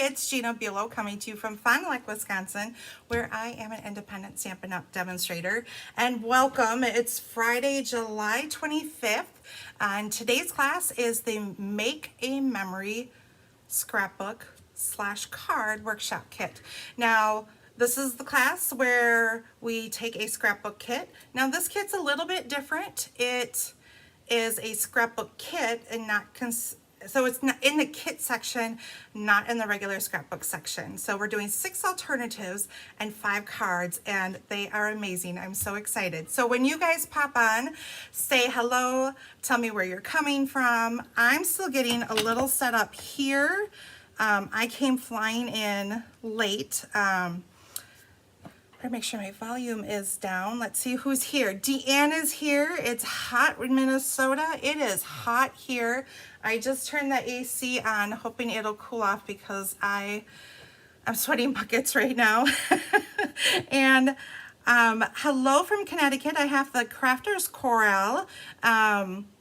it's Gina coming to you from Fond du Lac, Wisconsin, where I am an independent Stampin' Up! Demonstrator. And welcome, it's Friday, July 25th, and today's class is the Make a Memory Scrapbook / Card Workshop Kit. Now, this is the class where we take a scrapbook kit. Now, this kit's a little bit different. It is a scrapbook kit and not so it's not in the kit section, not in the regular scrapbook section. So we're doing 6 alternatives and 5 cards, and they are amazing. I'm so excited. So when you guys pop on, say hello, tell me where you're coming from. I'm still getting a little set up here. I came flying in late. Make sure my volume is down. Let's see who's here. Deanne is here. It's hot in Minnesota. It is hot here. I just turned the AC on, hoping it'll cool off because I'm sweating buckets right now. And hello from Connecticut. I have the Crafters Chorale.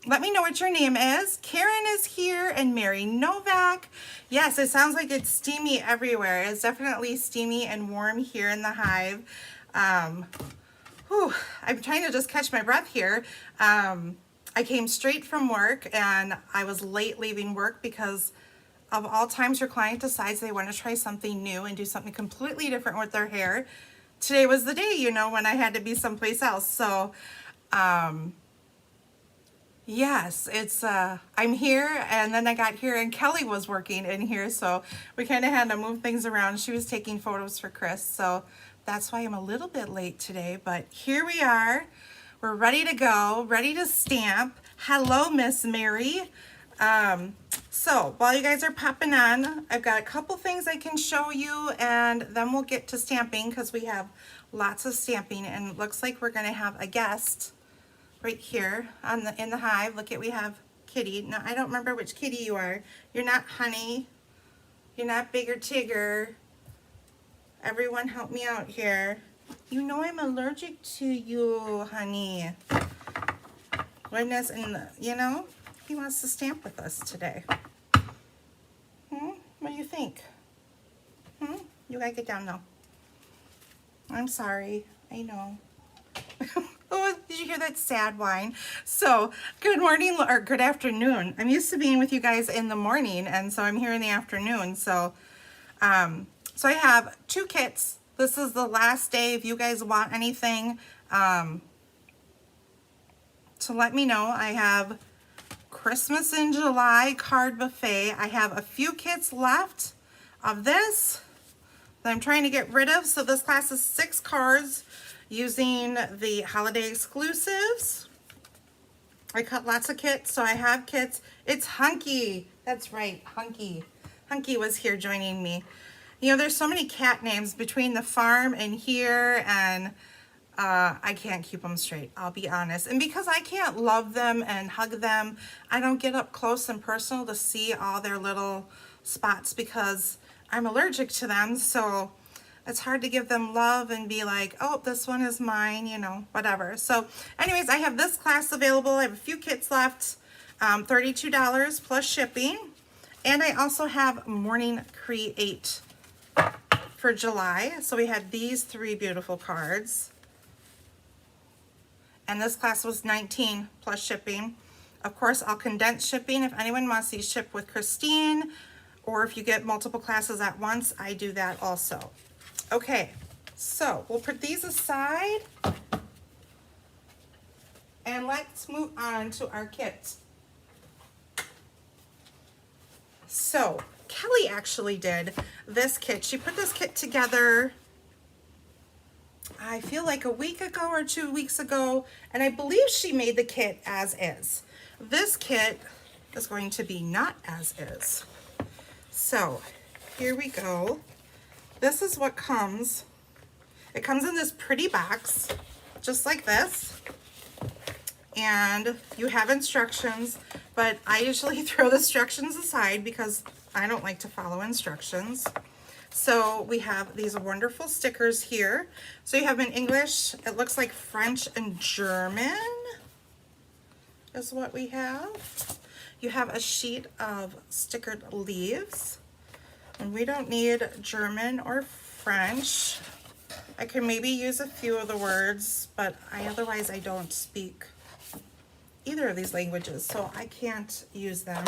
Let me know what your name is. Karen is here and Mary Novak. Yes, it sounds like it's steamy everywhere. It's definitely steamy and warm here in the hive. I'm trying to just catch my breath here. I came straight from work and I was late leaving work because of all times your client decides they want to try something new and do something completely different with their hair. Today was the day, you know, when I had to be someplace else. So, yes, it's, I'm here, and then I got here and Kelly was working in here, so we kind of had to move things around. She was taking photos for Chris, so that's why I'm a little bit late today, but here we are. We're ready to go, ready to stamp. Hello, Miss Mary. So while you guys are popping on, I've got a couple things I can show you, and then we'll get to stamping because we have lots of stamping, and it looks like we're going to have a guest right here in the hive. Look at, we have Kitty. Now, I don't remember which Kitty you are. You're not Honey. You're not Bigger Tigger. Everyone help me out here. You know I'm allergic to you, honey. Goodness, and you know, he wants to stamp with us today. What do you think? You gotta get down now. I'm sorry. I know. Oh, did you hear that sad whine? So, good morning or good afternoon. I'm used to being with you guys in the morning, and so I'm here in the afternoon. So, so I have 2 kits. This is the last day. If you guys want anything, so let me know. I have Christmas in July card buffet. I have a few kits left of this that I'm trying to get rid of. So this class is 6 cards using the holiday exclusives. I cut lots of kits, so I have kits. It's Hunky. That's right, Hunky. Hunky was here joining me. You know, there's so many cat names between the farm and here, and I can't keep them straight, I'll be honest. And because I can't love them and hug them, I don't get up close and personal to see all their little spots because I'm allergic to them. So it's hard to give them love and be like, oh, this one is mine, you know, whatever. So anyways, I have this class available. I have a few kits left, $32 plus shipping. And I also have Morning Create for July. So we had these 3 beautiful cards. And this class was $19 plus shipping. Of course, I'll condense shipping. If anyone wants these shipped with Christine, or if you get multiple classes at once, I do that also. Okay, so we'll put these aside. And let's move on to our kit. So, Kelly actually did this kit. She put this kit together, I feel like a week ago or 2 weeks ago, and I believe she made the kit as is. This kit is going to be not as is. So here we go. This is what comes. It comes in this pretty box, just like this. And you have instructions, but I usually throw the instructions aside because I don't like to follow instructions. So we have these wonderful stickers here. So you have in English, it looks like French and German is what we have. You have a sheet of stickered leaves. And we don't need German or French. I can maybe use a few of the words, but otherwise I don't speak either of these languages, so I can't use them.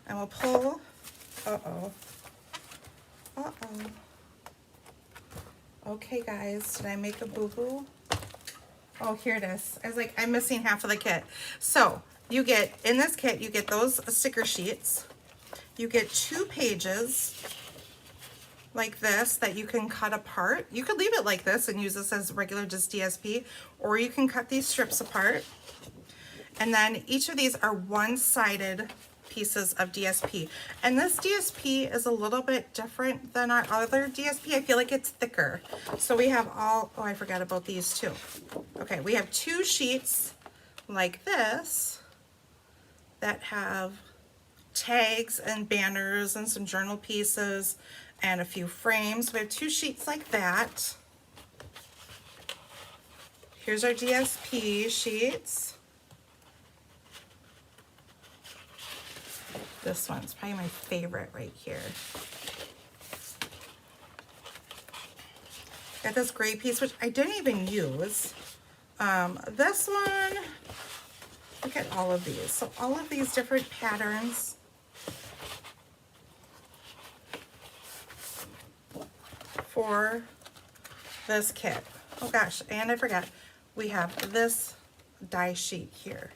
And we'll pull, uh-oh. Okay guys, did I make a boo-boo? Oh, here it is. I was like, I'm missing half of the kit. So you get, in this kit, you get those sticker sheets. You get 2 pages like this that you can cut apart. You could leave it like this and use this as regular just DSP, or you can cut these strips apart. And then each of these are one-sided pieces of DSP. And this DSP is a little bit different than our other DSP. I feel like it's thicker. So we have all, oh, I forgot about these too. Okay, we have 2 sheets like this that have tags and banners and some journal pieces and a few frames. We have 2 sheets like that. Here's our DSP sheets. This one's probably my favorite right here. Got this gray piece, which I didn't even use. This one, look at all of these. So all of these different patterns. For this kit. Oh gosh, and I forgot, we have this die sheet here.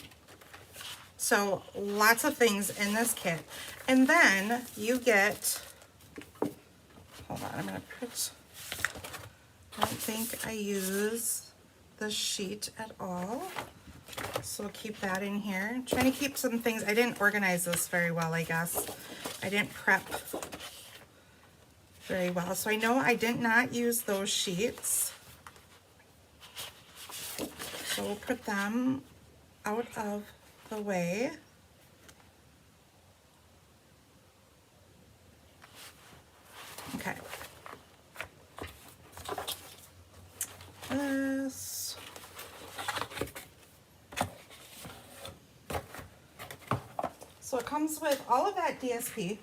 So lots of things in this kit. And then you get, hold on, I'm gonna put, I don't think I use the sheet at all. So we'll keep that in here. I'm trying to keep some things, I didn't organize this very well, I guess. I didn't prep very well. So I know I did not use those sheets. So we'll put them out of the way. Okay. This. So it comes with all of that DSP.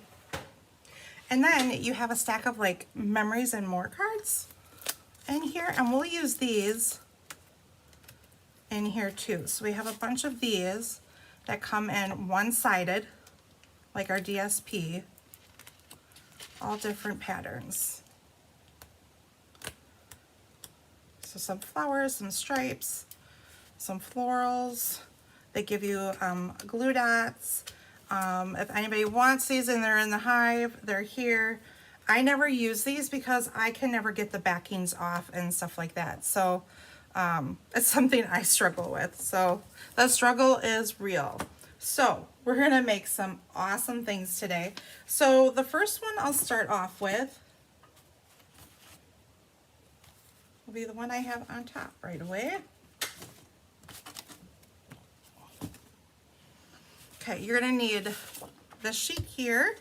And then you have a stack of like memories and more cards in here, and we'll use these in here too. So we have a bunch of these that come in one-sided, like our DSP, all different patterns. So some flowers, some stripes, some florals. They give you glue dots. If anybody wants these and they're in the hive, they're here. I never use these because I can never get the backings off and stuff like that. So it's something I struggle with. So the struggle is real. So we're gonna make some awesome things today. So the first one I'll start off with will be the one I have on top right away. Okay, you're gonna need this sheet here,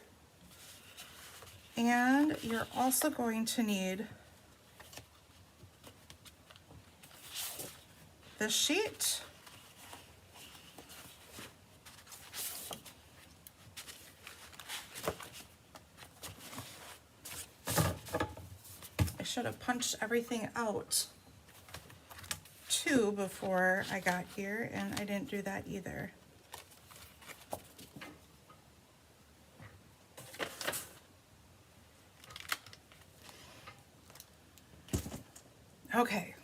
and you're also going to need this sheet. I should have punched everything out too before I got here, and I didn't do that either. Okay,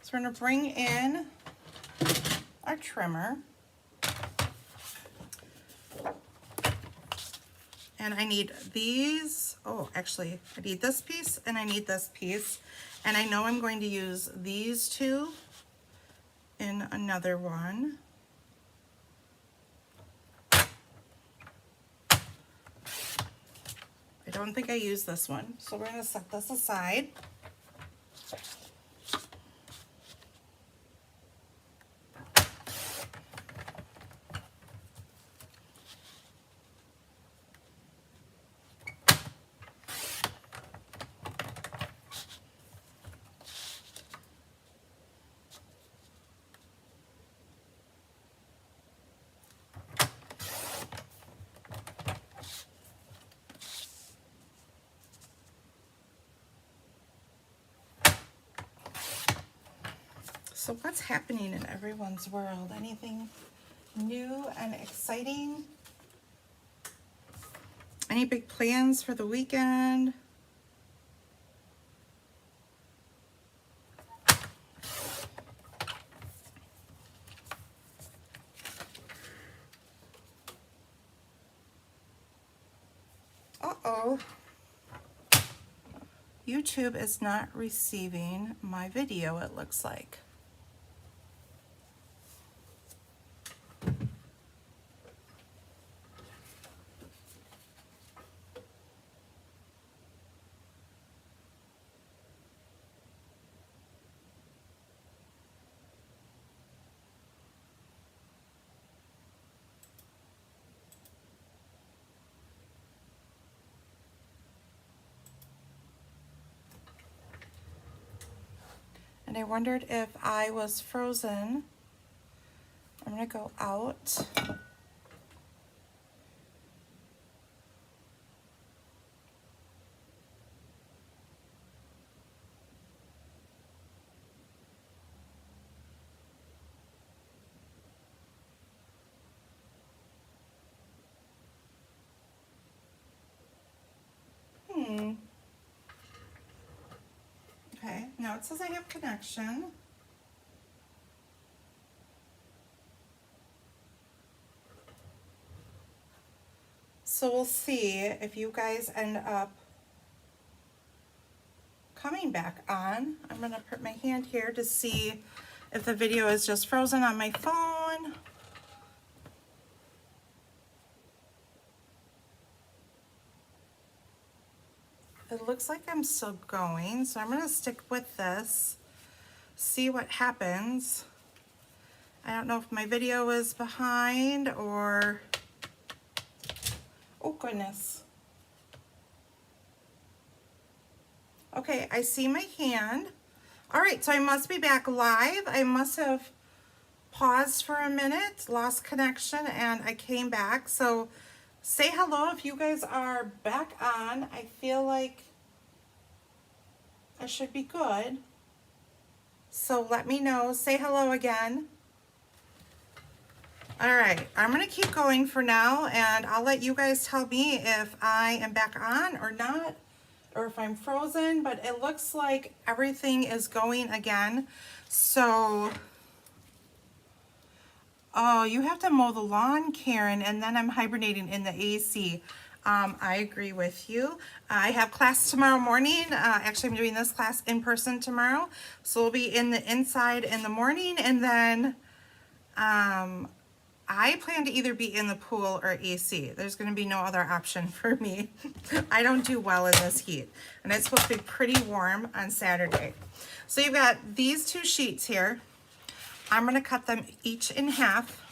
so we're gonna bring in our trimmer. And I need these, oh, actually, I need this piece and I need this piece. And I know I'm going to use these two in another one. I don't think I used this one, so we're gonna set this aside. So what's happening in everyone's world? Anything new and exciting? Any big plans for the weekend? Uh-oh. YouTube is not receiving my video, it looks like. And I wondered if I was frozen. I'm gonna go out. Okay, now it says I have connection. So we'll see if you guys end up coming back on. I'm gonna put my hand here to see if the video is just frozen on my phone. It looks like I'm still going, so I'm gonna stick with this, see what happens. I don't know if my video is behind or, oh goodness. Okay, I see my hand. All right, so I must be back live. I must have paused for a minute, lost connection, and I came back. So say hello if you guys are back on. I feel like I should be good. So let me know. Say hello again. All right, I'm gonna keep going for now, and I'll let you guys tell me if I am back on or not, or if I'm frozen, but it looks like everything is going again. So, oh, you have to mow the lawn, Karen, and then I'm hibernating in the AC. I agree with you. I have class tomorrow morning. Actually, I'm doing this class in person tomorrow. So we'll be in the inside in the morning, and then I plan to either be in the pool or AC. There's going to be no other option for me. I don't do well in this heat. And it's supposed to be pretty warm on Saturday. So you've got these two sheets here. I'm going to cut them each in half.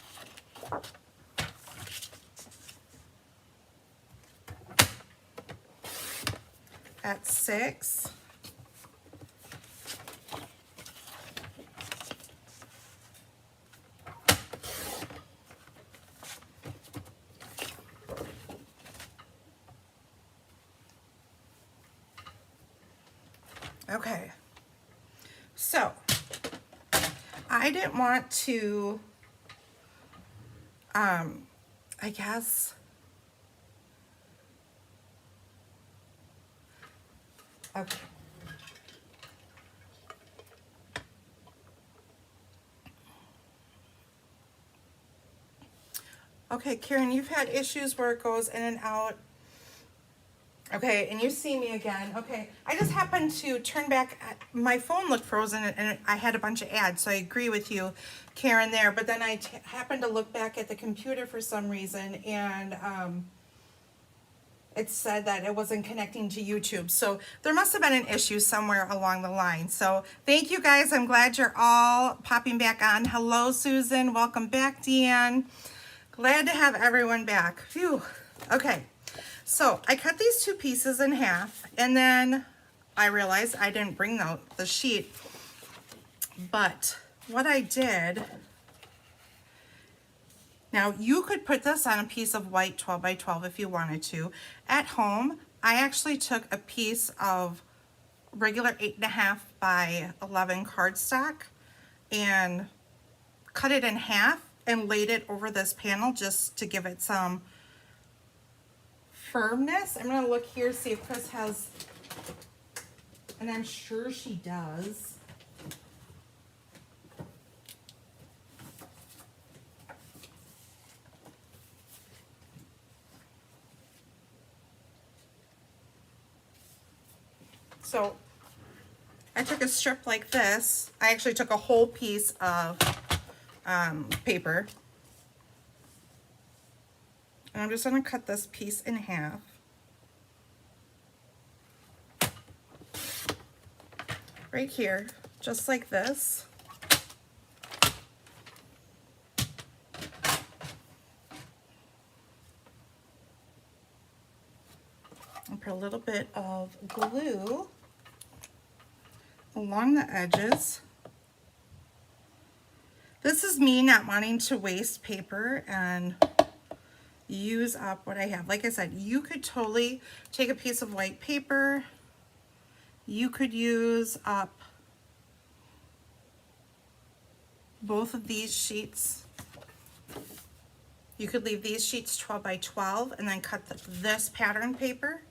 At 6. Okay, so I didn't want to, I guess, okay. Okay, Karen, you've had issues where it goes in and out. Okay, and you see me again. Okay, I just happened to turn back. My phone looked frozen, and I had a bunch of ads, so I agree with you, Karen, there. But then I happened to look back at the computer for some reason, and it said that it wasn't connecting to YouTube. So there must have been an issue somewhere along the line. So thank you, guys. I'm glad you're all popping back on. Hello, Susan. Welcome back, Deanne. Glad to have everyone back. Phew. Okay. So I cut these two pieces in half, and then I realized I didn't bring the sheet, but what I did, now you could put this on a piece of white 12 by 12 if you wanted to. At home, I actually took a piece of regular 8.5 by 11 cardstock, and cut it in half and laid it over this panel just to give it some firmness. I'm gonna look here, see if Chris has, and I'm sure she does. So I took a strip like this. I actually took a whole piece of paper. And I'm just gonna cut this piece in half. Right here, just like this. And put a little bit of glue along the edges. This is me not wanting to waste paper and use up what I have. Like I said, you could totally take a piece of white paper. You could use up both of these sheets. You could leave these sheets 12 by 12 and then cut this pattern paper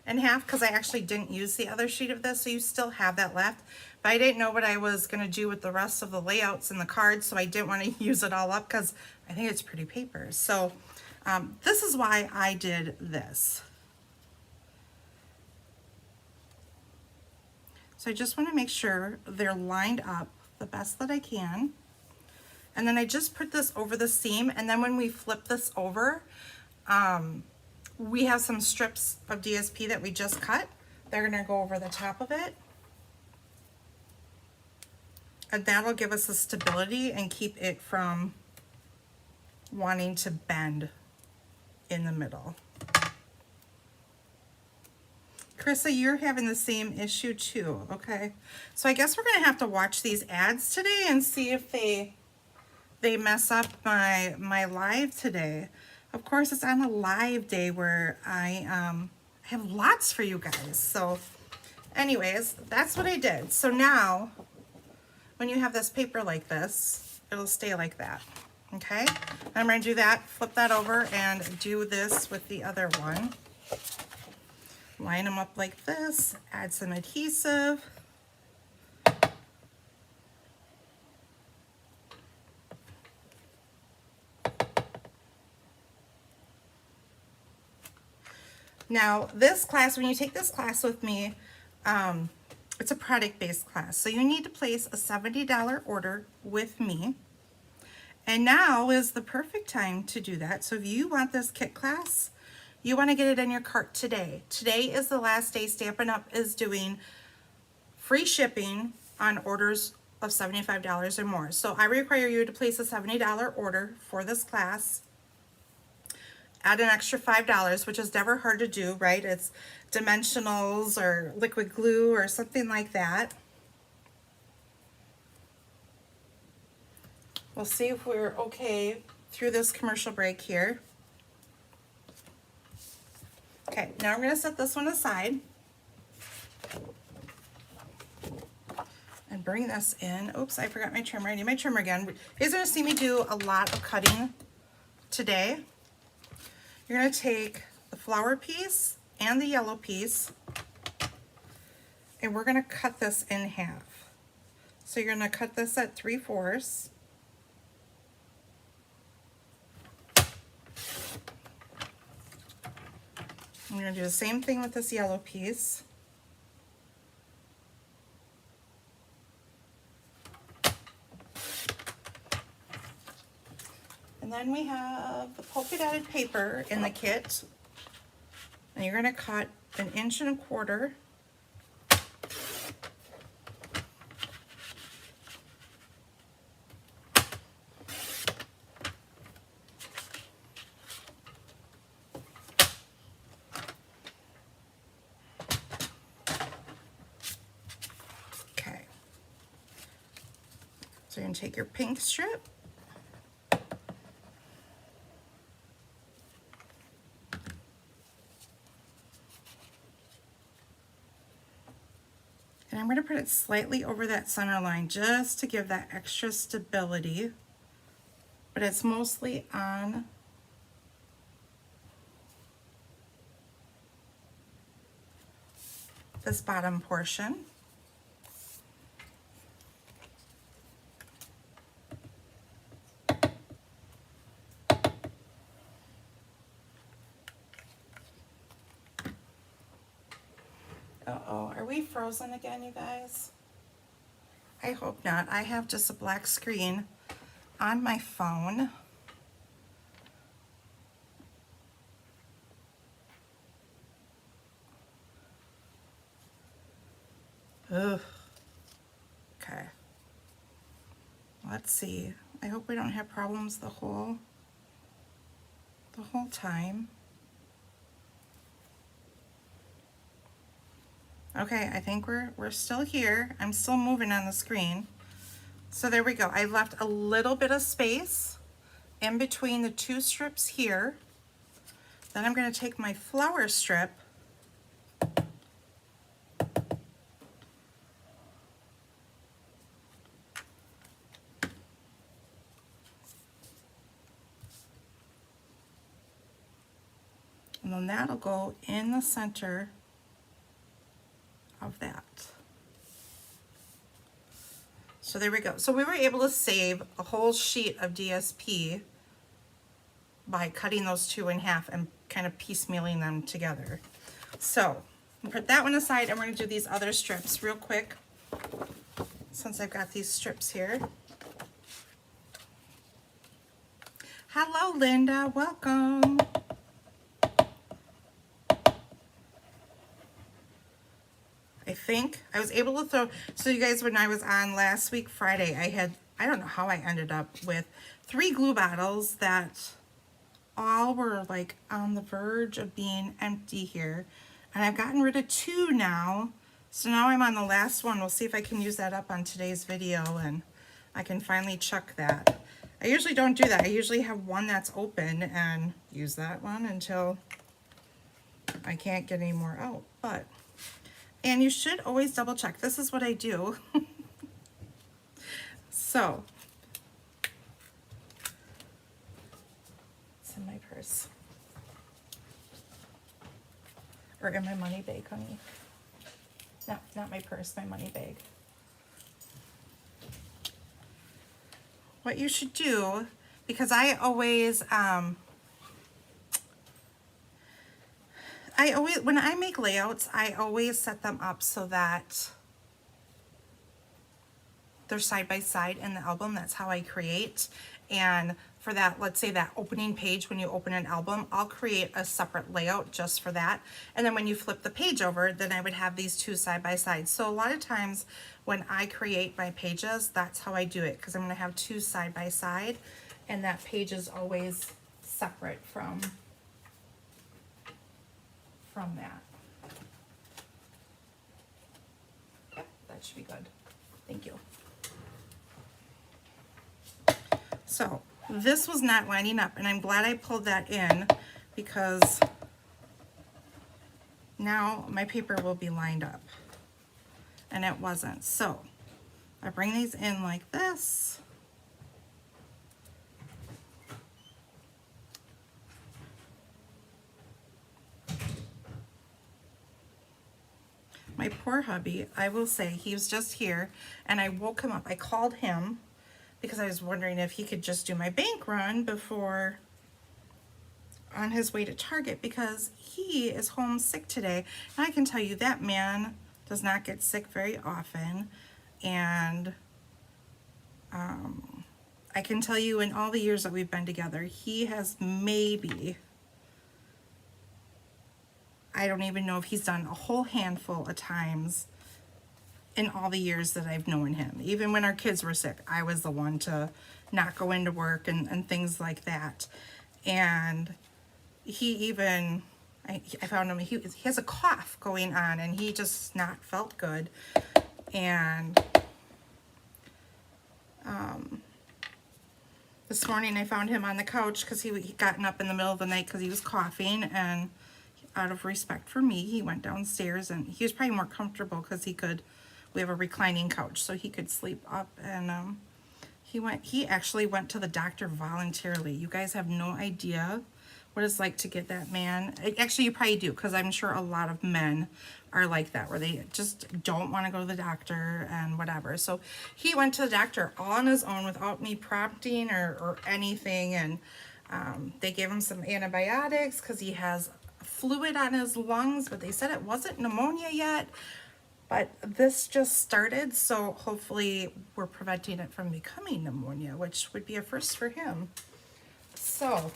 in half, because I actually didn't use the other sheet of this, so you still have that left. But I didn't know what I was going to do with the rest of the layouts and the cards, so I didn't want to use it all up because I think it's pretty paper. So this is why I did this. So I just want to make sure they're lined up the best that I can. And then I just put this over the seam, and then when we flip this over, we have some strips of DSP that we just cut. They're gonna go over the top of it. And that'll give us the stability and keep it from wanting to bend in the middle. Carissa, you're having the same issue too, okay? So I guess we're gonna have to watch these ads today and see if they mess up my live today. Of course, it's on a live day where I have lots for you guys. So anyways, that's what I did. So now, when you have this paper like this, it'll stay like that, okay? I'm gonna do that, flip that over, and do this with the other one. Line them up like this, add some adhesive. Now, this class, when you take this class with me, it's a product-based class. So you need to place a $70 order with me. And now is the perfect time to do that. So if you want this kit class, you want to get it in your cart today. Today is the last day. Stampin' Up! Is doing free shipping on orders of $75 or more. So I require you to place a $70 order for this class. Add an extra $5, which is never hard to do, right? It's dimensionals or liquid glue or something like that. We'll see if we're okay through this commercial break here. Okay, now I'm going to set this one aside and bring this in. Oops, I forgot my trimmer. I need my trimmer again. You guys are going to see me do a lot of cutting today. You're going to take the flower piece and the yellow piece, and we're going to cut this in half. So you're going to cut this at 3/4. I'm going to do the same thing with this yellow piece. And then we have the polka dotted paper in the kit. And you're going to cut 1 1/4 inches. Okay. So you're going to take your pink strip. And I'm going to put it slightly over that center line just to give that extra stability. But it's mostly on this bottom portion. Uh-oh, are we frozen again, you guys? I hope not. I have just a black screen on my phone. Ugh. Okay. Let's see. I hope we don't have problems the whole time. Okay, I think we're still here. I'm still moving on the screen. So there we go. I left a little bit of space in between the two strips here. Then I'm going to take my flower strip and then that'll go in the center of that. So there we go. So we were able to save a whole sheet of DSP by cutting those two in half and kind of piecemealing them together. So I'll put that one aside and we're going to do these other strips real quick since I've got these strips here. Hello, Linda. Welcome. I think I was able to throw, so you guys, when I was on last week, Friday, I don't know how I ended up with 3 glue bottles that all were like on the verge of being empty here. And I've gotten rid of 2 now. So now I'm on the last one. We'll see if I can use that up on today's video and I can finally chuck that. I usually don't do that. I usually have one that's open and use that one until I can't get any more out. But and you should always double check. This is what I do. So, it's in my purse. Or in my money bag, honey. No, not my purse, my money bag. What you should do, because I always, when I make layouts, I always set them up so that they're side by side in the album. That's how I create. And for that, let's say that opening page, when you open an album, I'll create a separate layout just for that. And then when you flip the page over, then I would have these 2 side by side. So a lot of times when I create my pages, that's how I do it, because I'm going to have 2 side by side, and that page is always separate from that. Yep, that should be good. Thank you. So this was not lining up, and I'm glad I pulled that in, because now my paper will be lined up, and it wasn't. So I bring these in like this. My poor hubby, I will say, he was just here and I woke him up. I called him because I was wondering if he could just do my bank run before on his way to Target, because he is home sick today. And I can tell you that man does not get sick very often. And I can tell you, in all the years that we've been together, he has maybe, I don't even know if he's done a whole handful of times in all the years that I've known him. Even when our kids were sick, I was the one to not go into work and things like that. And he even, I found him, he has a cough going on, and he just not felt good. And this morning I found him on the couch because he gotten up in the middle of the night because he was coughing, and out of respect for me, he went downstairs, and he was probably more comfortable because he could we have a reclining couch, so he could sleep up. And he actually went to the doctor voluntarily. You guys have no idea what it's like to get that man. Actually, you probably do, because I'm sure a lot of men are like that, where they just don't want to go to the doctor and whatever. So he went to the doctor all on his own without me prompting or anything. And they gave him some antibiotics because he has fluid on his lungs, but they said it wasn't pneumonia yet. But this just started, so hopefully we're preventing it from becoming pneumonia, which would be a first for him. So,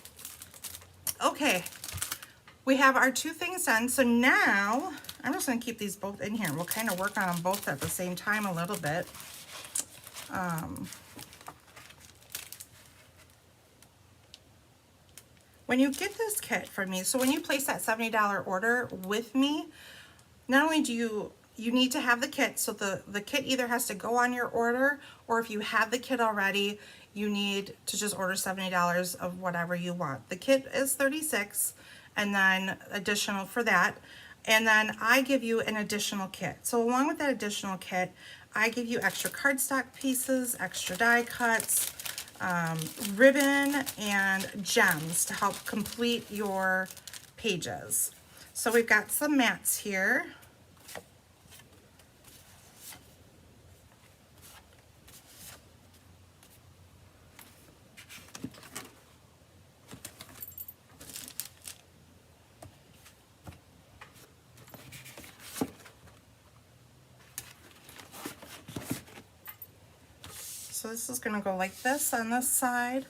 okay, we have our 2 things done. So now, I'm just gonna keep these both in here. We'll kind of work on them both at the same time a little bit. When you get this kit from me, so when you place that $70 order with me, not only do you need to have the kit, so the kit either has to go on your order, or if you have the kit already, you need to just order $70 of whatever you want. The kit is $36, and then additional for that, and then I give you an additional kit. So along with that additional kit, I give you extra cardstock pieces, extra die cuts, ribbon, and gems to help complete your pages. So we've got some mats here. So this is going to go like this on this side.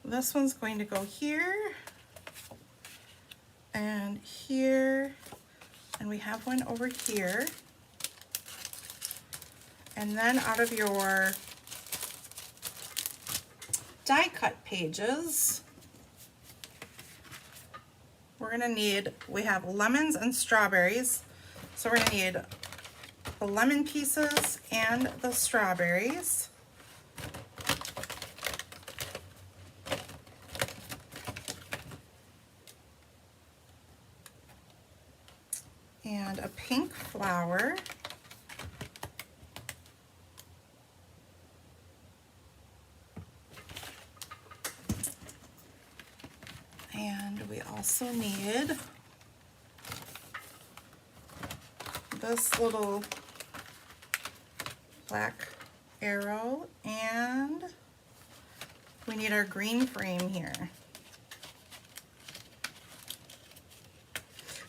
This one's going to go here and here, and we have one over here. And then out of your die cut pages, we're going to need, we have lemons and strawberries. So we're going to need the lemon pieces and the strawberries. And a pink flower. And we also need this little black arrow, and we need our green frame here.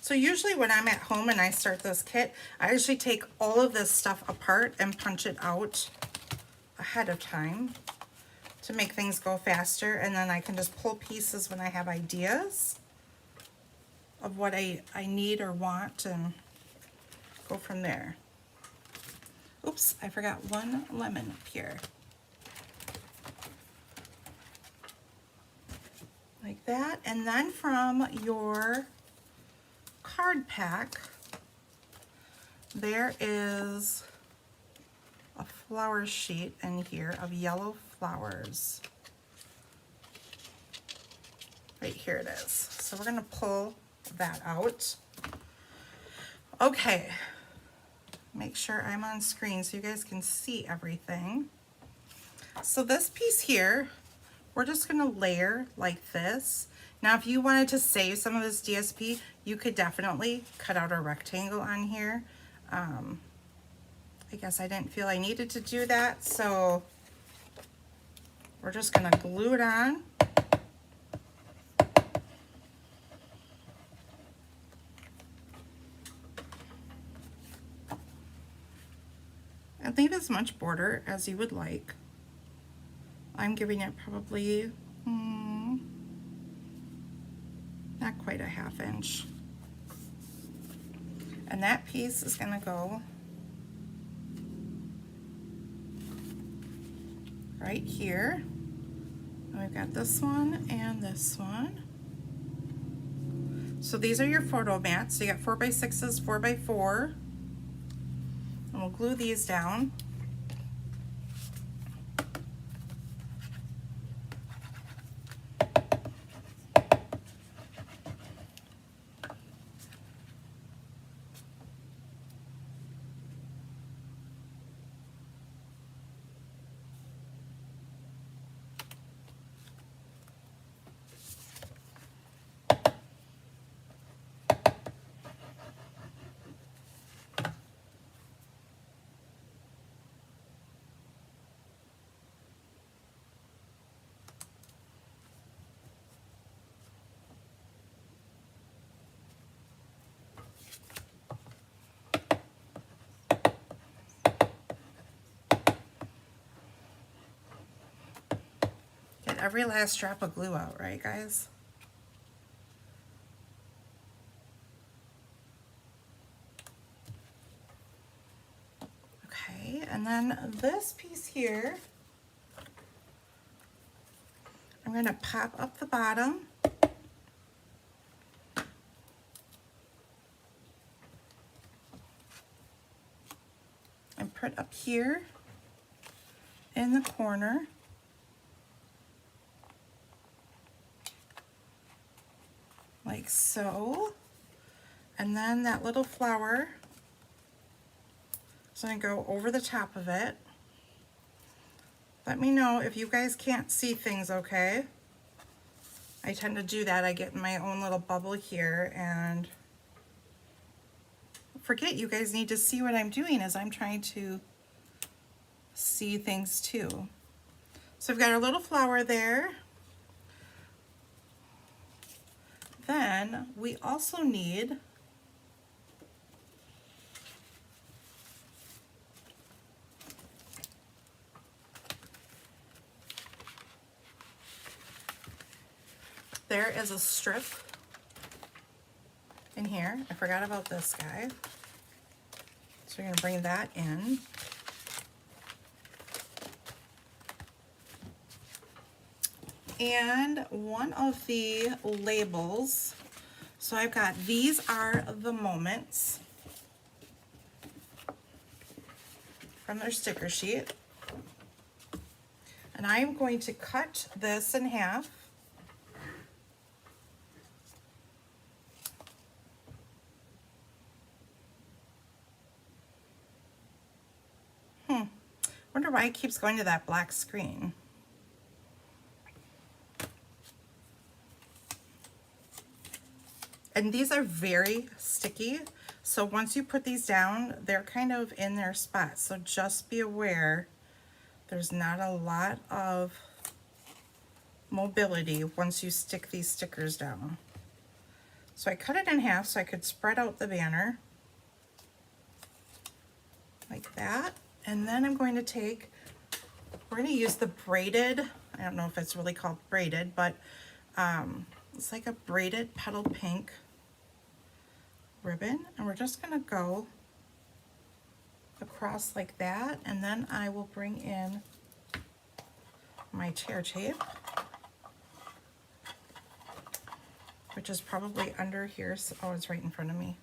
So usually when I'm at home and I start this kit, I actually take all of this stuff apart and punch it out ahead of time to make things go faster, and then I can just pull pieces when I have ideas of what I need or want and go from there. Oops, I forgot one lemon up here. Like that. And then from your card pack, there is a flower sheet in here of yellow flowers. Right here it is. So we're gonna pull that out. Okay, make sure I'm on screen so you guys can see everything. So this piece here, we're just gonna layer like this. Now, if you wanted to save some of this DSP, you could definitely cut out a rectangle on here. I guess I didn't feel I needed to do that, so we're just gonna glue it on. And leave as much border as you would like. I'm giving it probably, not quite a ½ inch. And that piece is gonna go right here. And we've got this one and this one. So these are your photo mats. So you got 4x6s, 4x4. And we'll glue these down. every last drop of glue out, right guys? Okay, and then this piece here, I'm going to pop up the bottom. And put up here in the corner. Like so. And then that little flower is going to go over the top of it. Let me know if you guys can't see things okay. I tend to do that. I get in my own little bubble here and forget you guys need to see what I'm doing as I'm trying to see things too. So I've got our little flower there. Then we also need there is a strip in here. I forgot about this guy. So we're going to bring that in. And one of the labels, so I've got these are the moments from their sticker sheet. And I'm going to cut this in half. Wonder why it keeps going to that black screen. And these are very sticky, so once you put these down, they're kind of in their spot. So just be aware, there's not a lot of mobility once you stick these stickers down. So I cut it in half so I could spread out the banner like that. And then I'm going to take, we're going to use the braided, I don't know if it's really called braided, but it's like a braided petal pink ribbon, and we're just going to go across like that, and then I will bring in my tear tape, which is probably under here. So, oh, it's right in front of me.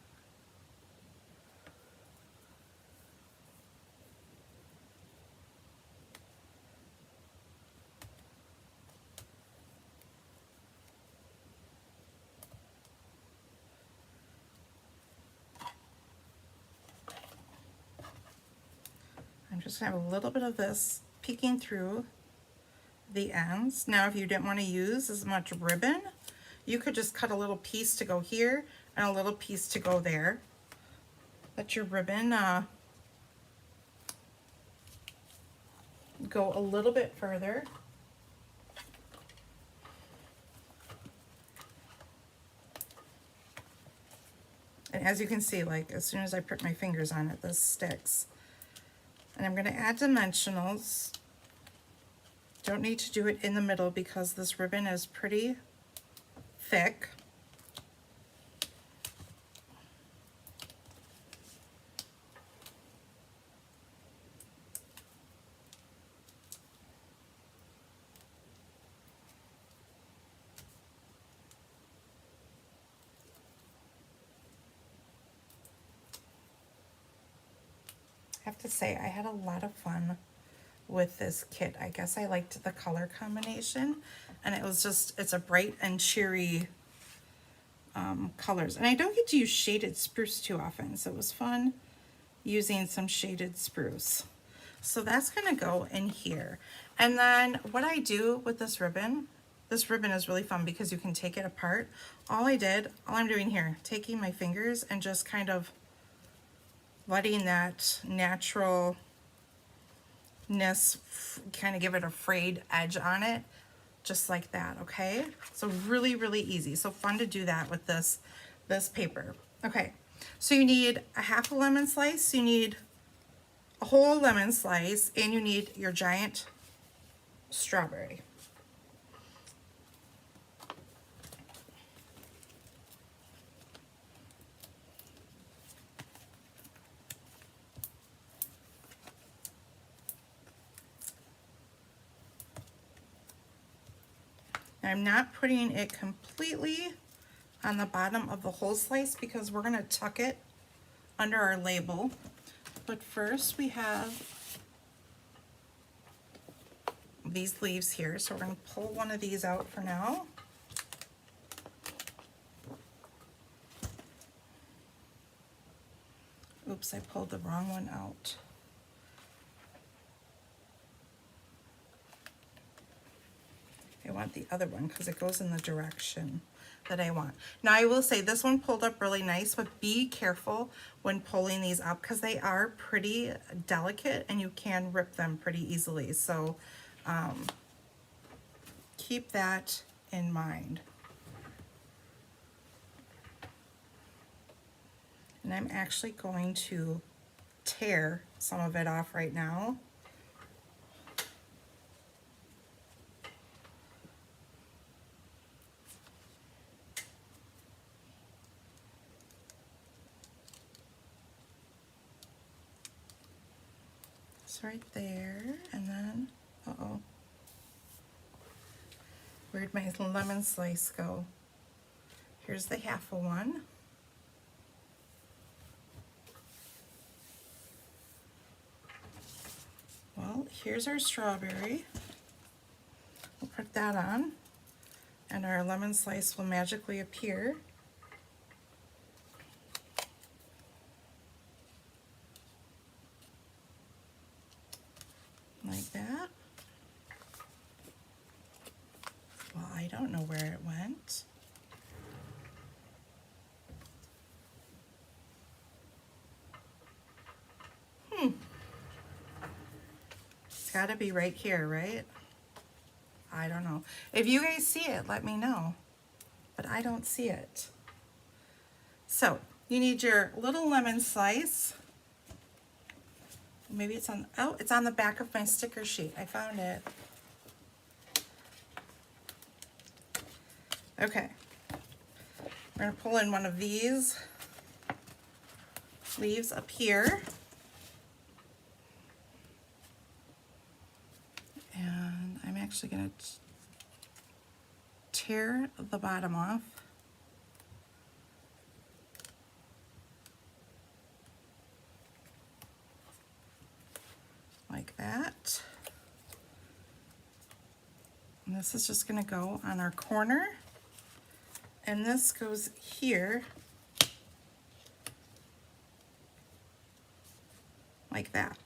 I'm just gonna have a little bit of this peeking through the ends. Now, if you didn't want to use as much ribbon, you could just cut a little piece to go here and a little piece to go there. Let your ribbon go a little bit further. And as you can see, like as soon as I put my fingers on it, this sticks. And I'm going to add dimensionals. Don't need to do it in the middle because this ribbon is pretty thick. I have to say, I had a lot of fun with this kit. I guess I liked the color combination, and it was just, it's a bright and cheery colors. And I don't get to use shaded spruce too often, so it was fun using some shaded spruce. So that's gonna go in here. And then what I do with this ribbon is really fun because you can take it apart. All I'm doing here, taking my fingers and just kind of letting that naturalness kind of give it a frayed edge on it, just like that, okay? So really, really easy. So fun to do that with this paper. Okay, so you need a half a lemon slice, you need a whole lemon slice, and you need your giant strawberry. I'm not putting it completely on the bottom of the whole slice because we're gonna tuck it under our label. But first we have these leaves here, so we're gonna pull one of these out for now. Oops, I pulled the wrong one out. I want the other one because it goes in the direction that I want. Now I will say this one pulled up really nice, but be careful when pulling these up because they are pretty delicate and you can rip them pretty easily. So keep that in mind. And I'm actually going to tear some of it off right now. It's right there, and then, uh-oh. Where'd my lemon slice go? Here's the half of one. Well, here's our strawberry. We'll put that on, and our lemon slice will magically appear. Like that. Well, I don't know where it went. It's got to be right here, right? I don't know. If you guys see it, let me know. But I don't see it. So, you need your little lemon slice. Maybe it's on, oh, it's on the back of my sticker sheet. I found it. Okay. We're going to pull in one of these leaves up here. And I'm actually going to tear the bottom off. Like that. And this is just going to go on our corner. And this goes here. Like that.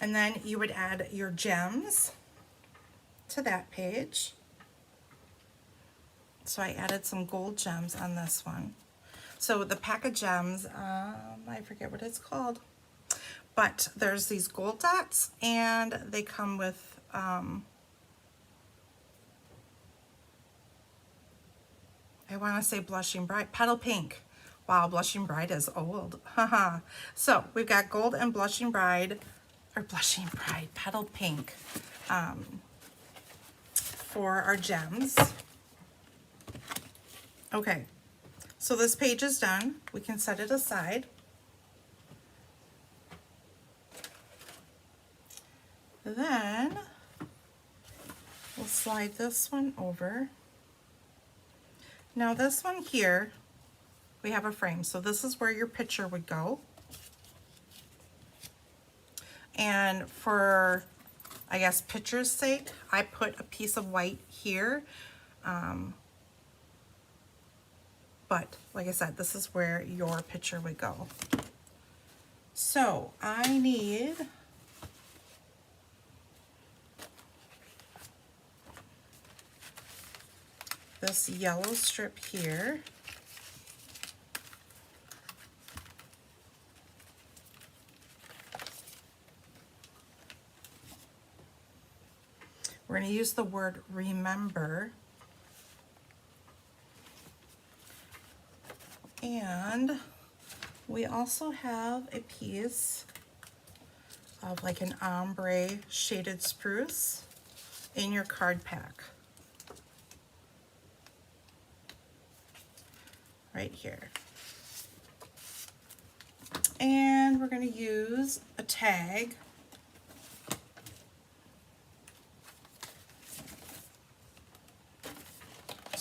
And then you would add your gems to that page. So I added some gold gems on this one. So the pack of gems, I forget what it's called. But there's these gold dots, and they come with, I want to say Blushing Bride, Petal Pink. Wow, Blushing Bride is old. Haha. So we've got gold and Blushing Bride, or Blushing Bride, Petal Pink for our gems. Okay, so this page is done. We can set it aside. Then we'll slide this one over. Now this one here, we have a frame. So this is where your picture would go. And for, I guess, picture's sake, I put a piece of white here. But like I said, this is where your picture would go. So I need this yellow strip here. We're going to use the word remember. And we also have a piece of like an ombre shaded spruce in your card pack. Right here. And we're going to use a tag.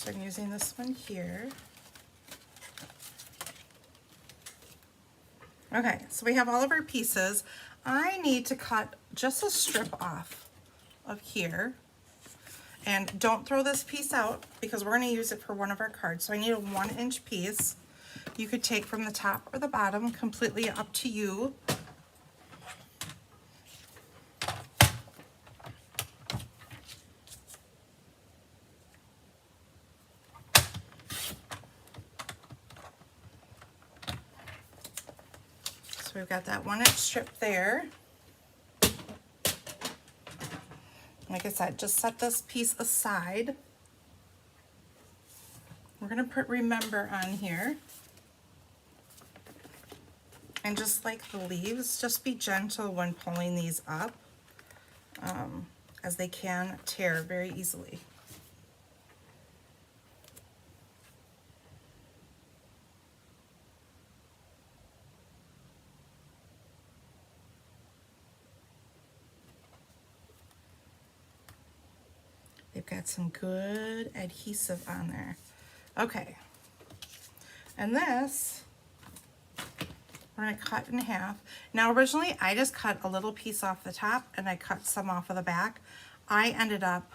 So I'm using this one here. Okay, so we have all of our pieces. I need to cut just a strip off of here. And don't throw this piece out because we're going to use it for one of our cards. So I need a 1-inch piece. You could take from the top or the bottom, completely up to you. So we've got that 1-inch strip there. Like I said, just set this piece aside. We're going to put remember on here. And just like the leaves, just be gentle when pulling these up, as they can tear very easily. They've got some good adhesive on there. Okay, and this we're going to cut in half. Now originally I just cut a little piece off the top and I cut some off of the back. I ended up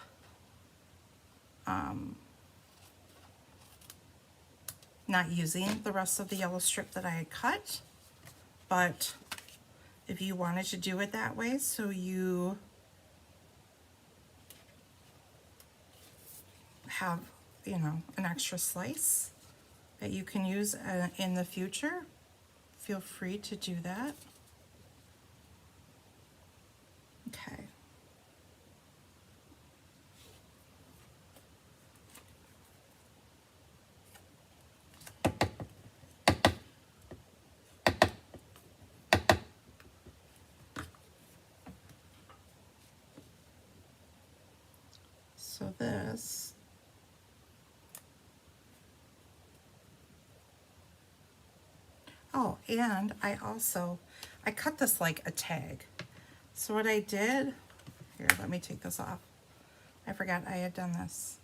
not using the rest of the yellow strip that I had cut, but if you wanted to do it that way, so you have, you know, an extra slice that you can use in the future, feel free to do that. Okay. So this, oh, and I cut this like a tag. So what I did, here, let me take this off. I forgot I had done this.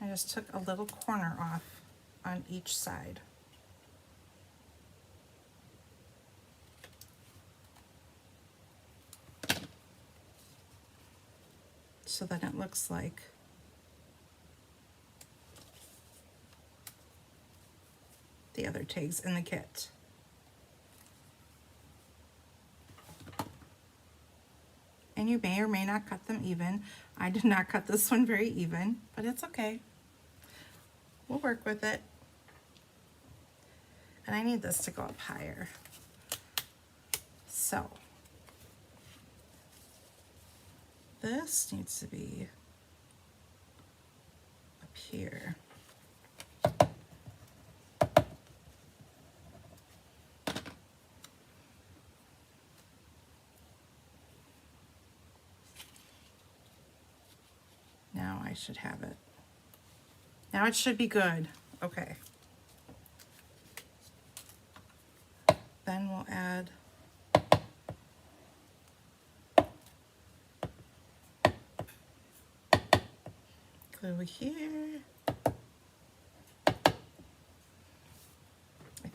I just took a little corner off on each side. So that it looks like the other tags in the kit. And you may or may not cut them even. I did not cut this one very even, but it's okay. We'll work with it. And I need this to go up higher. So this needs to be up here. Now I should have it. Now it should be good. Okay. Then we'll add glue here. I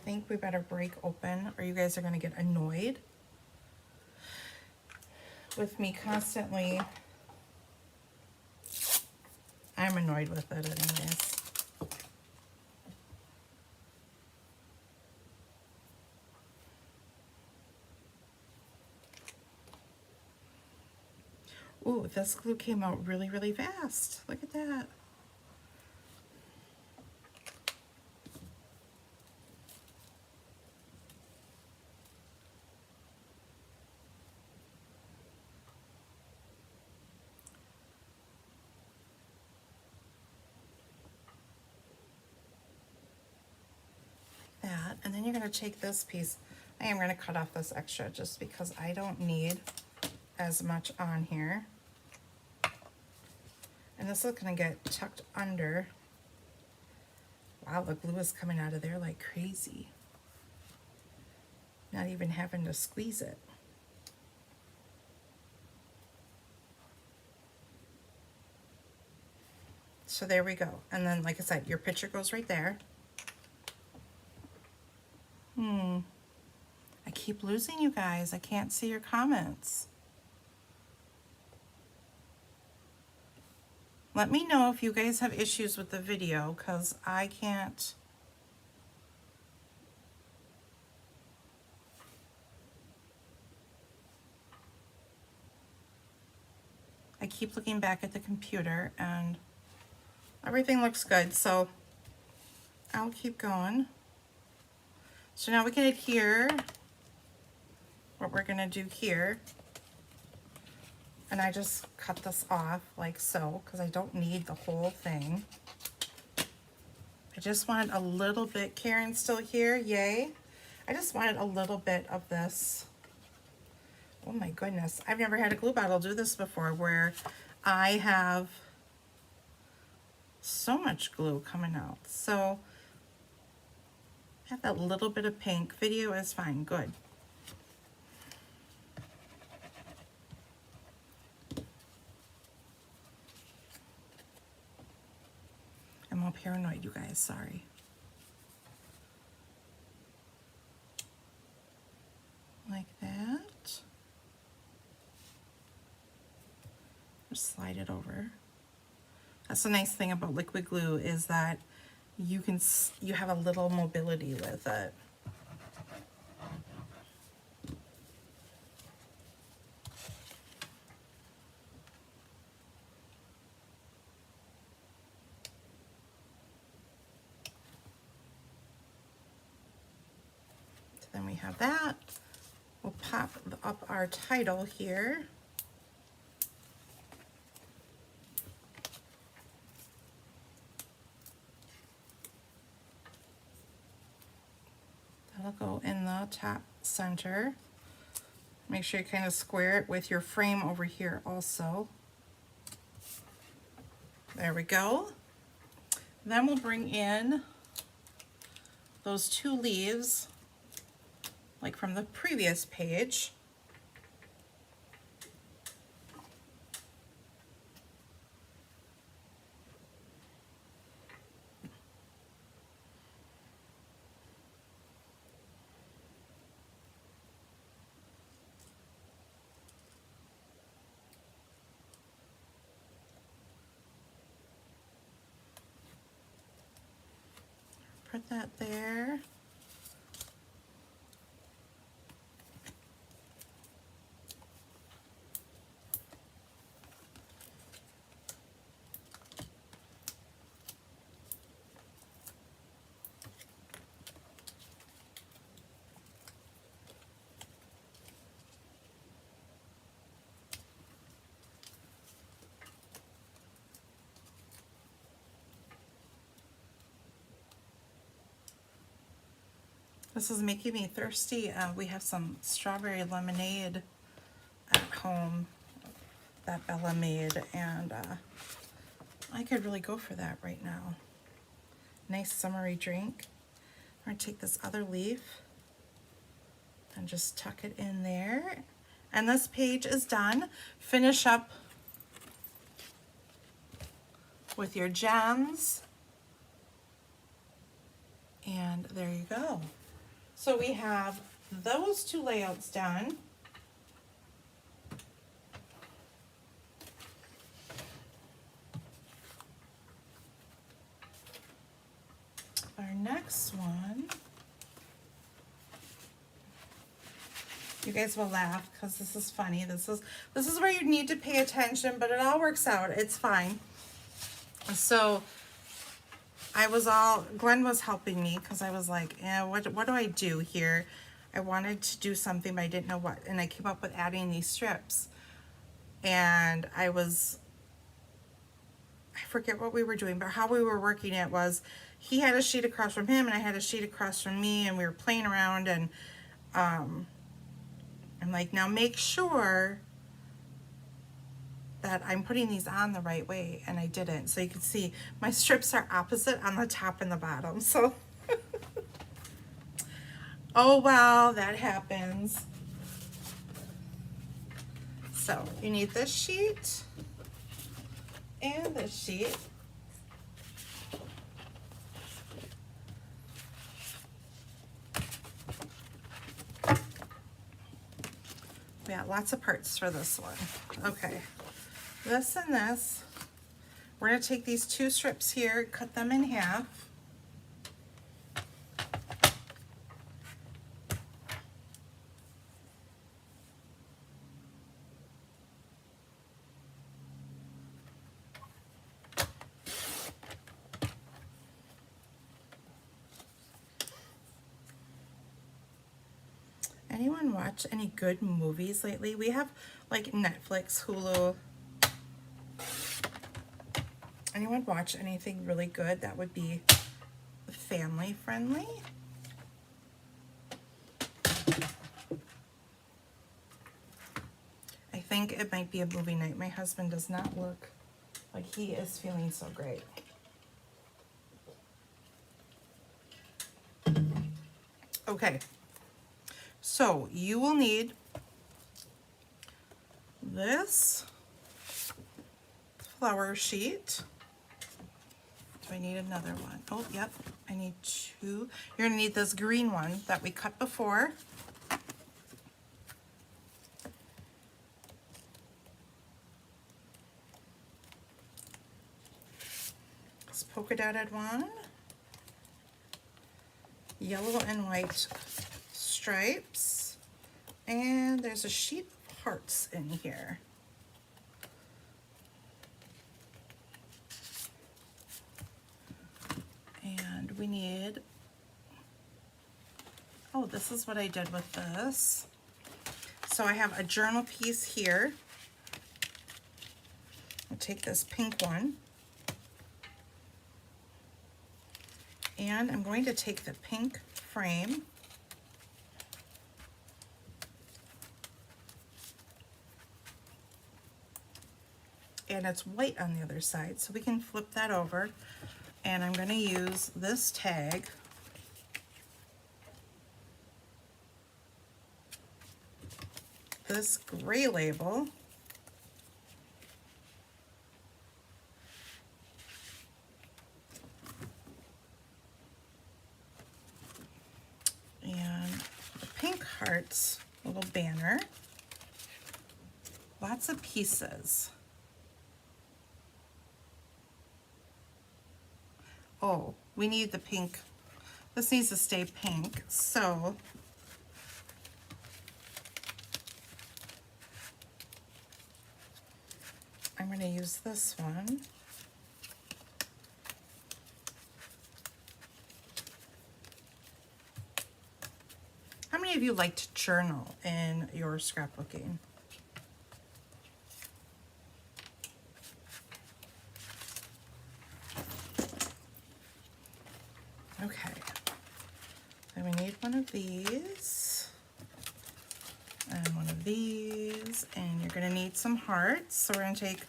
think we better break open or you guys are going to get annoyed with me constantly. I'm annoyed with it anyways. Ooh, this glue came out really, really fast. Look at that. That, and then you're going to take this piece. I am going to cut off this extra just because I don't need as much on here. And this is going to get tucked under. Wow, the glue is coming out of there like crazy. Not even having to squeeze it. So there we go. And then, like I said, your picture goes right there. I keep losing you guys. I can't see your comments. Let me know if you guys have issues with the video, because I can't. I keep looking back at the computer and everything looks good, so I'll keep going. So now we can adhere what we're gonna do here. And I just cut this off like so, because I don't need the whole thing. I just wanted a little bit. Karen's still here, yay. I just wanted a little bit of this. Oh my goodness, I've never had a glue bottle do this before, where I have so much glue coming out. So have that little bit of pink. Video is fine, good. I'm all paranoid, you guys, sorry. Like that. Just slide it over. That's the nice thing about liquid glue, is that you have a little mobility with it. So then we have that. We'll pop up our title here. That'll go in the top center. Make sure you kind of square it with your frame over here also. There we go. Then we'll bring in those two leaves, like from the previous page. Put that there. This is making me thirsty. We have some strawberry lemonade at home that Bella made, and I could really go for that right now. Nice summery drink. I'm gonna take this other leaf and just tuck it in there. And this page is done. Finish up with your gems. And there you go. So we have those two layouts done. Our next one, you guys will laugh because this is funny. This is where you need to pay attention, but it all works out. It's fine. So Glenn was helping me because I was like, what do I do here? I wanted to do something, but I didn't know what. And I came up with adding these strips. And I forget what we were doing, but how we were working it was, he had a sheet across from him and I had a sheet across from me, and we were playing around, and I'm like, now make sure that I'm putting these on the right way, and I didn't. So you can see my strips are opposite on the top and the bottom. So, oh well, that happens. So you need this sheet and this sheet. We got lots of parts for this one. Okay, this and this. We're going to take these 2 strips here, cut them in half. Anyone watch any good movies lately? We have like Netflix, Hulu. Anyone watch anything really good that would be family friendly? I think it might be a movie night. My husband does not look like he is feeling so great. Okay, so you will need this flower sheet. Do I need another one? Oh, yep, I need 2. You're gonna need this green one that we cut before. This polka dotted one. Yellow and white stripes. And there's a sheet of hearts in here. And we need, oh, this is what I did with this. So I have a journal piece here. I'll take this pink one. And I'm going to take the pink frame and it's white on the other side, so we can flip that over. And I'm going to use this tag this gray label and the pink hearts little banner. Lots of pieces. Oh, we need the pink. This needs to stay pink, so I'm going to use this one. How many of you like to journal in your scrapbooking? Okay, then we need one of these and one of these, and you're gonna need some hearts. So we're gonna take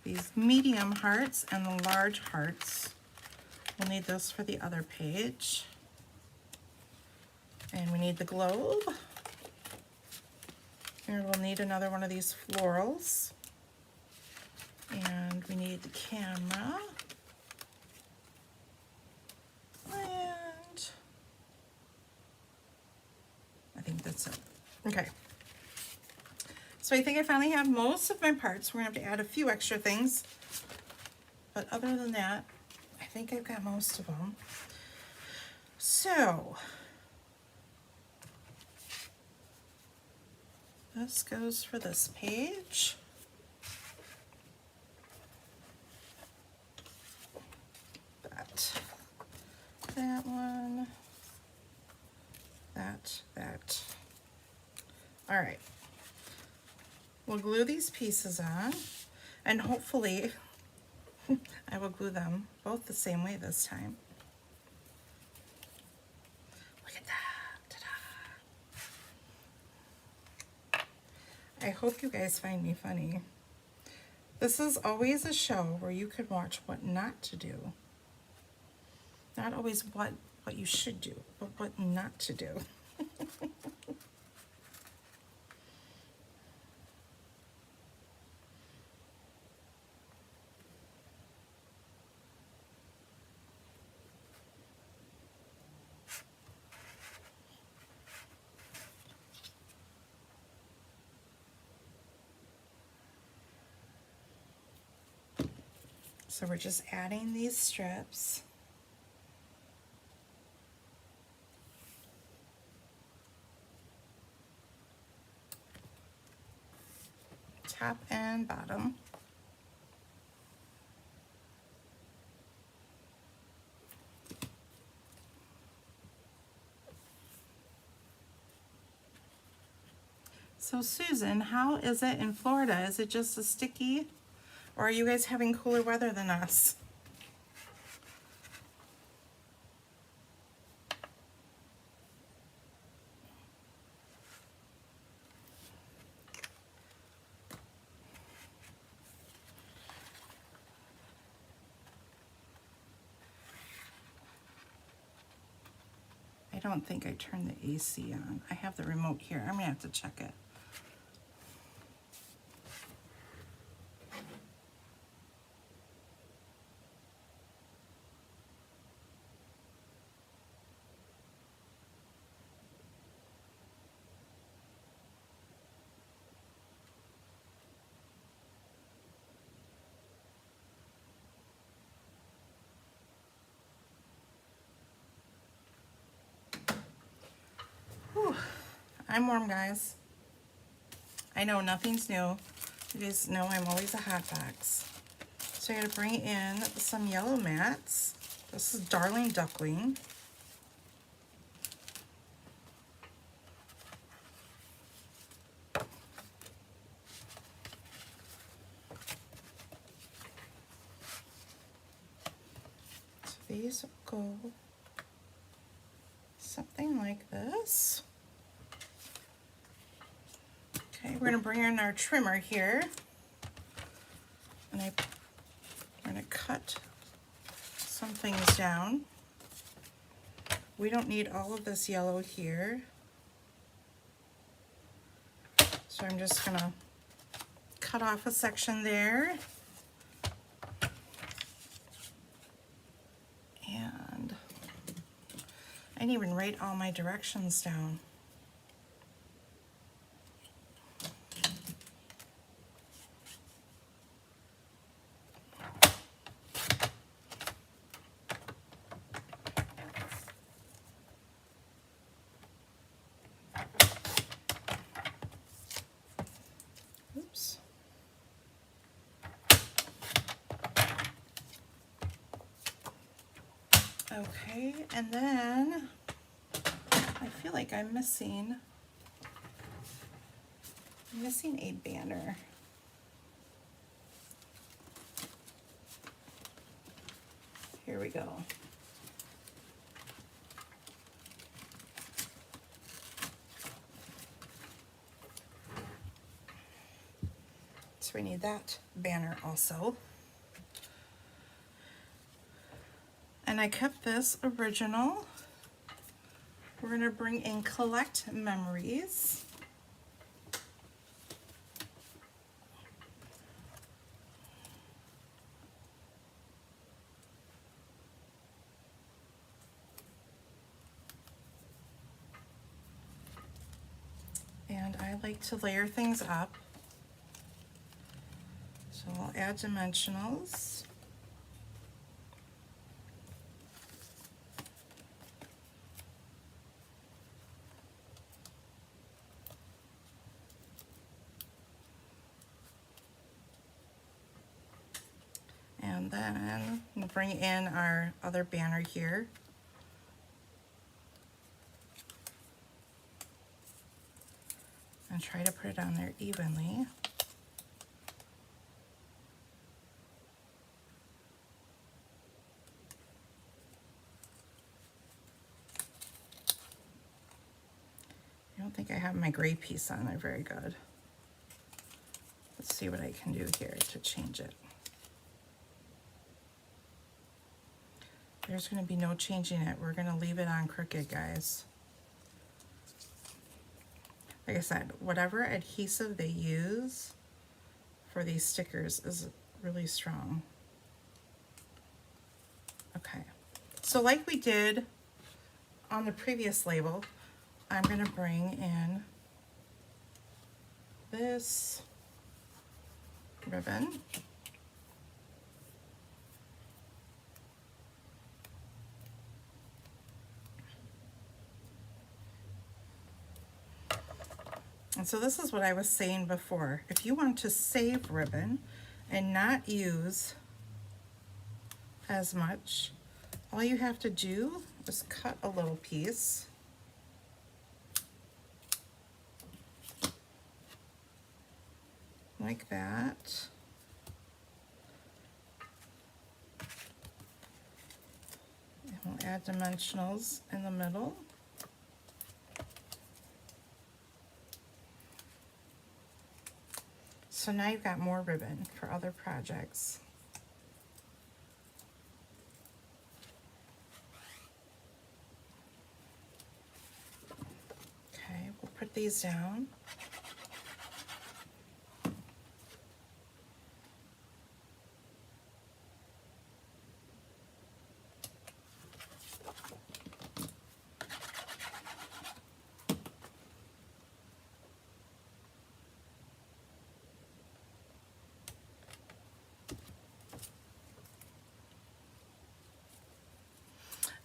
these medium hearts and the large hearts. We'll need those for the other page. And we need the globe. And we'll need another one of these florals. And we need the camera. And I think that's it. Okay. So I think I finally have most of my parts. We're gonna have to add a few extra things. But other than that, I think I've got most of them. So this goes for this page. That one, that. All right. We'll glue these pieces on, and hopefully I will glue them both the same way this time. Look at that. Ta-da. I hope you guys find me funny. This is always a show where you can watch what not to do. Not always what you should do, but what not to do. So we're just adding these strips. Top and bottom. So Susan, how is it in Florida? Is it just as sticky? Or are you guys having cooler weather than us? I don't think I turned the AC on. I have the remote here. I'm gonna have to check it. Whew. I'm warm, guys. I know nothing's new. You guys know I'm always a hot box. So I gotta bring in some yellow mats. This is Darling Duckling. So these go something like this. Okay, we're gonna bring in our trimmer here. And we're gonna cut some things down. We don't need all of this yellow here. So I'm just gonna cut off a section there. And I didn't even write all my directions down. Oops. Okay, and then I feel like I'm missing a banner. Here we go. So we need that banner also. And I kept this original. We're gonna bring in Collect Memories. And I like to layer things up. So I'll add dimensionals. And then we'll bring in our other banner here. And try to put it on there evenly. I don't think I have my gray piece on there very good. Let's see what I can do here to change it. There's going to be no changing it. We're going to leave it on crooked, guys. Like I said, whatever adhesive they use for these stickers is really strong. Okay, so like we did on the previous label, I'm going to bring in this ribbon. And so this is what I was saying before. If you want to save ribbon and not use as much, all you have to do is cut a little piece. Like that. And we'll add dimensionals in the middle. So now you've got more ribbon for other projects. Okay, we'll put these down.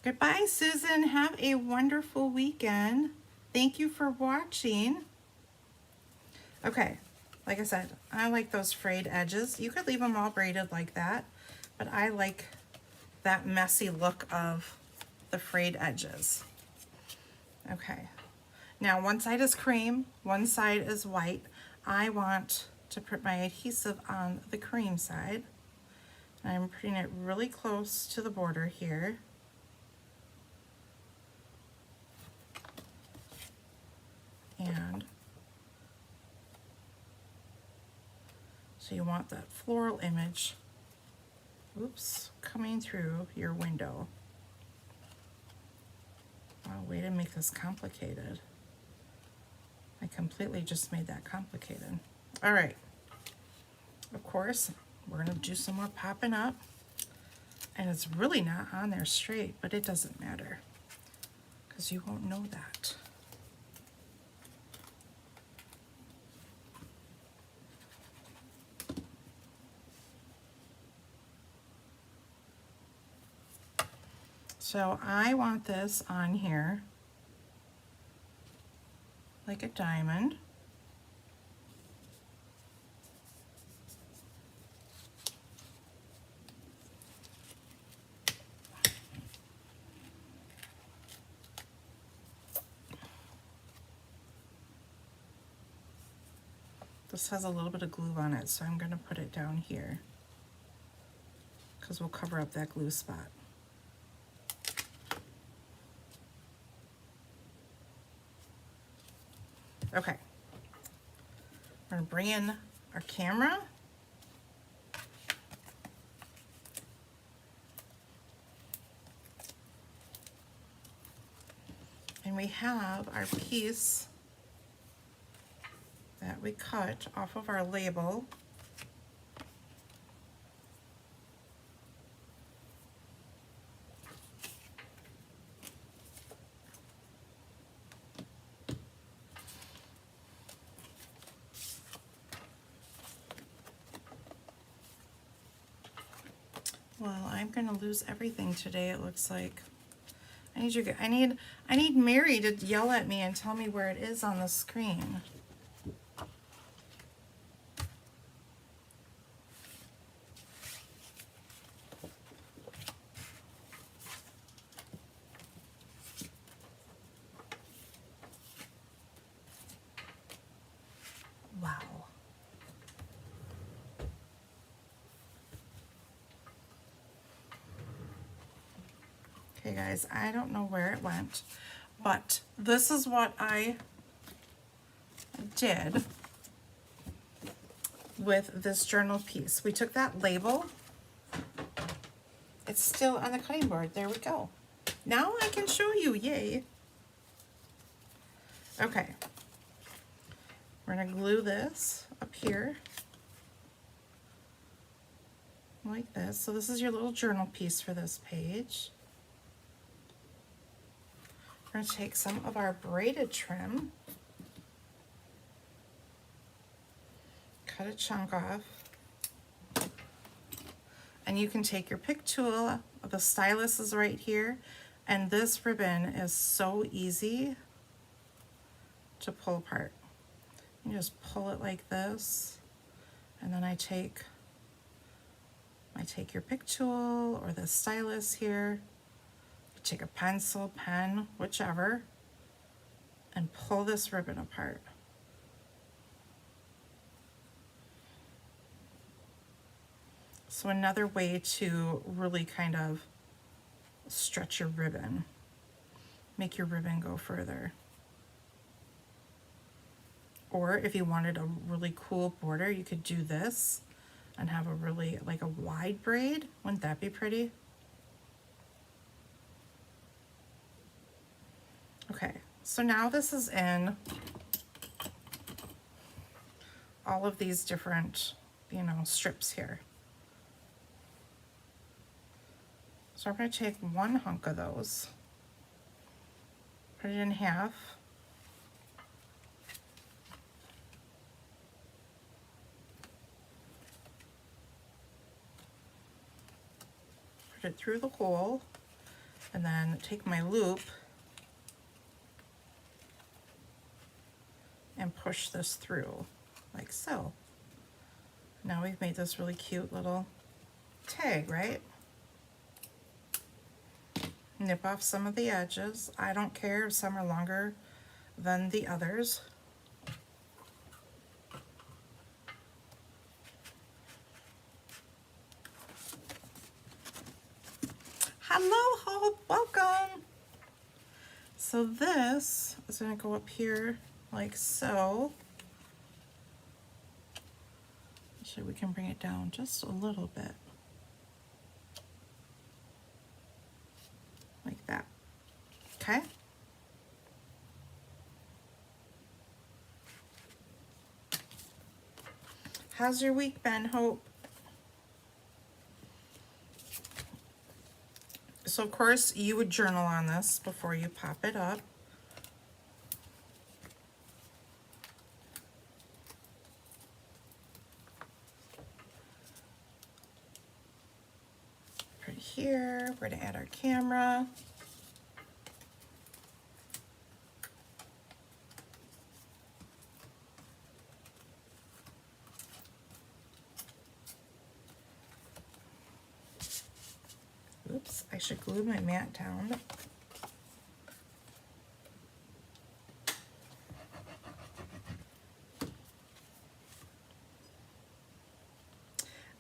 Goodbye, Susan. Have a wonderful weekend. Thank you for watching. Okay, like I said, I like those frayed edges. You could leave them all braided like that, but I like that messy look of the frayed edges. Okay, now one side is cream, one side is white. I want to put my adhesive on the cream side. I'm putting it really close to the border here. And so you want that floral image, oops, coming through your window. Oh, way to make this complicated. I completely just made that complicated. All right, of course, we're gonna do some more popping up. And it's really not on there straight, but it doesn't matter because you won't know that. So I want this on here like a diamond. This has a little bit of glue on it, so I'm going to put it down here because we'll cover up that glue spot. Okay, we're going to bring in our camera. And we have our piece that we cut off of our label. Well, I'm gonna lose everything today, it looks like. I need Mary to yell at me and tell me where it is on the screen. Wow. Okay guys, I don't know where it went, but this is what I did with this journal piece. We took that label, it's still on the cutting board, there we go. Now I can show you, yay. Okay, we're gonna glue this up here like this. So this is your little journal piece for this page. We're going to take some of our braided trim, cut a chunk off, and you can take your pick tool, the stylus is right here, and this ribbon is so easy to pull apart. You just pull it like this, and then I take your pick tool or the stylus here, you take a pencil, pen, whichever, and pull this ribbon apart. So another way to really kind of stretch your ribbon, make your ribbon go further. Or if you wanted a really cool border, you could do this and have a really, like a wide braid. Wouldn't that be pretty? Okay, so now this is in all of these different, you know, strips here. So I'm going to take one hunk of those, put it in half, put it through the hole, and then take my loop and push this through like so. Now we've made this really cute little tag, right? Nip off some of the edges. I don't care if some are longer than the others. Hello, Hope, welcome. So this is going to go up here like so. Actually, we can bring it down just a little bit. Like that, okay? How's your week been, Hope? So of course you would journal on this before you pop it up. Right here, we're gonna add our camera. Oops, I should glue my mat down.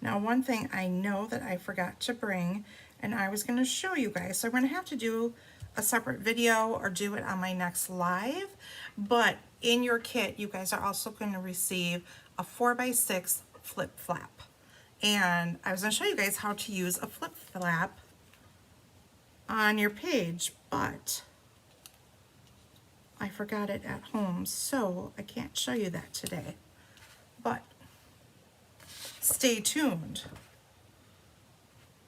Now, one thing I know that I forgot to bring, and I was going to show you guys, so I'm going to have to do a separate video or do it on my next live, but in your kit, you guys are also going to receive a 4x6 flip flap. And I was going to show you guys how to use a flip flap on your page, but I forgot it at home, so I can't show you that today. But stay tuned,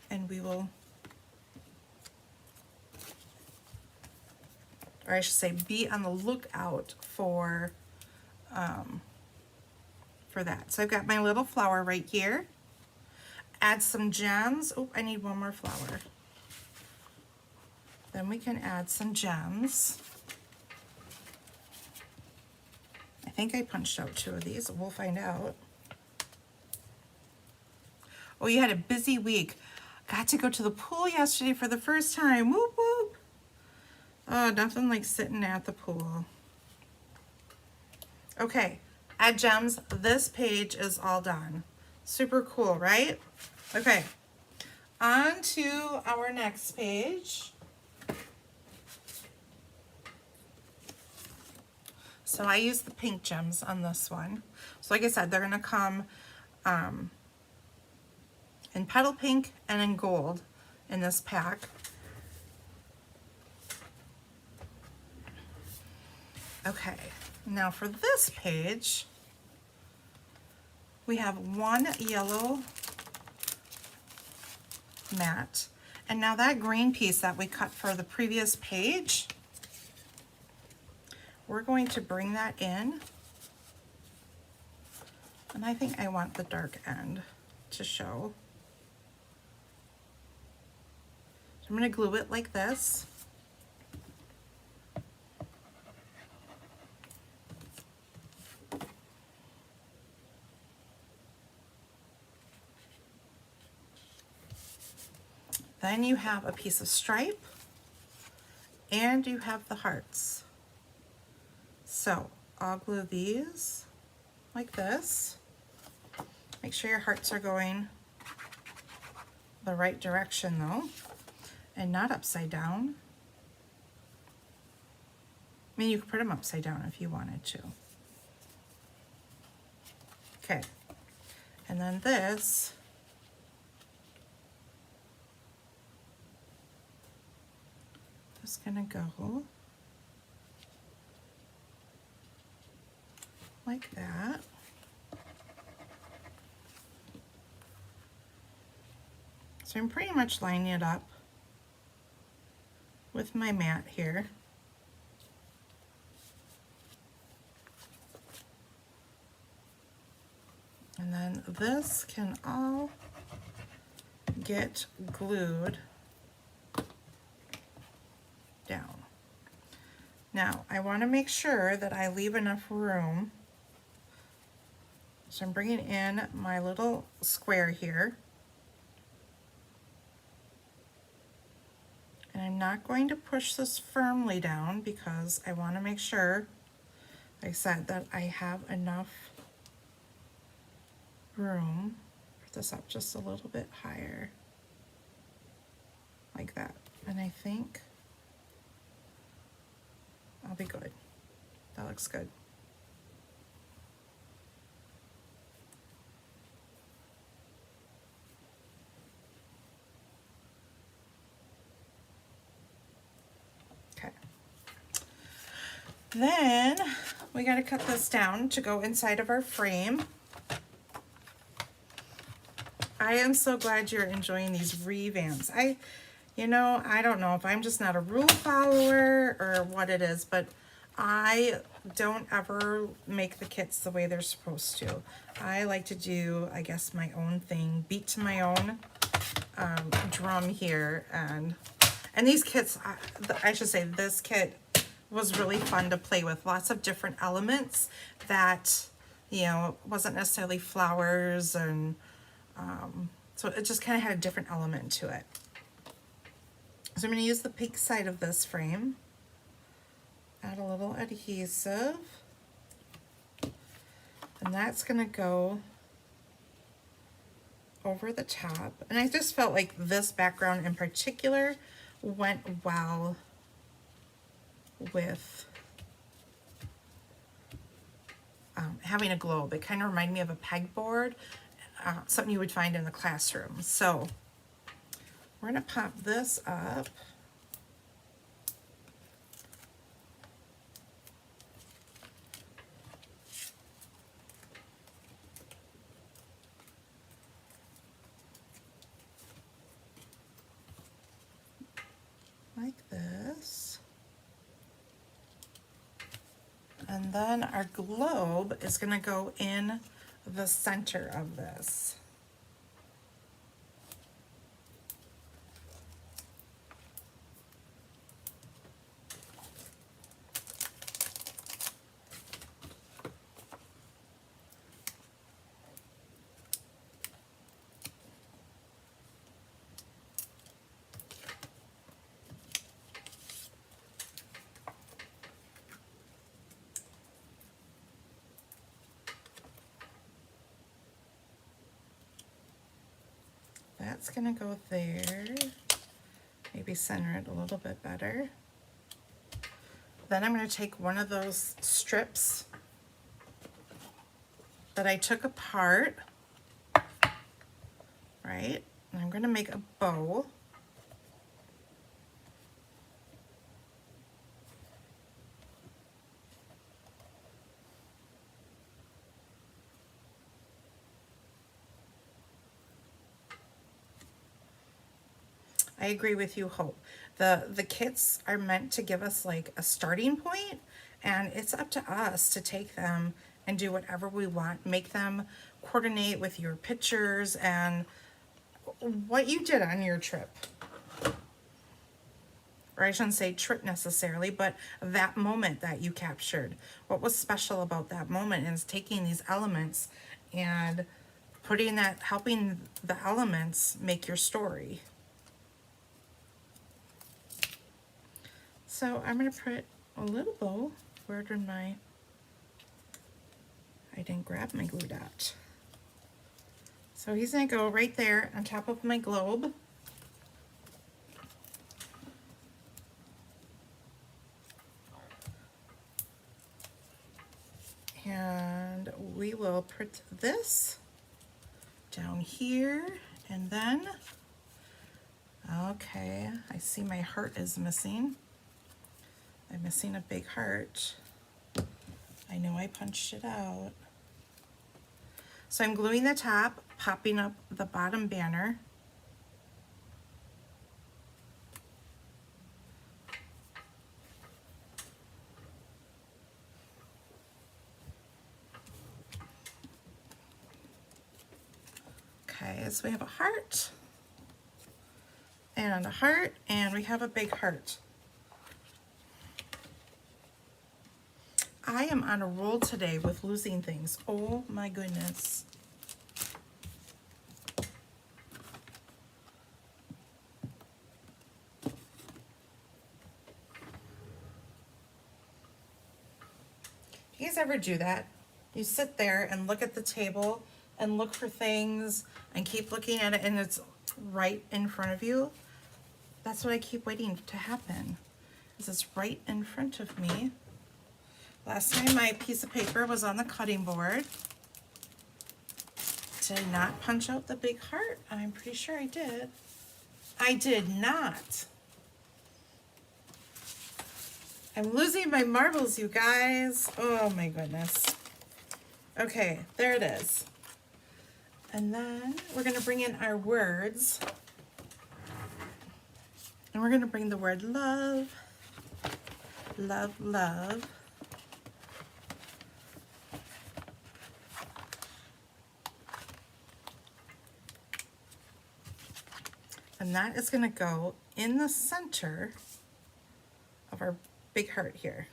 and we will, or I should say, be on the lookout for that. So I've got my little flower right here. Add some gems. Oh, I need one more flower. Then we can add some gems. I think I punched out 2 of these. We'll find out. Oh, you had a busy week. Got to go to the pool yesterday for the first time. Whoop, whoop. Oh, nothing like sitting at the pool. Okay, add gems. This page is all done. Super cool, right? Okay, on to our next page. So I use the pink gems on this one. So like I said, they're gonna come in petal pink and in gold in this pack. Okay, now for this page, we have one yellow mat, and now that green piece that we cut for the previous page, we're going to bring that in, and I think I want the dark end to show. So I'm going to glue it like this. Then you have a piece of stripe and you have the hearts. So I'll glue these like this. Make sure your hearts are going the right direction though, and not upside down. I mean, you could put them upside down if you wanted to. Okay, and then this is gonna go like that. So I'm pretty much lining it up with my mat here. And then this can all get glued down. Now, I want to make sure that I leave enough room. So I'm bringing in my little square here. And I'm not going to push this firmly down because I want to make sure, like I said, that I have enough room. Put this up just a little bit higher, like that. And I think I'll be good. That looks good. Okay. Then we got to cut this down to go inside of our frame. I am so glad you're enjoying these revamps. You know, I don't know if I'm just not a rule follower or what it is, but I don't ever make the kits the way they're supposed to. I like to do, I guess, my own thing, beat to my own drum here. And these kits, I should say this kit was really fun to play with. Lots of different elements that, you know, wasn't necessarily flowers, and so it just kind of had a different element to it. So I'm going to use the pink side of this frame, add a little adhesive, and that's going to go over the top. And I just felt like this background in particular went well with having a globe. It kind of reminded me of a pegboard, something you would find in the classroom. So we're going to pop this up. Like this. And then our globe is going to go in the center of this. That's gonna go there. Maybe center it a little bit better. Then I'm gonna take one of those strips that I took apart, right? And I'm gonna make a bow. I agree with you, Hope. The kits are meant to give us like a starting point, and it's up to us to take them and do whatever we want. Make them coordinate with your pictures and what you did on your trip. Or I shouldn't say trip necessarily, but that moment that you captured. What was special about that moment is taking these elements and putting that, helping the elements make your story. So I'm going to put a little bow. Where did I didn't grab my glue dot. So he's going to go right there on top of my globe. And we will put this down here, and then, okay, I see my heart is missing. I'm missing a big heart. I know I punched it out. So I'm gluing the top, popping up the bottom banner. Okay, so we have a heart, and a heart, and we have a big heart. I am on a roll today with losing things. Oh my goodness. Do you guys ever do that? You sit there and look at the table and look for things and keep looking at it, and it's right in front of you. That's what I keep waiting to happen, is it's right in front of me. Last time my piece of paper was on the cutting board. Did I not punch out the big heart? I'm pretty sure I did. I did not. I'm losing my marbles, you guys. Oh my goodness. Okay, there it is. And then we're gonna bring in our words. And we're gonna bring the word love, love, love. And that is gonna go in the center of our big heart here.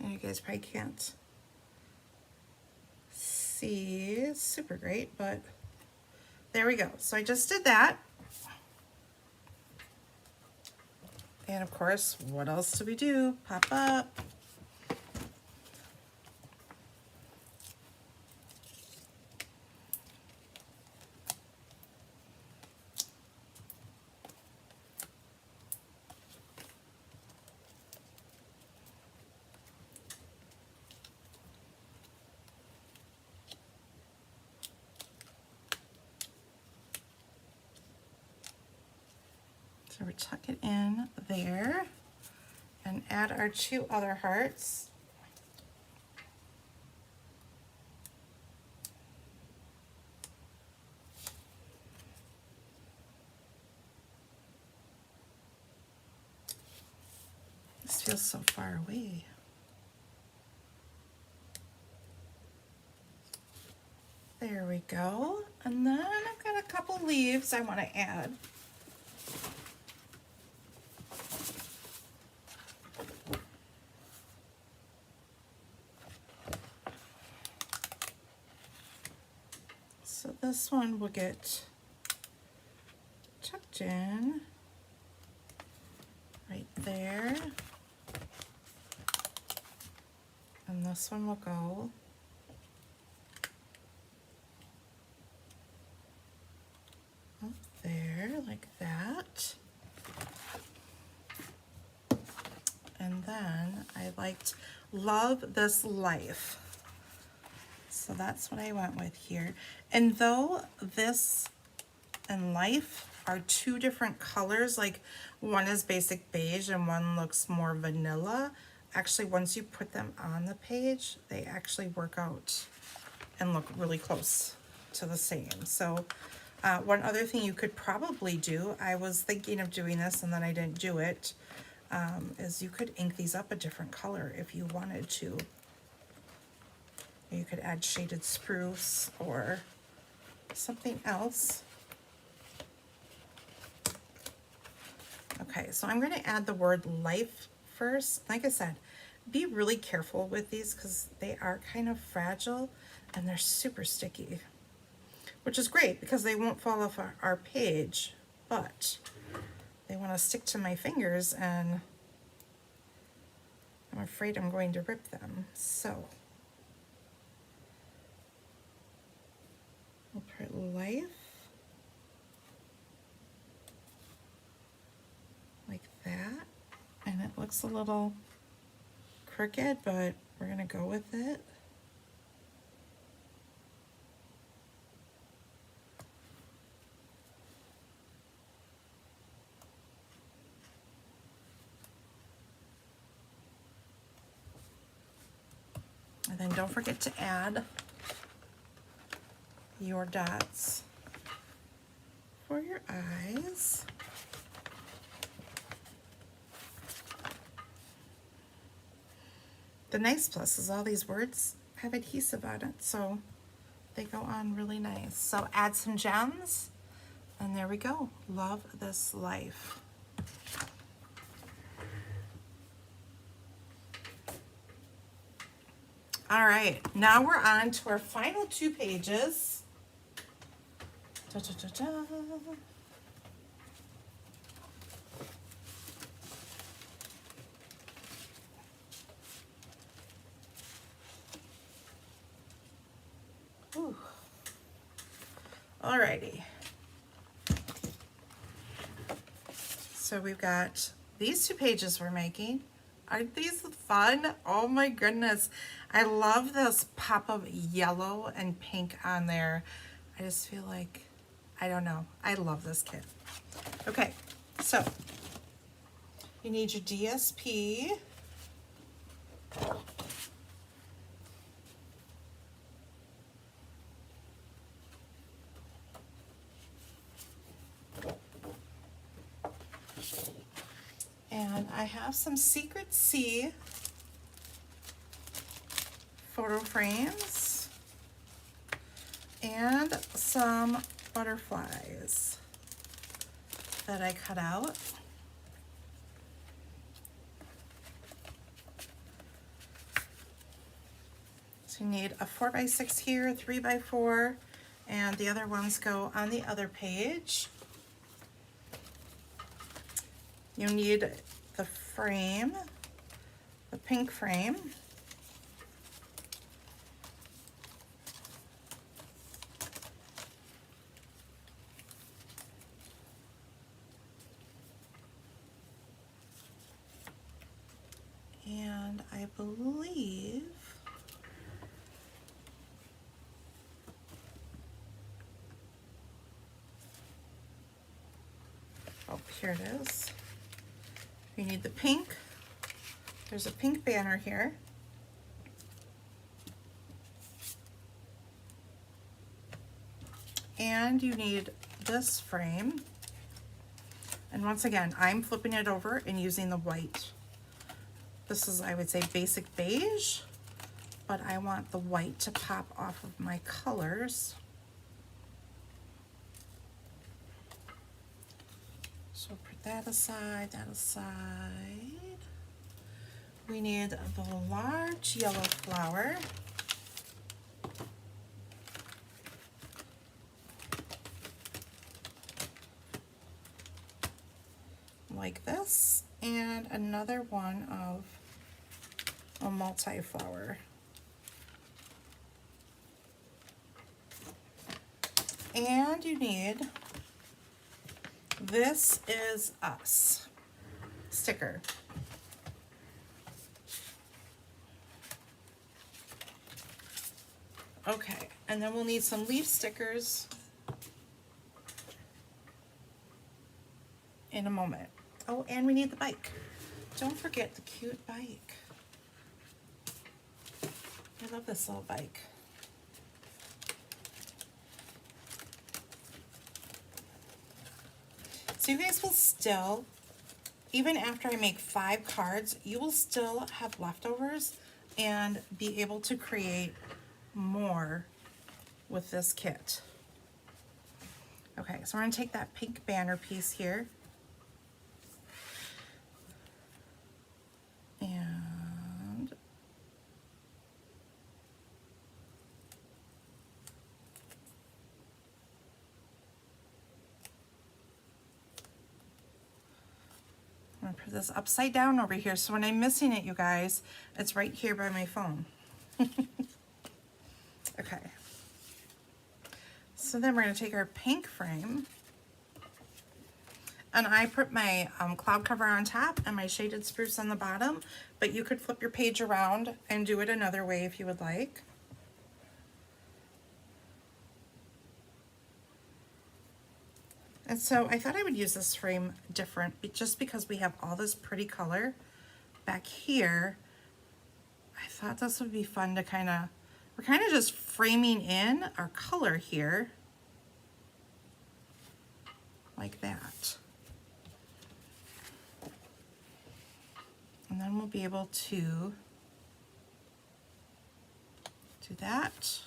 And you guys probably can't see super great, but there we go. So I just did that. And of course, what else do we do? Pop up. So we tuck it in there and add our two other hearts. This feels so far away. There we go. And then I've got a couple leaves I want to add. So this one will get tucked in right there. And this one will go up there like that. And then I liked love this life. So that's what I went with here. And though this and life are two different colors, like one is basic beige and one looks more vanilla, actually once you put them on the page, they actually work out and look really close to the same. So one other thing you could probably do, I was thinking of doing this and then I didn't do it, is you could ink these up a different color if you wanted to. You could add shaded spruce or something else. Okay, so I'm going to add the word life first. Like I said, be really careful with these because they are kind of fragile and they're super sticky, which is great because they won't fall off our page, but they they want to stick to my fingers and I'm afraid I'm going to rip them. So we'll put life like that, and it looks a little crooked, but we're gonna go with it. And then don't forget to add your dots for your eyes. The nice plus is all these words have adhesive on it, so they go on really nice. So add some gems, and there we go. Love this life. All right, now we're on to our final 2 pages. Da, da, da, da. Ooh. Alrighty. So we've got these 2 pages we're making. Aren't these fun? Oh my goodness. I love this pop of yellow and pink on there. I just feel like, I don't know. I love this kit. Okay, so you need your DSP. And I have some Secret C photo frames and some butterflies that I cut out. So you need a 4x6 here, 3x4, and the other ones go on the other page. You need the frame, the pink frame. And I believe oh, here it is. You need the pink. There's a pink banner here. And you need this frame. And once again, I'm flipping it over and using the white. This is, I would say, basic beige, but I want the white to pop off of my colors. So put that aside, that aside. We need the large yellow flower. Like this, and another one of a multi-flower. And you need This Is Us sticker. Okay, and then we'll need some leaf stickers in a moment. Oh, and we need the bike. Don't forget the cute bike. I love this little bike. So you guys will still, even after I make 5 cards, you will still have leftovers and be able to create more with this kit. Okay, so we're gonna take that pink banner piece here. And I'm gonna put this upside down over here, so when I'm missing it, you guys, it's right here by my phone. Okay. So then we're gonna take our pink frame, and I put my cloud cover on top and my shaded spruce on the bottom, but you could flip your page around and do it another way if you would like. And so I thought I would use this frame different just because we have all this pretty color back here. I thought this would be fun to we're kind of just framing in our color here like that. And then we'll be able to do that.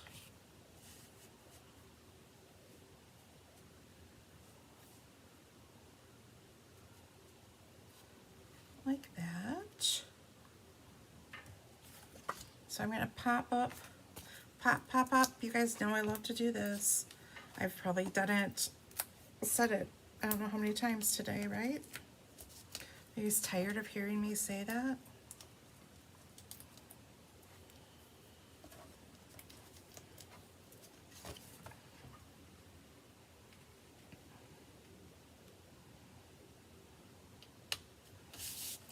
Like that. So I'm gonna pop up, pop, pop, pop. You guys know I love to do this. I've probably done it, said it, I don't know how many times today, right? Maybe he's tired of hearing me say that.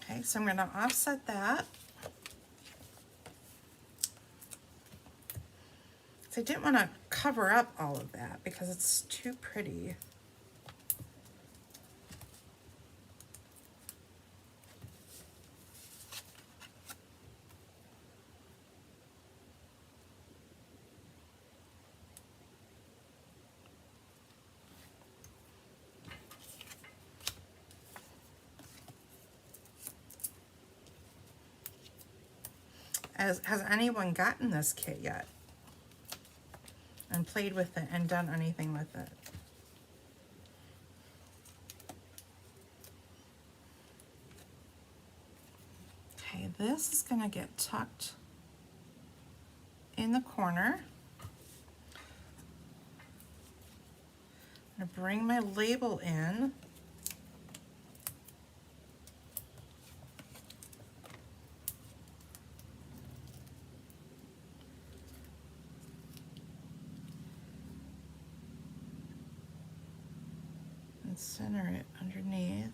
Okay, so I'm gonna offset that. So I didn't want to cover up all of that because it's too pretty. Has anyone gotten this kit yet and played with it and done anything with it? Okay, this is going to get tucked in the corner. I'm going to bring my label in. Center it underneath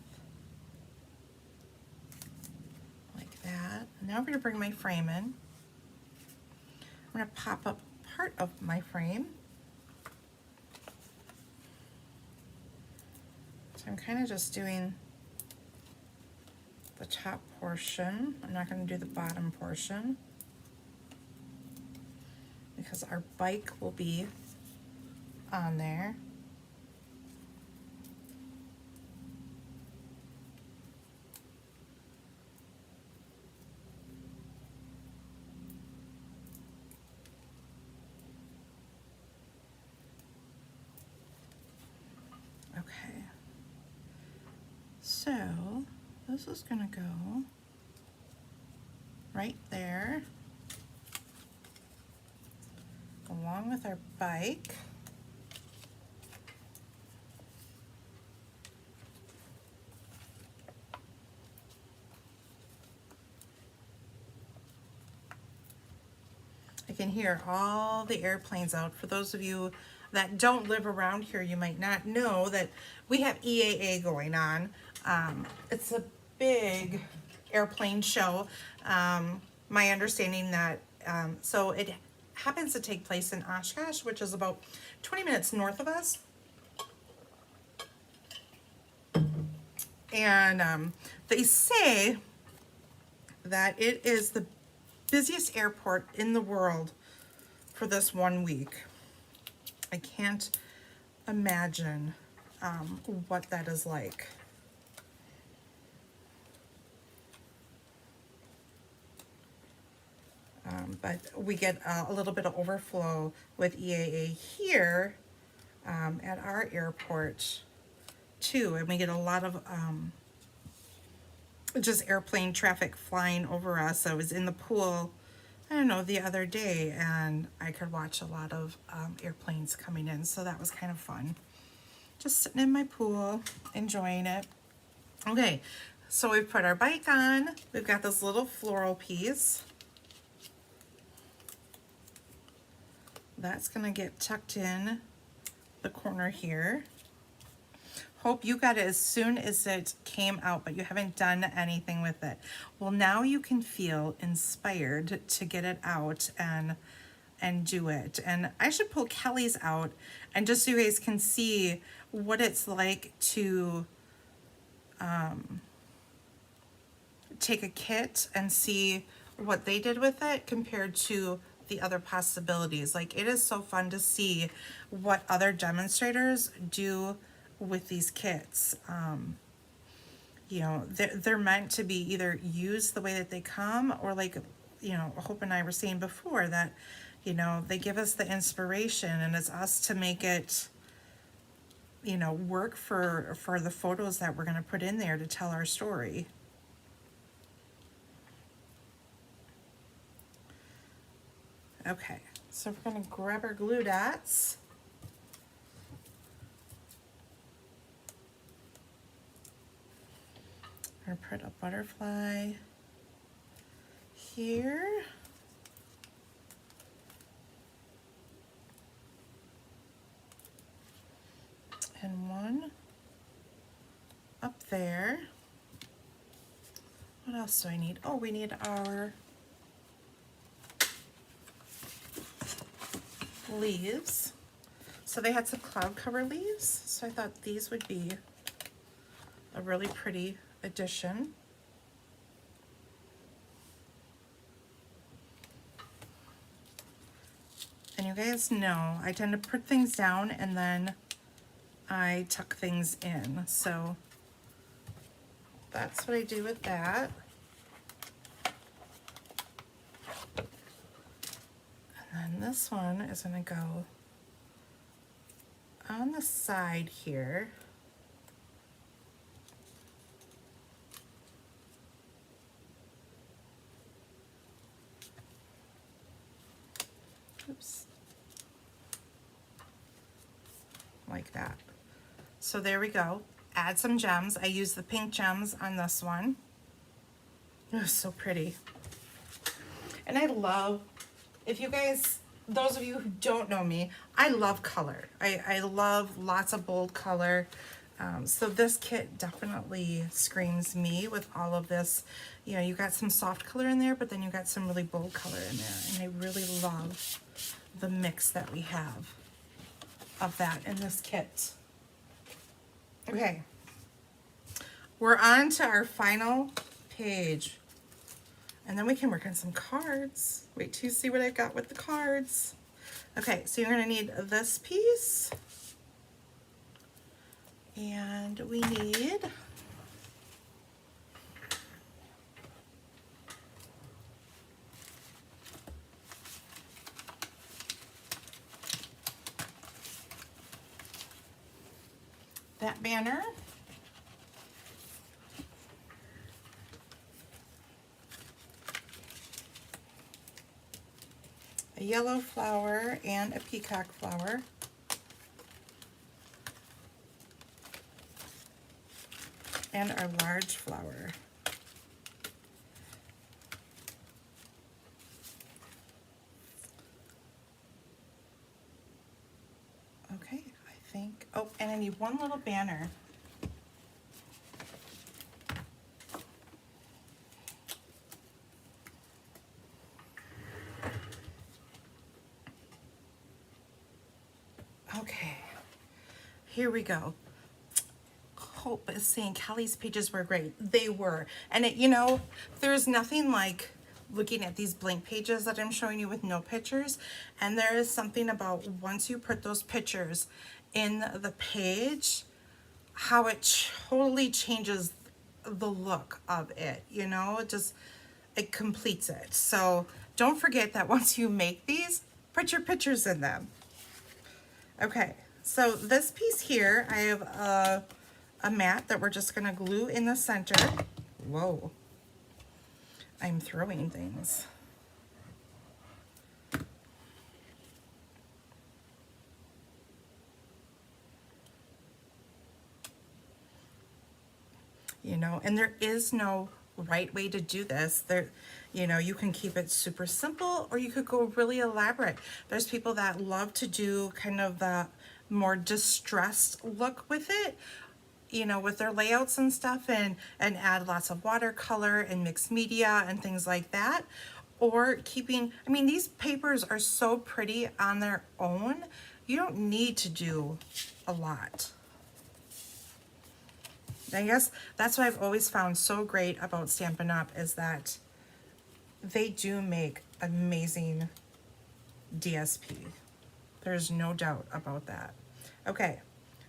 like that. Now I'm going to bring my frame in. I'm going to pop up part of my frame. So I'm kind of just doing the top portion. I'm not going to do the bottom portion because our bike will be on there. Okay, so this is going to go right there along with our bike. I can hear all the airplanes out. For those of you that don't live around here, you might not know that we have EAA going on. It's a big airplane show. My understanding that, so it happens to take place in Oshkosh, which is about 20 minutes north of us. And they say that it is the busiest airport in the world for this 1 week. I can't imagine what that is like. But we get a little bit of overflow with EAA here at our airport too, and we get a lot of just airplane traffic flying over us. I was in the pool, I don't know, the other day, and I could watch a lot of airplanes coming in, so that was kind of fun. Just sitting in my pool, enjoying it. Okay, So we've put our bike on. We've got this little floral piece. That's gonna get tucked in the corner here. Hope you got it as soon as it came out, but you haven't done anything with it. Well, now you can feel inspired to get it out and do it. And I should pull Kelly's out, and just so you guys can see what it's like to take a kit and see what they did with it compared to the other possibilities. Like, it is so fun to see what other demonstrators do with these kits. You know, they're meant to be either used the way that they come, or like, you know, Hope and I were saying before, that, you know, they give us the inspiration and it's us to make it, you know, work for the photos that we're going to put in there to tell our story. Okay, so we're going to grab our glue dots. We're going to put a butterfly here. And one up there. What else do I need? Oh, we need our leaves. So they had some cloud cover leaves, so I thought these would be a really pretty addition. And you guys know I tend to put things down and then I tuck things in, so that's what I do with that. And then this one is going to go on the side here. Oops. Like that. So there we go. Add some gems. I use the pink gems on this one. It was so pretty. And I love, if you guys, those of you who don't know me, I love color. I love lots of bold color. So this kit definitely screams me with all of this. You know, you got some soft color in there, but then you got some really bold color in there. And I really love the mix that we have of that in this kit. Okay, we're on to our final page, and then we can work on some cards. Wait till you see what I've got with the cards. Okay, so you're gonna need this piece, and we need that banner, a yellow flower and a peacock flower, and our large flower. Okay, I think, oh, and I need one little banner. Okay, here we go. Hope is saying Kelly's pages were great. They were. And it, you know, there's nothing like looking at these blank pages that I'm showing you with no pictures. And there is something about once you put those pictures in the page, how it totally changes the look of it, you know, it completes it. So don't forget that once you make these, put your pictures in them. Okay, so this piece here, I have a mat that we're just gonna glue in the center. Whoa, I'm throwing things. you know, and there is no right way to do this. There, you know, you can keep it super simple or you could go really elaborate. There's people that love to do kind of the more distressed look with it, you know, with their layouts and stuff, and add lots of watercolor and mixed media and things like that. Or keeping, I mean, these papers are so pretty on their own. You don't need to do a lot. I guess that's what I've always found so great about Stampin' Up! Is that they do make amazing DSP. There's no doubt about that. Okay,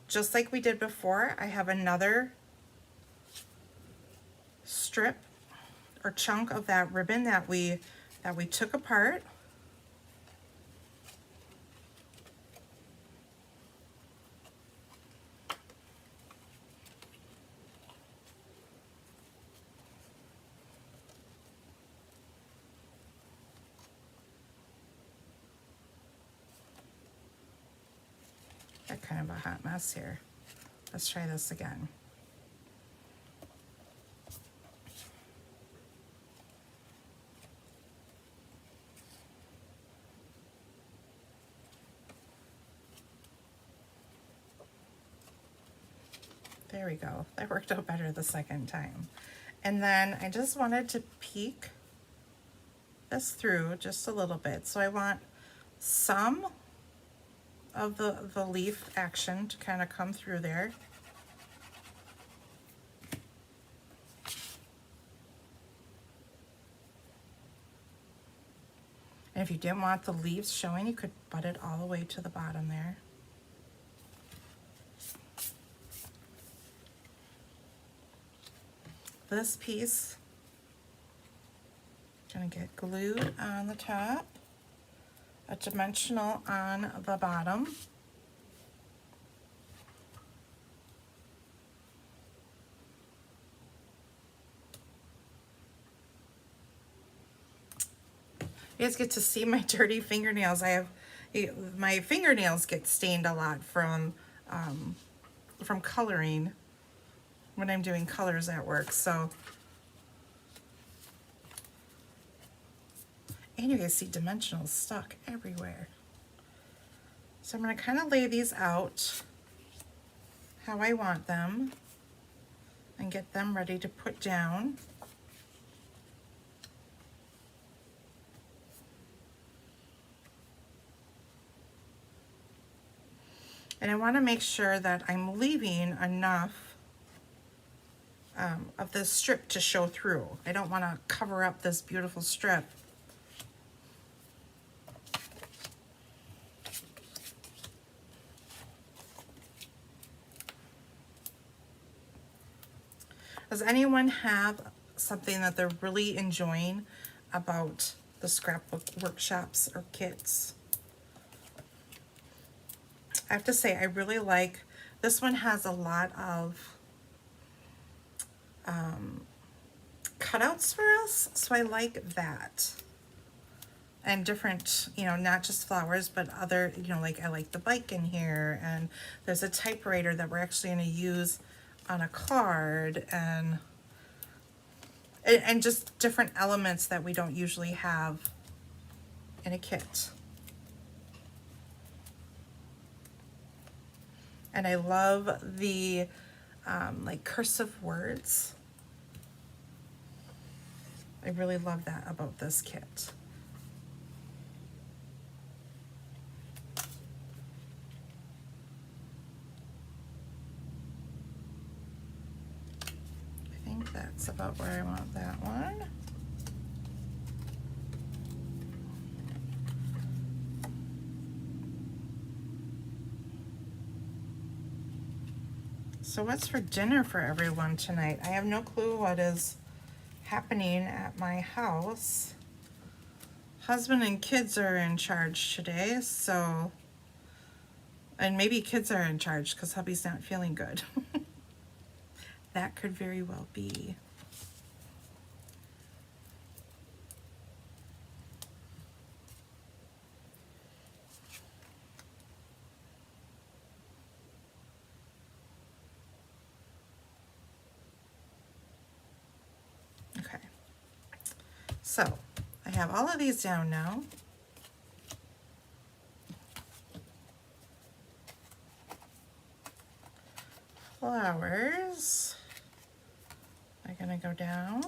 just like we did before, I have another strip or chunk of that ribbon that we took apart. Got kind of a hot mess here. Let's try this again. There we go. That worked out better the second time. And then I just wanted to peek this through just a little bit. So I want some of the leaf action to kind of come through there. And if you didn't want the leaves showing, you could butt it all the way to the bottom there. This piece is going to get glued on the top, a dimensional on the bottom. You guys get to see my dirty fingernails. My fingernails get stained a lot from coloring when I'm doing colors at work. So, and you guys see dimensionals stuck everywhere. So I'm going to kind of lay these out how I want them and get them ready to put down. And I want to make sure that I'm leaving enough of this strip to show through. I don't want to cover up this beautiful strip. Does anyone have something that they're really enjoying about the scrapbook workshops or kits? I have to say, I really like, this one has a lot of cutouts for us, so I like that. And different, you know, not just flowers, but other, you know, like I like the bike in here, and there's a typewriter that we're actually going to use on a card, and just different elements that we don't usually have in a kit. And I love the like cursive words. I really love that about this kit. I think that's about where I want that one. So what's for dinner for everyone tonight? I have no clue what is happening at my house. Husband and kids are in charge today, so, and maybe kids are in charge because hubby's not feeling good. That could very well be. So I have all of these down now. Flowers are gonna go down.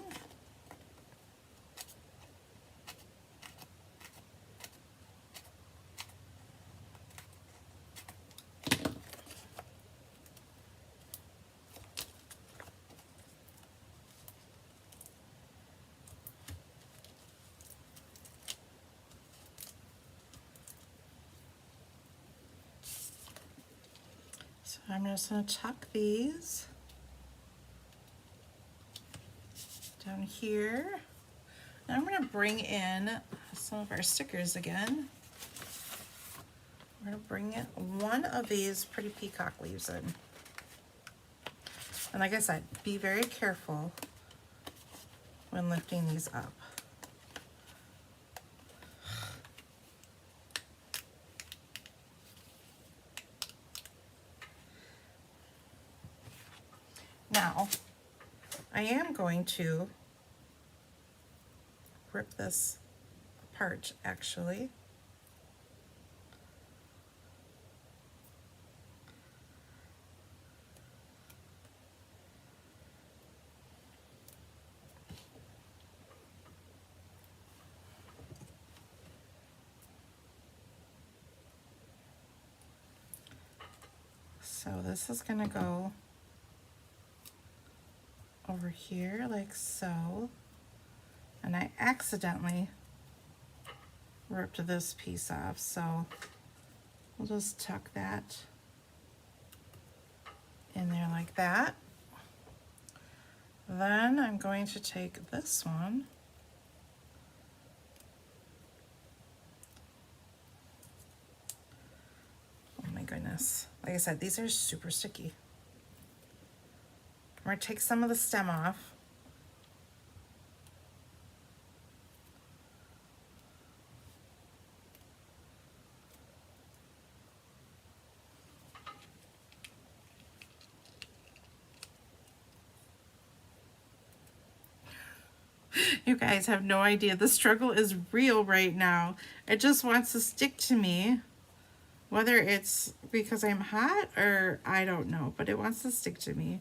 So I'm just gonna tuck these down here. Now I'm going to bring in some of our stickers again. We're going to bring in one of these pretty peacock leaves in. And like I said, be very careful when lifting these up. Now, I am going to rip this apart actually. So this is going to go over here like so. And I accidentally ripped this piece off, so we'll just tuck that in there like that. Then I'm going to take this one oh my goodness, like I said, these are super sticky. I'm going to take some of the stem off. You guys have no idea. The struggle is real right now. It just wants to stick to me. Whether it's because I'm hot or I don't know, but it wants to stick to me.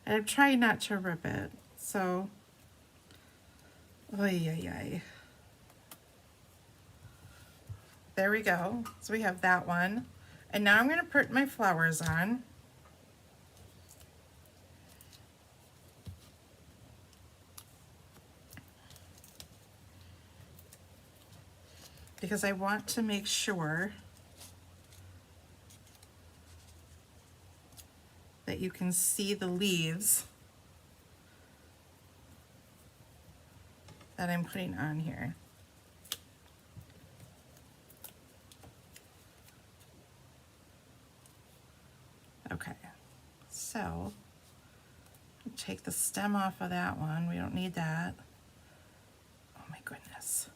And I'm trying not to rip it. So, oy, oy, oy. There we go. So we have that one. And now I'm going to put my flowers on. Because I want to make sure that you can see the leaves that I'm putting on here. Okay, so take the stem off of that one. We don't need that. Oh my goodness.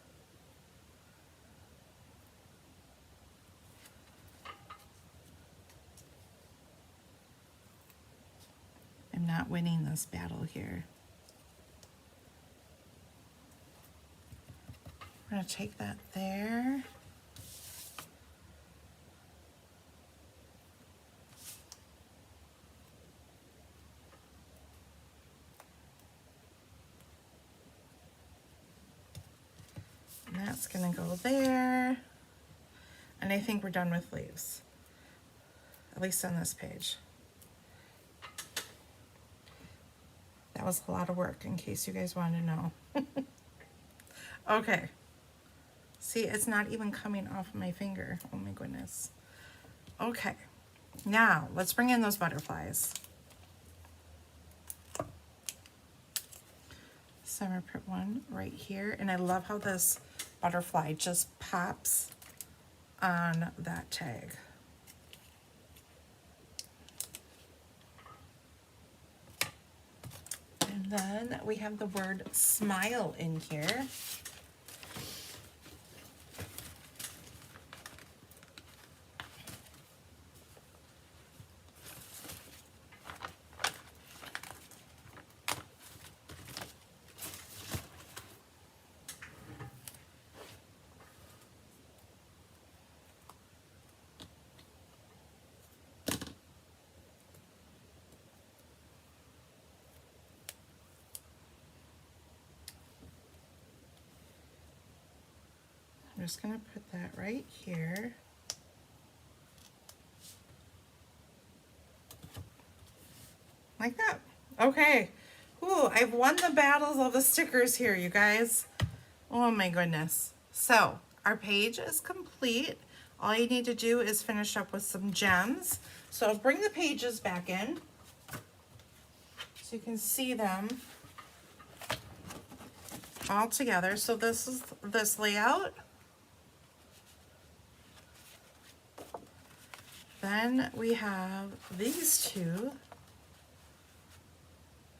I'm not winning this battle here. We're going to take that there. And that's going to go there. And I think we're done with leaves, at least on this page. That was a lot of work, in case you guys wanted to know. Okay. See, it's not even coming off my finger. Oh my goodness. Okay. Now, let's bring in those butterflies. So I'm going to put one right here. And I love how this butterfly just pops on that tag. And then we have the word smile in here. just gonna put that right here. Like that. Okay. Ooh, I've won the battles of the stickers here, you guys. Oh my goodness. So, our page is complete. All you need to do is finish up with some gems. So bring the pages back in so you can see them all together. So this is this layout. Then we have these two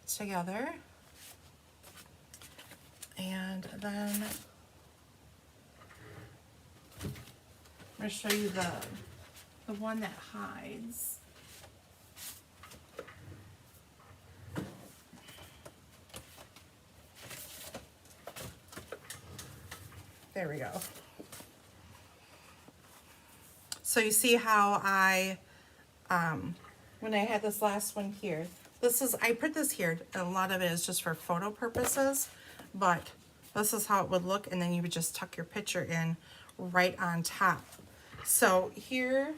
together. And then I'm going to show you the one that hides. There we go. So you see how I, when I had this last one here, I put this here, and a lot of it is just for photo purposes, but this is how it would look, and then you would just tuck your picture in right on top. So here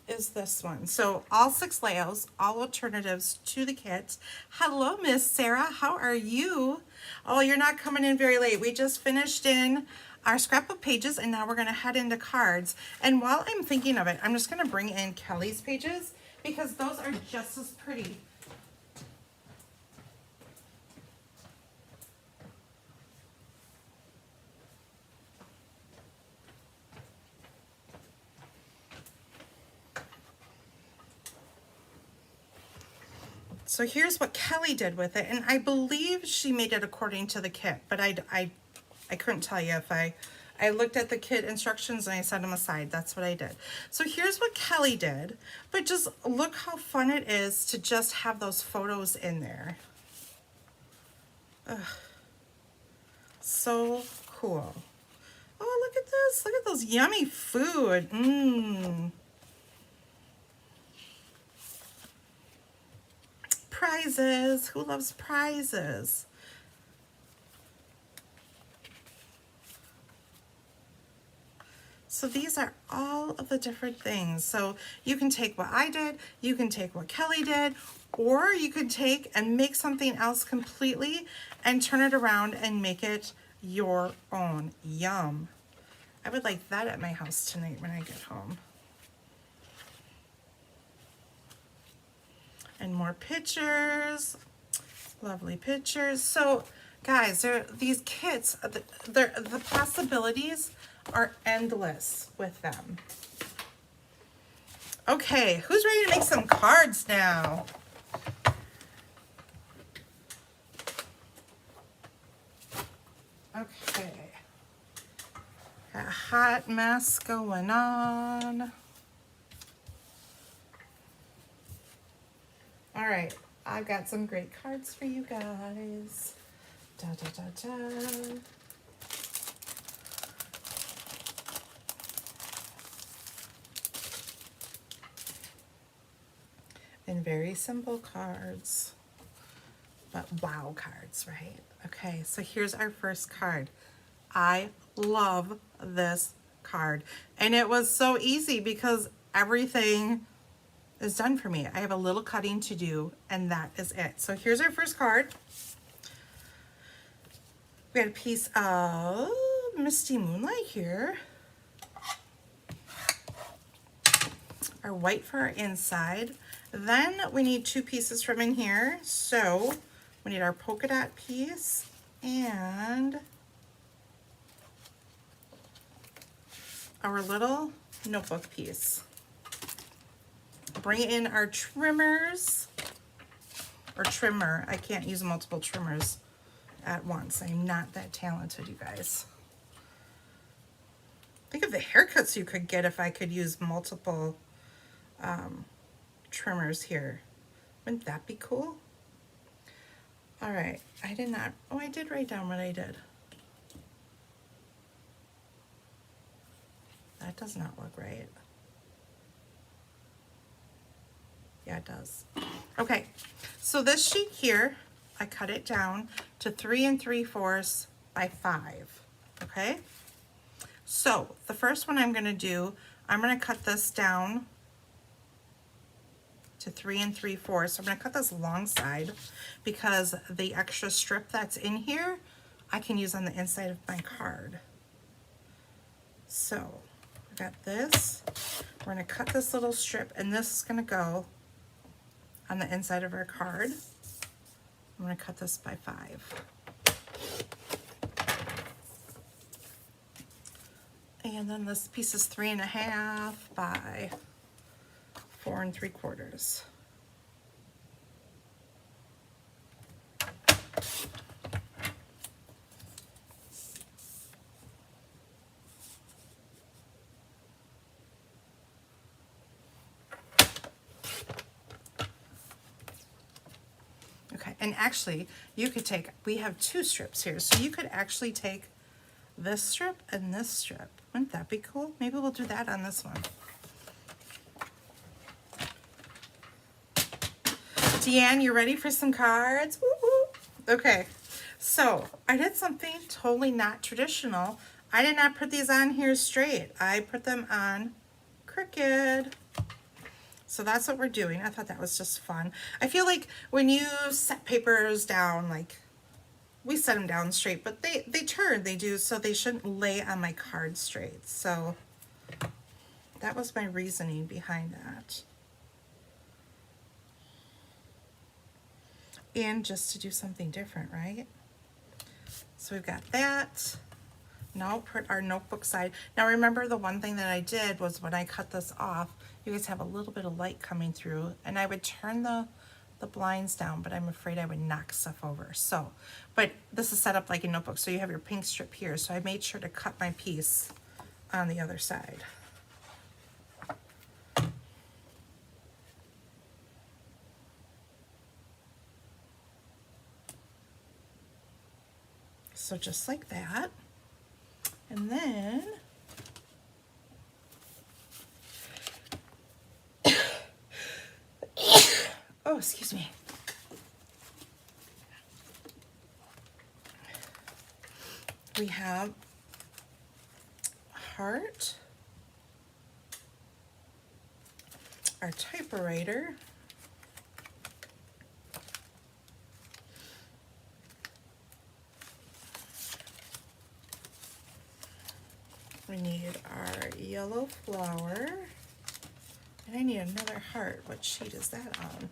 is this one. So all 6 layouts, all alternatives to the kit. Hello, Miss Sarah, how are you? Oh, you're not coming in very late. We just finished in our scrapbook pages, and now we're gonna head into cards. And while I'm thinking of it, I'm just gonna bring in Kelly's pages because those are just as pretty. So here's what Kelly did with it, and I believe she made it according to the kit, but I couldn't tell you if I looked at the kit instructions and I set them aside. That's what I did. So here's what Kelly did, but just look how fun it is to just have those photos in there. Ugh. So cool. Oh, look at this. Look at those yummy food. Mmm. Prizes. Who loves prizes? So these are all of the different things. So you can take what I did, you can take what Kelly did, or you could take and make something else completely and turn it around and make it your own. Yum. I would like that at my house tonight when I get home. And more pictures, lovely pictures. So guys, these kits, the possibilities are endless with them. Okay, who's ready to make some cards now? Okay, got a hot mess going on. All right, I've got some great cards for you guys. Da, da, da, da. And very simple cards, but wow cards, right? Okay, so here's our first card. I love this card. And it was so easy because everything is done for me. I have a little cutting to do, and that is it. So here's our first card. We got a piece of Misty Moonlight here. Our white for our inside. Then we need 2 pieces from in here. So we need our polka dot piece and our little notebook piece. Bring in our trimmers, or trimmer. I can't use multiple trimmers at once. I'm not that talented, you guys. Think of the haircuts you could get if I could use multiple trimmers here. Wouldn't that be cool? All right, I did not, oh, I did write down what I did. That does not look right. Yeah, it does. Okay, so this sheet here, I cut it down to 3 3/4 by 5, okay? So the first one I'm going to do, I'm going to cut this down to 3 3/4. So I'm going to cut this long side because the extra strip that's in here I can use on the inside of my card. So I got this. We're going to cut this little strip, and this is going to go on the inside of our card. I'm going to cut this by 5. And then this piece is 3 1/2 by 4 3/4. Okay, and actually you could take, we have 2 strips here, so you could actually take this strip and this strip. Wouldn't that be cool? Maybe we'll do that on this one. Deanne, you ready for some cards? Woo-hoo. Okay, so I did something totally not traditional. I did not put these on here straight. I put them on crooked. So that's what we're doing. I thought that was just fun. I feel like when you set papers down, like we set them down straight, but they turn, they do, so they shouldn't lay on my card straight. So that was my reasoning behind that. And just to do something different, right? So we've got that. Now put our notebook side. Now remember, the one thing that I did was when I cut this off, you guys have a little bit of light coming through, and I would turn the blinds down, but I'm afraid I would knock stuff over. So, but this is set up like a notebook, so you have your pink strip here. So I made sure to cut my piece on the other side. So just like that. And then oh, excuse me. We have heart, our typewriter, we need our yellow flower, and I need another heart. What sheet is that on?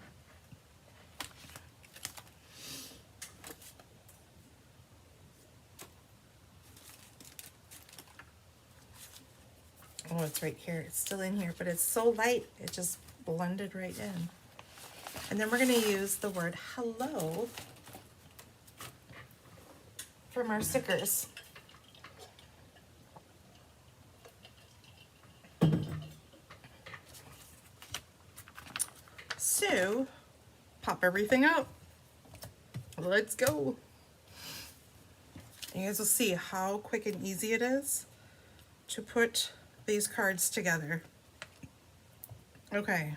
Oh, it's right here. It's still in here, but it's so light, it just blended right in. And then we're going to use the word hello from our stickers. So, pop everything out. Let's go. You guys will see how quick and easy it is to put these cards together. Okay.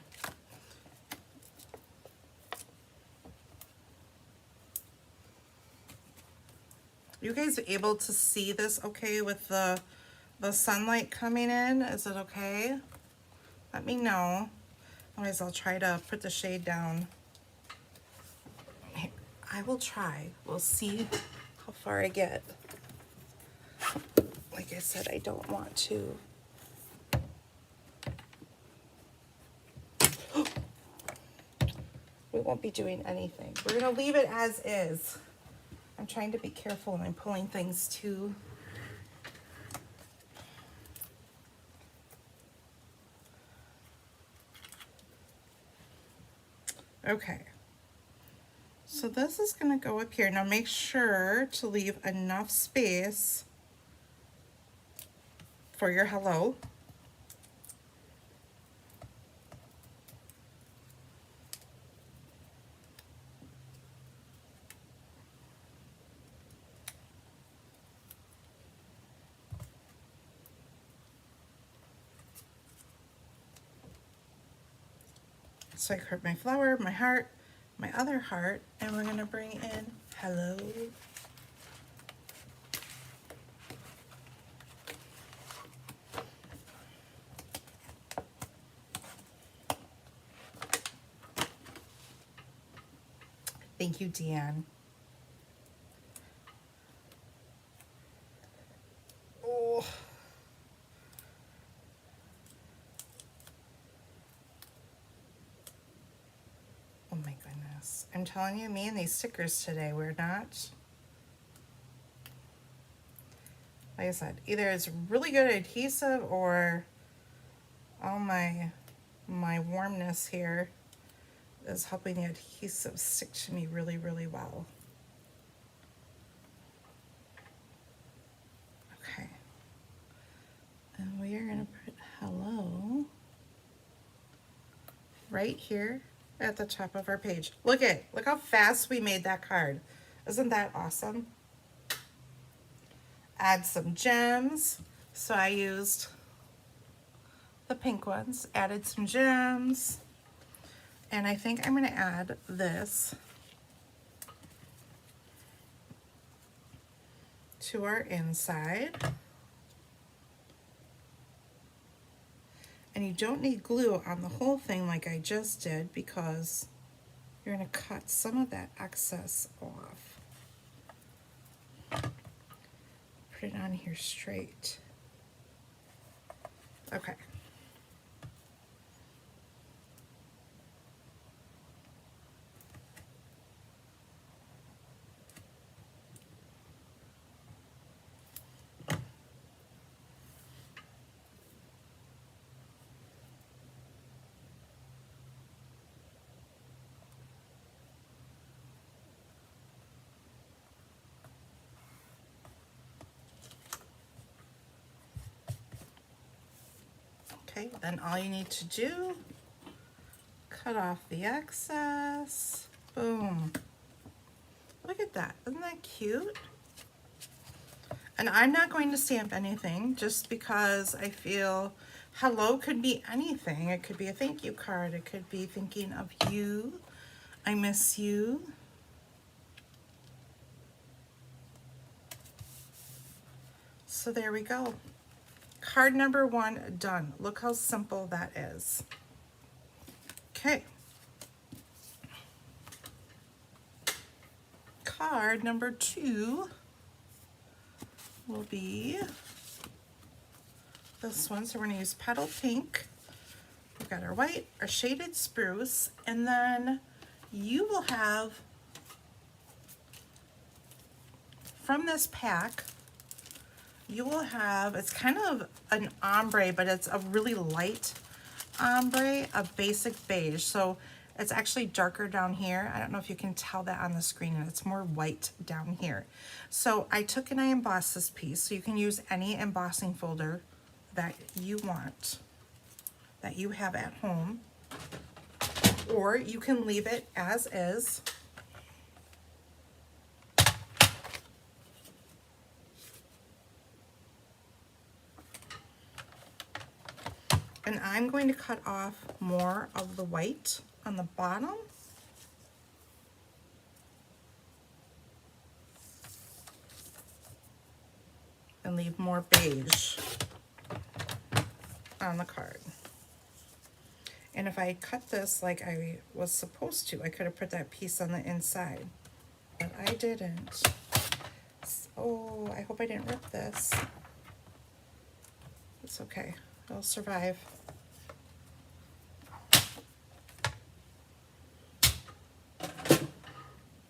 You guys able to see this okay with the sunlight coming in? Is it okay? Let me know. Otherwise I'll try to put the shade down. I will try. We'll see how far I get. Like I said, I don't want to. We won't be doing anything. We're gonna leave it as is. I'm trying to be careful when I'm pulling things too. Okay. So this is gonna go up here. Now make sure to leave enough space for your hello. So I curved my flower, my heart, my other heart, and we're gonna bring in hello. Thank you, Deanne. Oh. Oh my goodness. I'm telling you, me and these stickers today, we're not, like I said, either it's really good adhesive or all my warmness here is helping the adhesive stick to me really, really well. Okay. And we are going to put hello right here at the top of our page. Look how fast we made that card. Isn't that awesome? Add some gems. So I used the pink ones, added some gems, and I think I'm going to add this to our inside. And you don't need glue on the whole thing like I just did, because you're going to cut some of that excess off. Put it on here straight. Okay. Okay, then all you need to do, cut off the excess. Boom. Look at that. Isn't that cute? And I'm not going to stamp anything just because I feel hello could be anything. It could be a thank you card. It could be thinking of you. I miss you. So there we go. Card number 1 done. Look how simple that is. Okay. Card number 2 will be this one. So we're going to use Petal Pink. We've got our white, our shaded spruce, and then you will have, from this pack, you will have, it's kind of an ombre, but it's a really light ombre, a basic beige. So it's actually darker down here. I don't know if you can tell that on the screen, and it's more white down here. So I took and I embossed this piece. So you can use any embossing folder that you want, that you have at home, or you can leave it as is. And I'm going to cut off more of the white on the bottom. And leave more beige on the card. And if I cut this like I was supposed to, I could have put that piece on the inside, but I didn't. Oh, I hope I didn't rip this. It's okay, it'll survive.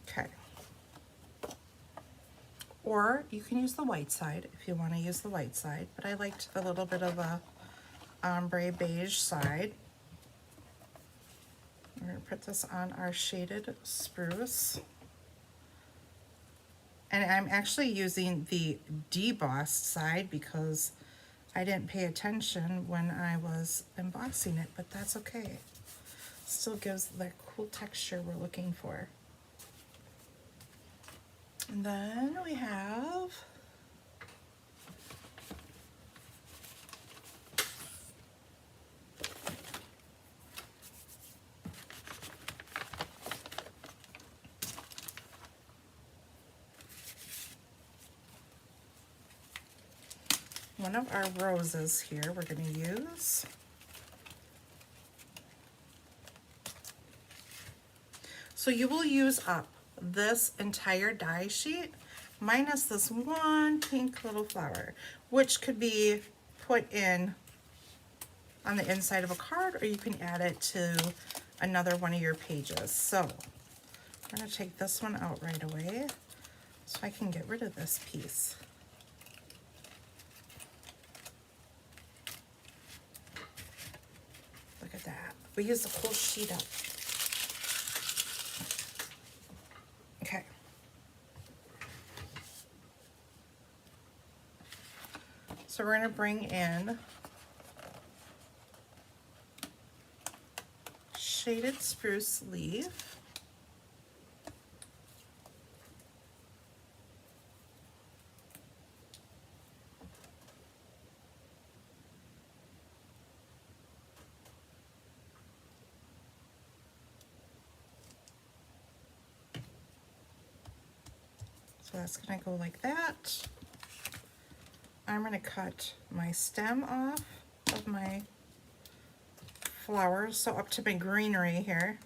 Okay. Or you can use the white side if you want to use the white side, but I liked the little bit of a ombre beige side. We're going to put this on our shaded spruce. And I'm actually using the debossed side because I didn't pay attention when I was embossing it, but that's okay. Still gives that cool texture we're looking for. And then we have one of our roses here we're going to use. So you will use up this entire die sheet minus this one pink little flower, which could be put in on the inside of a card, or you can add it to another one of your pages. So I'm going to take this one out right away so I can get rid of this piece. Look at that. We used the whole sheet up. Okay. So we're going to bring in shaded spruce leaf. So that's going to go like that. I'm going to cut my stem off of my flowers, so up to my greenery here.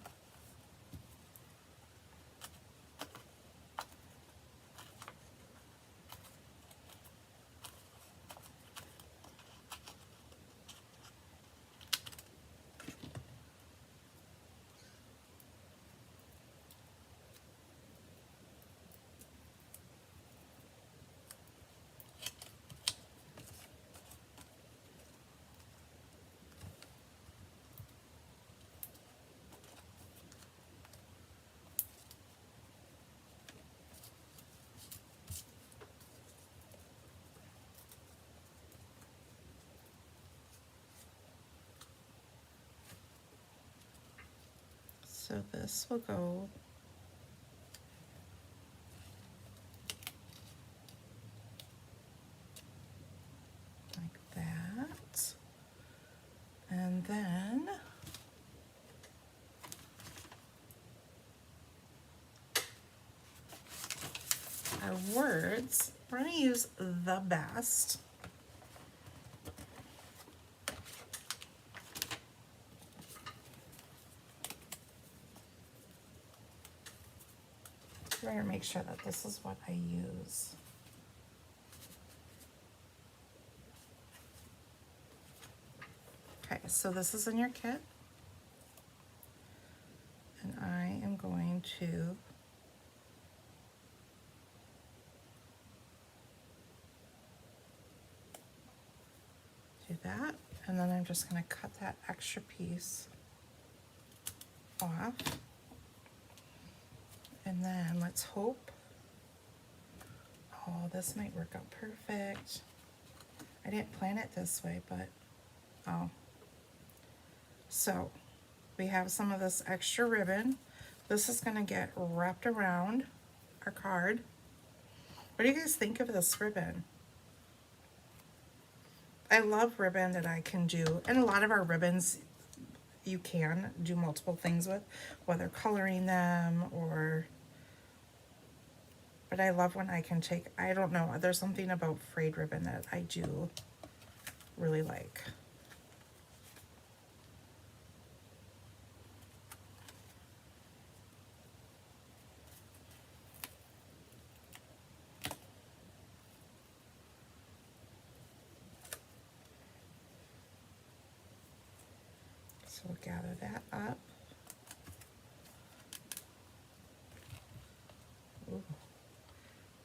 So this will go like that. And then our words, we're going to use the best. We're going to make sure that this is what I use. Okay, so this is in your kit. And I am going to do that. And then I'm just going to cut that extra piece off. And then let's hope, oh, this might work out perfect. I didn't plan it this way, but, oh. So we have some of this extra ribbon. This is gonna get wrapped around our card. What do you guys think of this ribbon? I love ribbon that I can do, and a lot of our ribbons you can do multiple things with, whether coloring them or, but I love when I can take, I don't know, there's something about frayed ribbon that I do really like. So we'll gather that up. Ooh,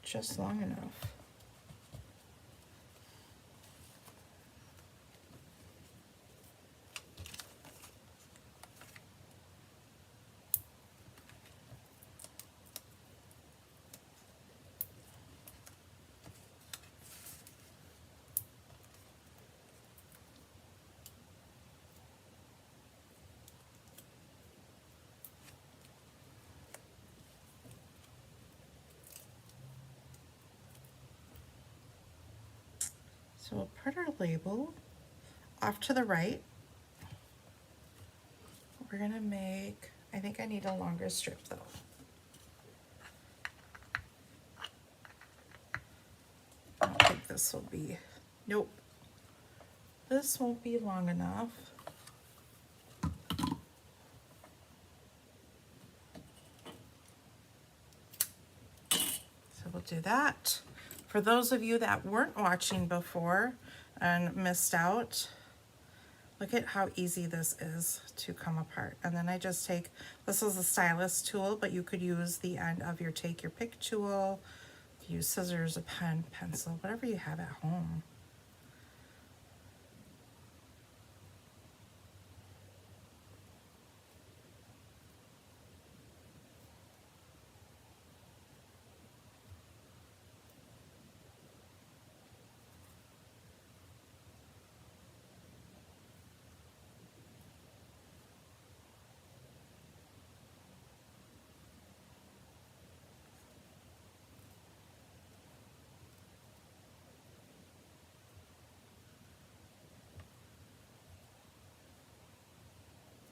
just long enough. So we'll put our label off to the right. We're gonna make, I think I need a longer strip though. I don't think this will be, nope. This won't be long enough. do that. For those of you that weren't watching before and missed out, look at how easy this is to come apart. And then I just take, this is a stylus tool, but you could use the end of your take your pick tool, use scissors, a pen, pencil, whatever you have at home.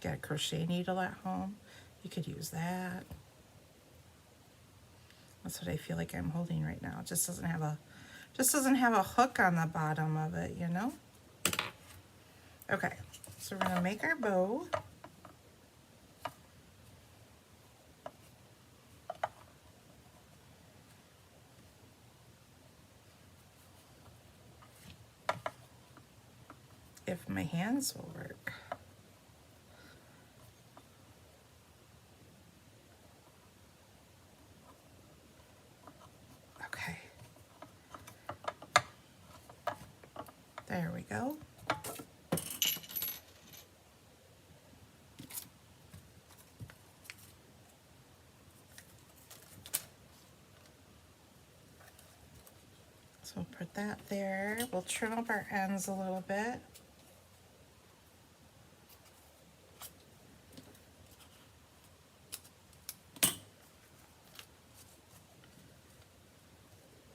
Got a crochet needle at home, you could use that. That's what I feel like I'm holding right now. It just doesn't have a hook on the bottom of it, you know? Okay, so we're gonna make our bow. If my hands will work. Okay. There we go. So we'll put that there. We'll trim up our ends a little bit.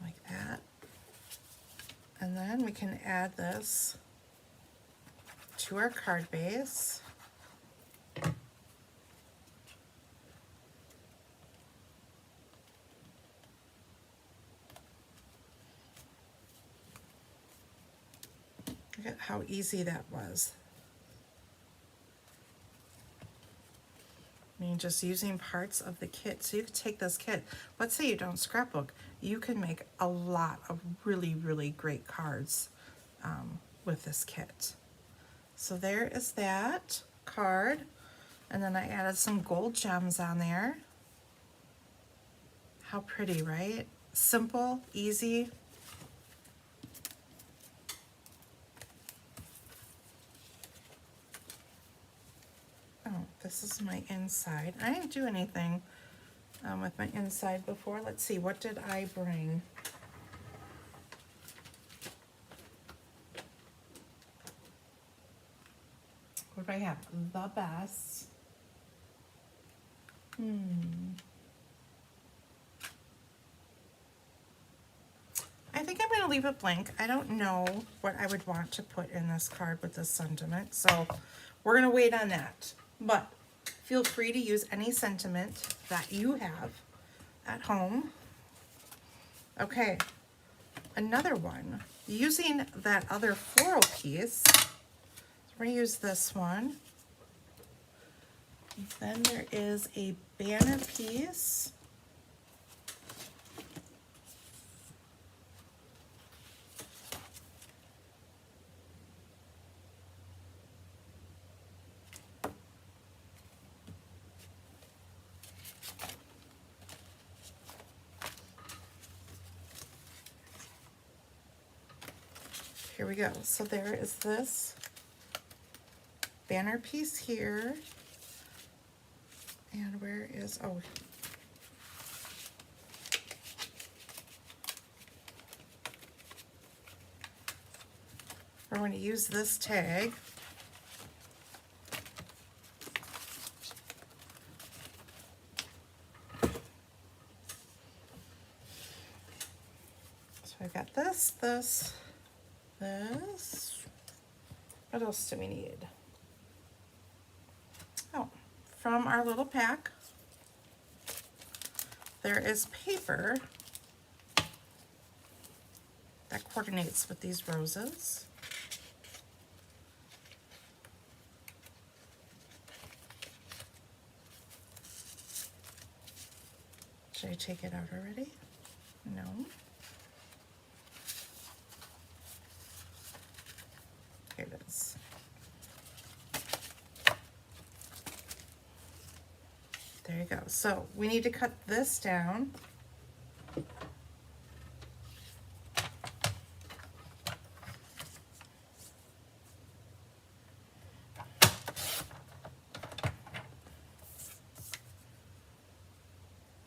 Like that. And then we can add this to our card base. Look at how easy that was. I mean, just using parts of the kit. So you could take this kit, let's say you don't scrapbook, you can make a lot of really, really great cards with this kit. So there is that card. And then I added some gold gems on there. How pretty, right? Simple, easy. Oh, this is my inside. I didn't do anything with my inside before. Let's see, what did I bring? What do I have? The best. I think I'm going to leave it blank. I don't know what I would want to put in this card with this sentiment, so we're going to wait on that. But feel free to use any sentiment that you have at home. Okay, another one. Using that other floral piece, we're going to use this one. And then there is a banner piece. Here we go. So there is this banner piece here. And where is, oh. We're going to use this tag. So I've got this. What else do we need? Oh, from our little pack, there is paper that coordinates with these roses. Should I take it out already? No. Here it is. There you go. So we need to cut this down.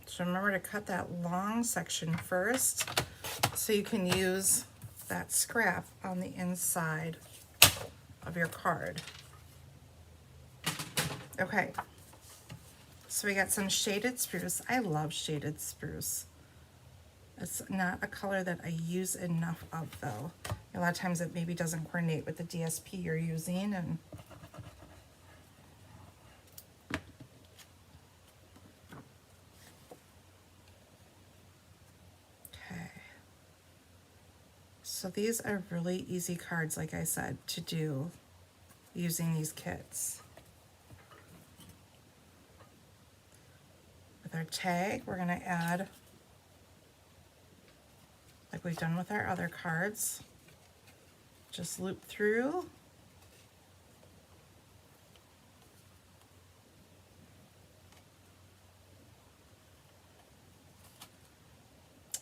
So remember to cut that long section first so you can use that scrap on the inside of your card. Okay, so we got some shaded spruce. I love shaded spruce. It's not a color that I use enough of though. A lot of times it maybe doesn't coordinate with the DSP you're using, and so these are really easy cards, like I said, to do using these kits. With our tag, we're gonna add, like we've done with our other cards, just loop through.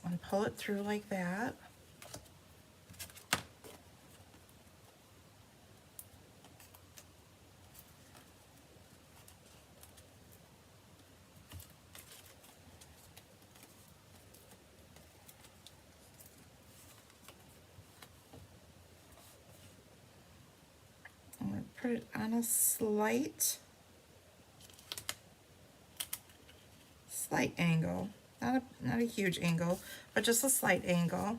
And pull it through like that. Put it on a slight angle, not a huge angle, but just a slight angle.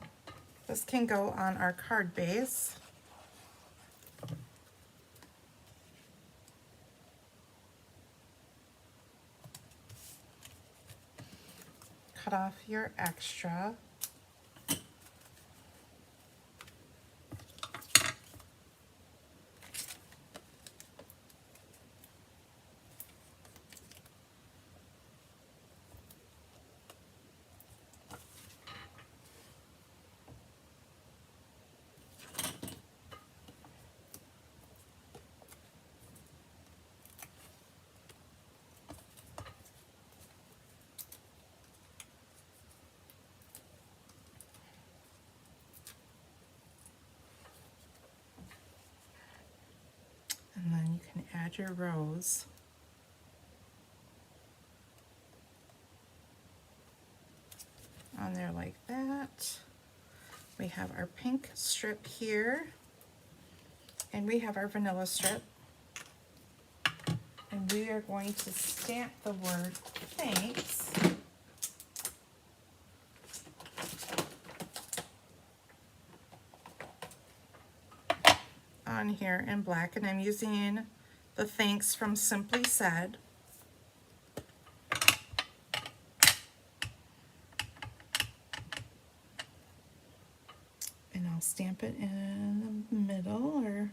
This can go on our card base. Cut off your extra. And then you can add your rows. On there like that. We have our pink strip here, and we have our vanilla strip. And we are going to stamp the word thanks on here in black, and I'm using the thanks from Simply Said. And I'll stamp it in the middle, or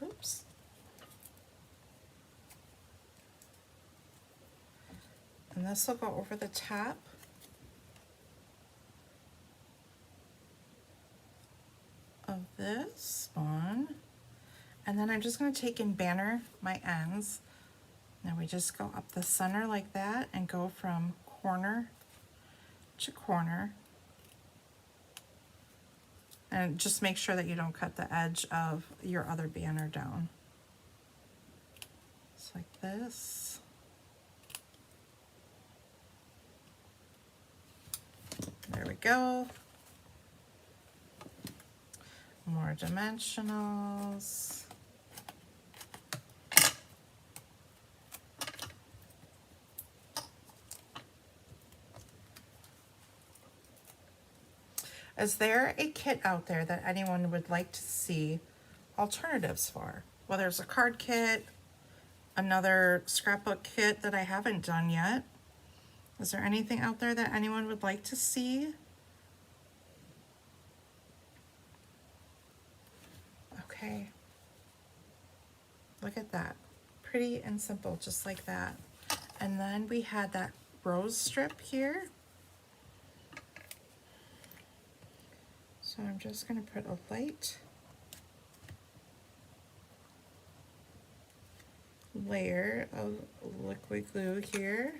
oops. And this will go over the top. Of this one. And then I'm just going to take and banner my ends. Now we just go up the center like that and go from corner to corner. And just make sure that you don't cut the edge of your other banner down. Just like this. There we go. More dimensionals. Is there a kit out there that anyone would like to see alternatives for? Whether it's a card kit, another scrapbook kit that I haven't done yet, Is there anything out there that anyone would like to see? Okay. Look at that. Pretty and simple, just like that. And then we had that rose strip here. So I'm just going to put a light layer of liquid glue here.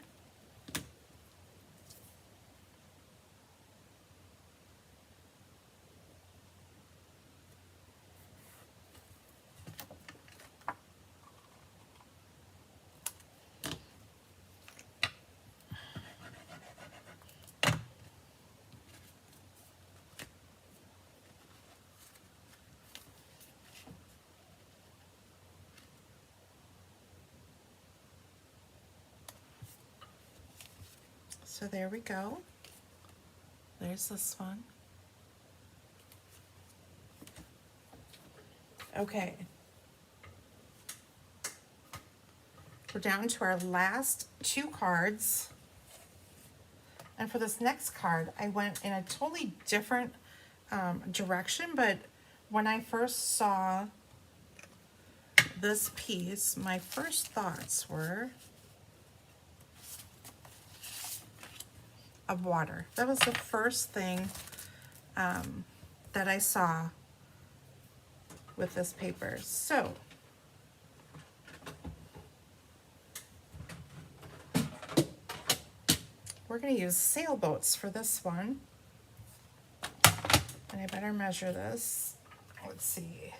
So there we go. There's this one. Okay. We're down to our last 2 cards. And for this next card, I went in a totally different direction, but when I first saw this piece, my first thoughts were of water. That was the first thing that I saw with this paper. So we're going to use sailboats for this one. And I better measure this. Let's see.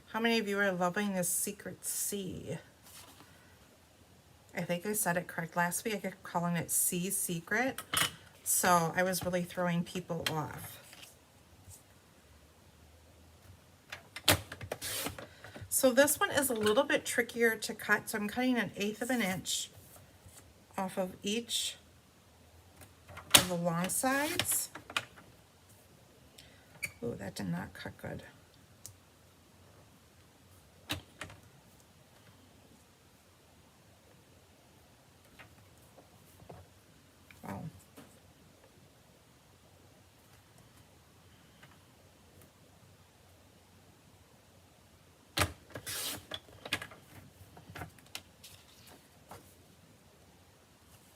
How many of you are loving this Secret Sea? I think I said it correct. Last week I kept calling it Sea Secret, so I was really throwing people off. So this one is a little bit trickier to cut, so I'm cutting 1/8 of an inch off of each of the long sides. Ooh, that did not cut good. Wow.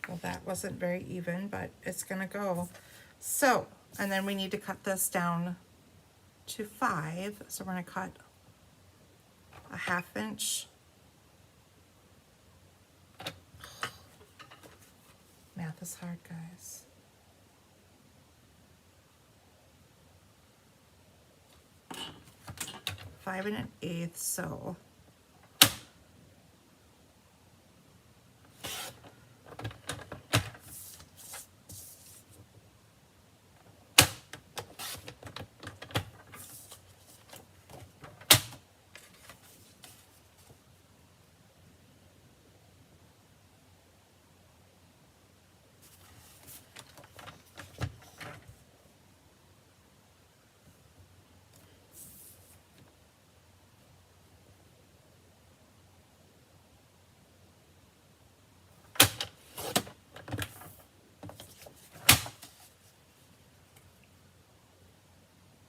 Well, that wasn't very even, but it's gonna go. So, and then we need to cut this down to 5. So we're gonna cut a 1/2 inch. Math is hard, guys. Five and 1/8, so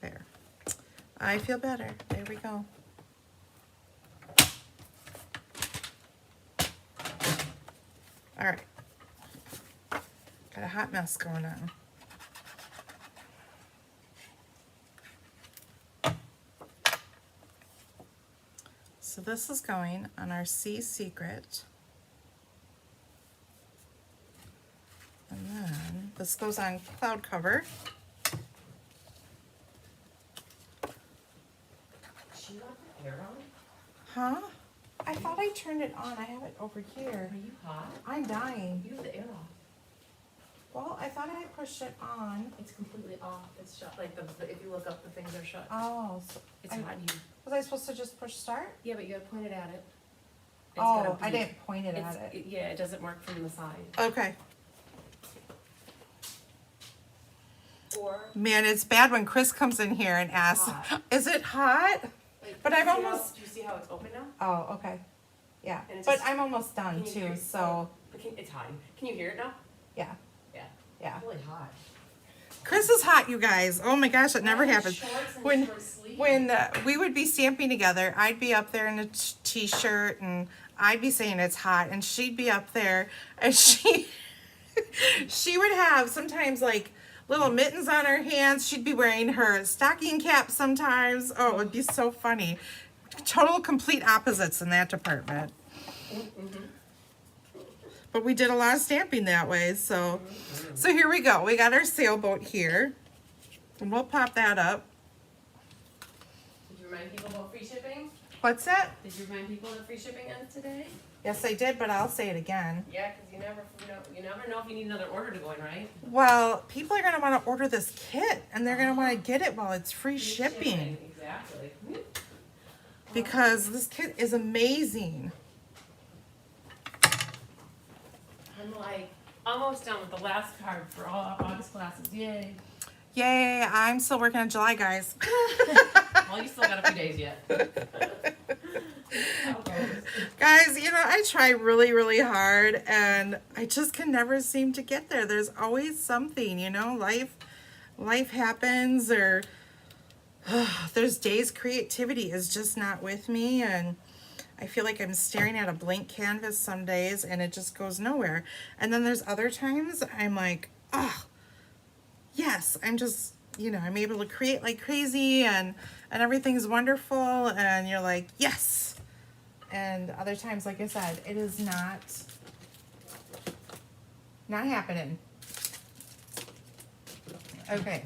there. I feel better. There we go. All right. Got a hot mess going on. So this is going on our Sea Secret. And then this goes on cloud cover. She left the air on? Huh? I thought I turned it on. I have it over here. Are you hot? I'm dying. You have the air off. Well, I thought I pushed it on. It's completely off. It's shut. Like if you look up, the things are shut. Oh, so It's hot in here. was I supposed to just push start? Yeah, but you gotta point it at it. It's Oh, gotta I be- didn't point it at it's- it. Yeah, it doesn't work from the side. Okay. Or Man, it's bad when Chris comes in here and asks, Hot. "Is it hot?" like, But do you I've see how- almost- Do you see how it's open now? Oh, okay. Yeah, And it's but just- I'm almost done Can you hear too, it? so It's hot. Can you hear it now? yeah, Yeah. yeah. It's really hot. Chris is hot, you guys. Oh my gosh, it never And happens. shorts and When short sleeves. when we would be stamping together, I'd be up there in a t-shirt and I'd be saying it's hot, and she'd be up there and she would have sometimes like little mittens on her hands. She'd be wearing her stocking cap sometimes. Oh, it would be so funny. Total complete opposites in that department. But we did a lot of stamping that way, so here we go. We got our sailboat here. And we'll pop that up. Did you remind people about free shipping? What's that? Did you remind people that free shipping ends today? Yes, I did, but I'll say it again. Yeah, because you never know if you need another order to go in, right? Well, people are going to want to order this kit, and they're going to want to get it while it's free shipping. Exactly. Because this kit is amazing. I'm like almost done with the last card for all August classes. Yay. Yay, I'm still working on July, guys. Well, you still got a few days yet. Guys, you know, I try really, really hard, and I just can never seem to get there. There's always something, you know, life happens, or there's days creativity is just not with me, and I feel like I'm staring at a blank canvas some days, and it just goes nowhere. And then there's other times I'm like, oh, yes, I'm just, you know, I'm able to create like crazy, and everything's wonderful, and you're like, yes. And other times, like I said, it is not happening. Okay,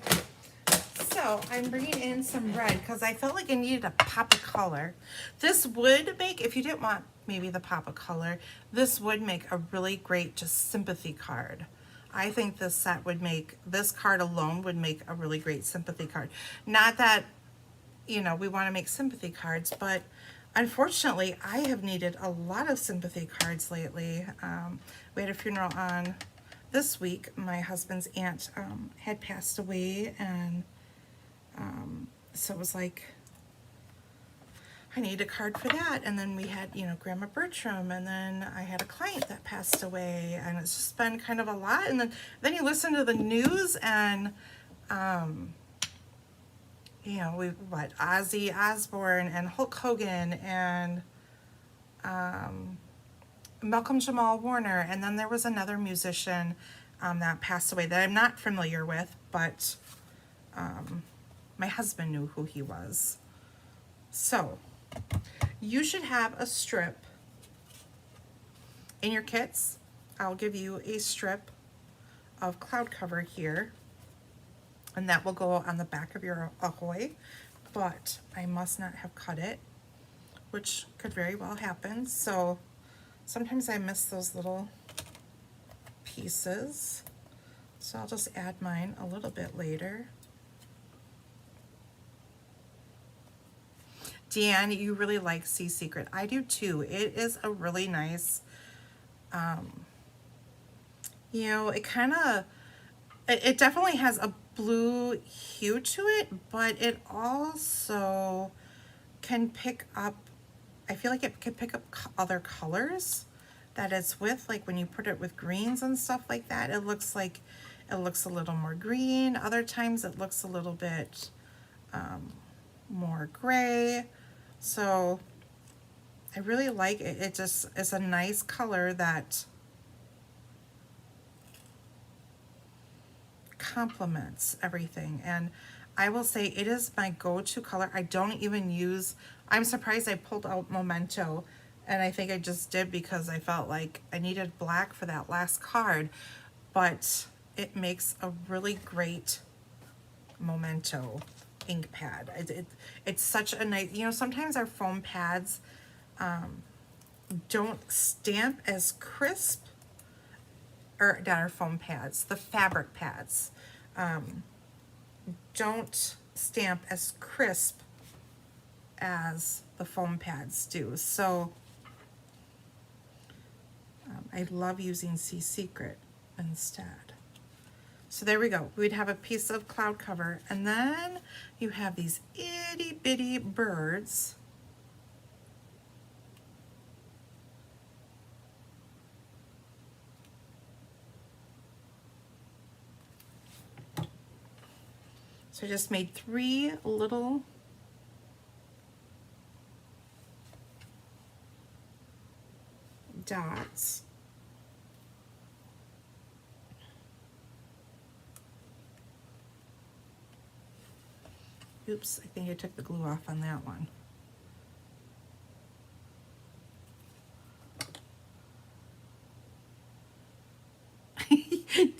so I'm bringing in some red because I felt like I needed a pop of color. This would make, if you didn't want maybe the pop of color, this would make a really great just sympathy card. I think this set would make, this card alone would make a really great sympathy card. Not that, you know, we want to make sympathy cards, but unfortunately, I have needed a lot of sympathy cards lately. We had a funeral on this week. My husband's aunt had passed away, and so it was like, I need a card for that. And then we had, you know, Grandma Bertram, and then I had a client that passed away, and it's just been kind of a lot. And then you listen to the news, and you know, Ozzy Osbourne and Hulk Hogan and Malcolm Jamal Warner, and then there was another musician that passed away that I'm not familiar with, but my husband knew who he was. So you should have a strip in your kits. I'll give you a strip of cloud cover here, and that will go on the back of your Ahoy, but I must not have cut it, which could very well happen. So sometimes I miss those little pieces, so I'll just add mine a little bit later. Deanne, you really like Sea Secret. I do too. It is a really nice, you know, it kind of, it definitely has a blue hue to it, but it also can pick up, I feel like it can pick up other colors that it's with, like when you put it with greens and stuff like that, it looks like, it looks a little more green. Other times it looks a little bit more gray. So I really like it. It just is a nice color that complements everything, and I will say it is my go-to color. I don't even use, I'm surprised I pulled out Memento, and I think I just did because I felt like I needed black for that last card, but it makes a really great Memento ink pad. It's such a nice, you know, sometimes our foam pads don't stamp as crisp, or not our foam pads, the fabric pads don't stamp as crisp as the foam pads do. So I love using Sea Secret instead. So there we go. We'd have a piece of cloud cover. And then you have these itty bitty birds. So I just made 3 little dots. Oops, I think I took the glue off on that one.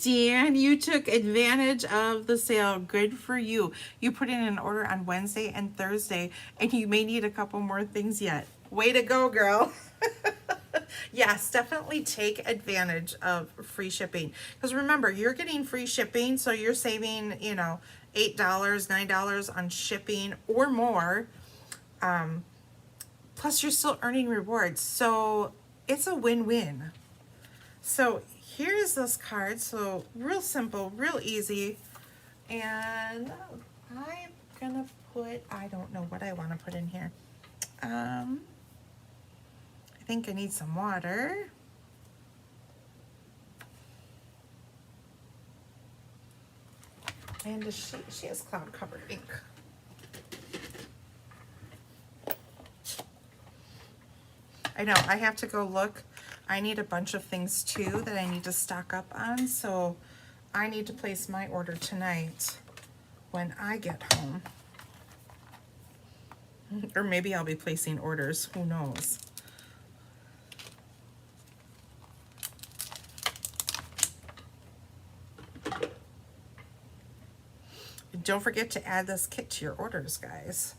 Dan, you took advantage of the sale. Good for you. You put in an order on Wednesday and Thursday, and you may need a couple more things yet. Way to go, girl. Yes, definitely take advantage of free shipping. Because remember, you're getting free shipping, so you're saving, you know, $8, $9 on shipping or more. Plus, you're still earning rewards. So it's a win-win. So here's this card. So real simple, real easy. And I'm gonna put, I don't know what I want to put in here. I think I need some water. And she has cloud covered ink. I know, I have to go look. I need a bunch of things too that I need to stock up on, so I need to place my order tonight when I get home. Or maybe I'll be placing orders, who knows. Don't forget to add this kit to your orders, guys.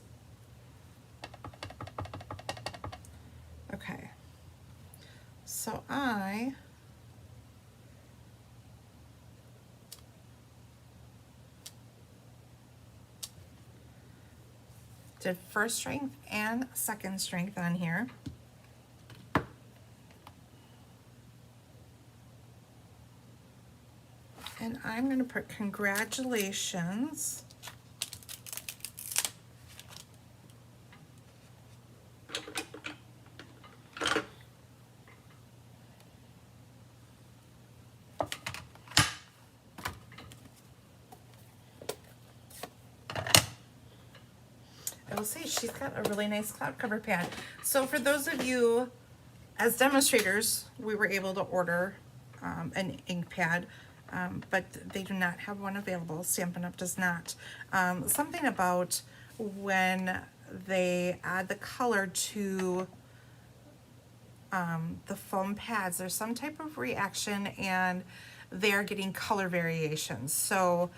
Okay, so I did first strength and second strength on here. And I'm going to put congratulations. I will say she's got a really nice cloud cover pad. So for those of you as demonstrators, we were able to order an ink pad. But they do not have one available. Stampin' Up! Does not. Something about when they add the color to the foam pads, there's some type of reaction and they're getting color variations. So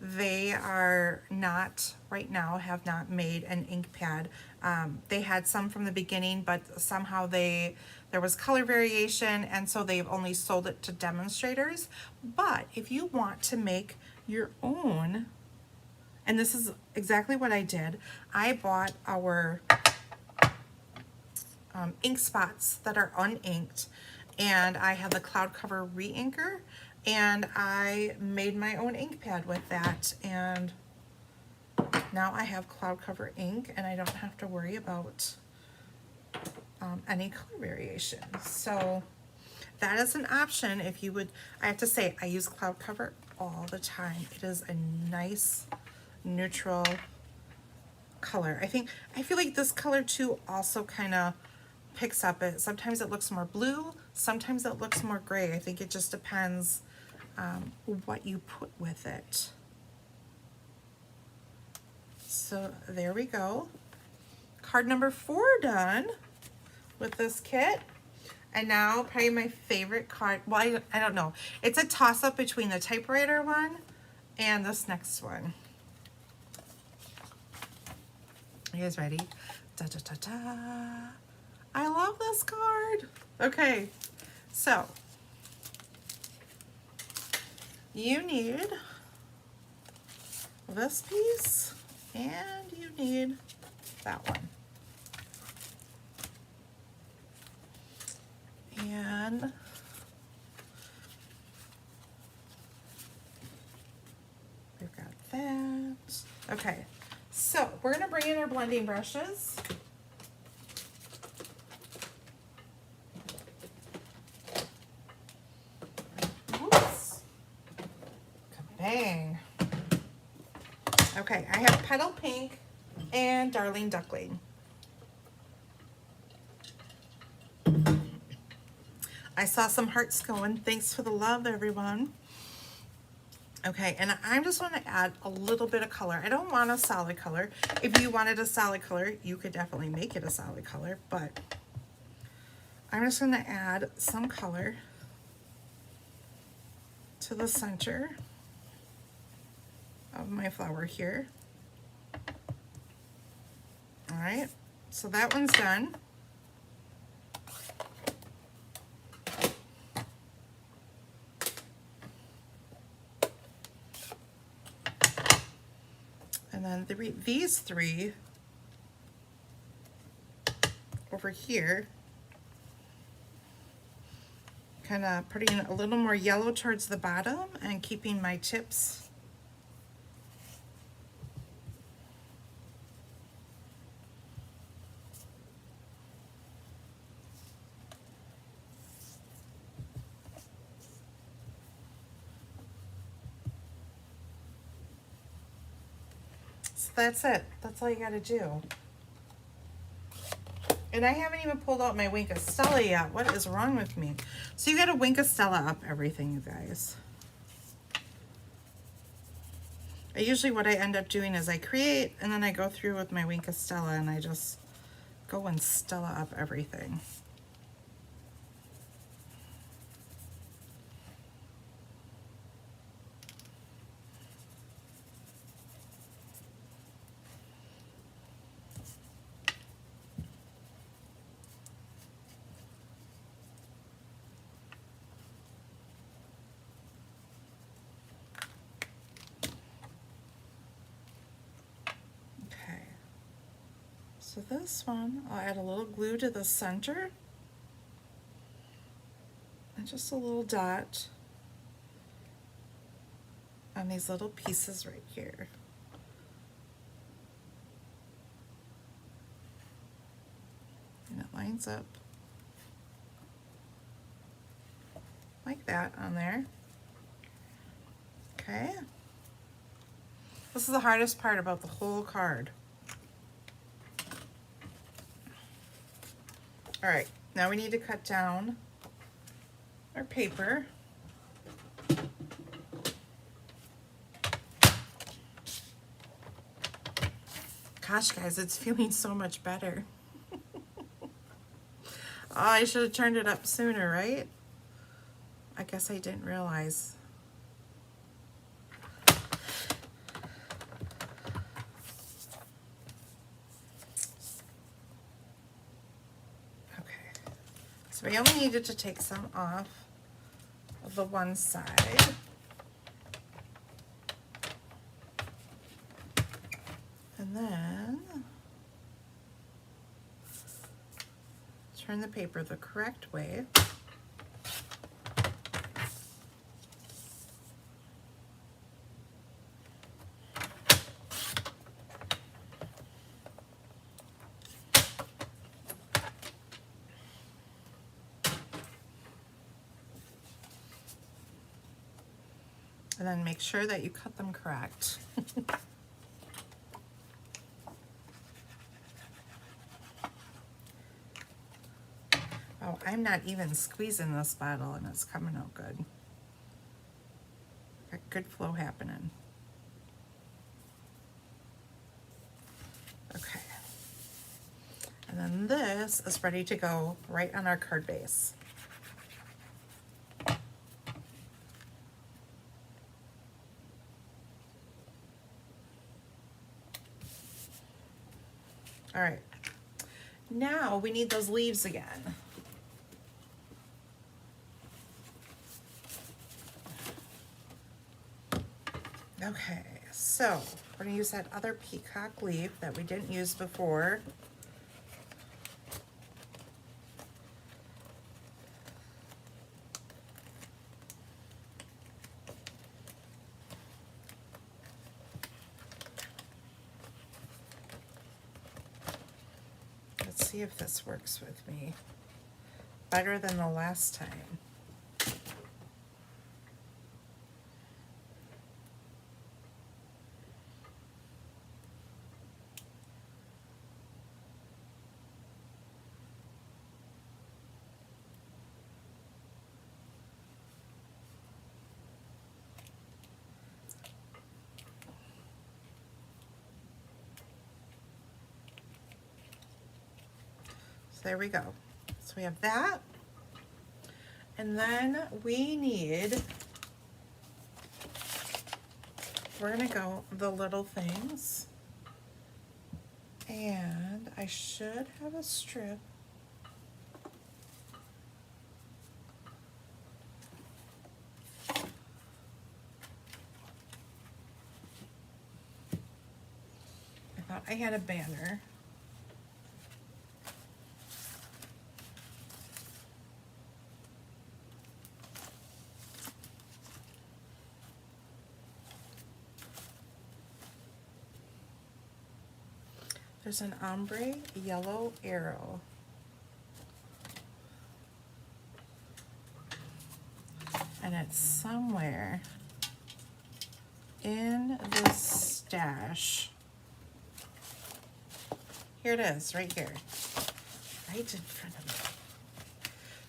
they are not, right now, have not made an ink pad. They had some from the beginning, but somehow there was color variation, and so they've only sold it to demonstrators. But if you want to make your own, and this is exactly what I did, I bought our ink spots that are uninked, and I have the cloud cover re-inker, and I made my own ink pad with that, and now I have cloud cover ink, and I don't have to worry about any color variation. So that is an option if you would. I have to say, I use cloud cover all the time. It is a nice neutral color. I feel like this color too also kind of picks up it. Sometimes it looks more blue, sometimes it looks more gray. I think it just depends what you put with it. So there we go. Card number 4 done with this kit. And now probably my favorite card, well, I don't know. It's a toss-up between the typewriter one and this next one. You guys ready? Da, da, da, da. I love this card. Okay, so you need this piece and you need that one. And that. Okay, so we're gonna bring in our blending brushes. Oops. Bang. Okay, I have Petal Pink and Darling Duckling. I saw some hearts going. Thanks for the love, everyone. Okay, and I'm just want to add a little bit of color. I don't want a solid color. If you wanted a solid color, you could definitely make it a solid color, but I'm just going to add some color to the center of my flower here. All right, so that one's done. And then these three over here, kind of putting a little more yellow towards the bottom and keeping my tips so that's it. That's all you got to do. And I haven't even pulled out my Wink of Stella yet. What is wrong with me? So you got to Wink of Stella up everything, you guys. Usually what I end up doing is I create and then I go through with my Wink of Stella and I just go and Stella up everything. So this one, I'll add a little glue to the center and just a little dot on these little pieces right here. And it lines up like that on there. Okay. This is the hardest part about the whole card. All right, now we need to cut down our paper. Gosh, guys, it's feeling so much better. Oh, I should have turned it up sooner, right? I guess I didn't realize. So we only needed to take some off of the one side. And then turn the paper the correct way. And then make sure that you cut them correct. Oh, I'm not even squeezing this bottle and it's coming out good. Got good flow happening. Okay. And then this is ready to go right on our card base. All right, now we need those leaves again. Okay, so we're gonna use that other peacock leaf that we didn't use before. see if this works with me better than the last time. So there we go. So we have that. And then we need, we're gonna go the little things. And I should have a strip. I thought I had a banner. There's an ombre yellow arrow. And it's somewhere in this stash. Here it is, right here. Right in front of me.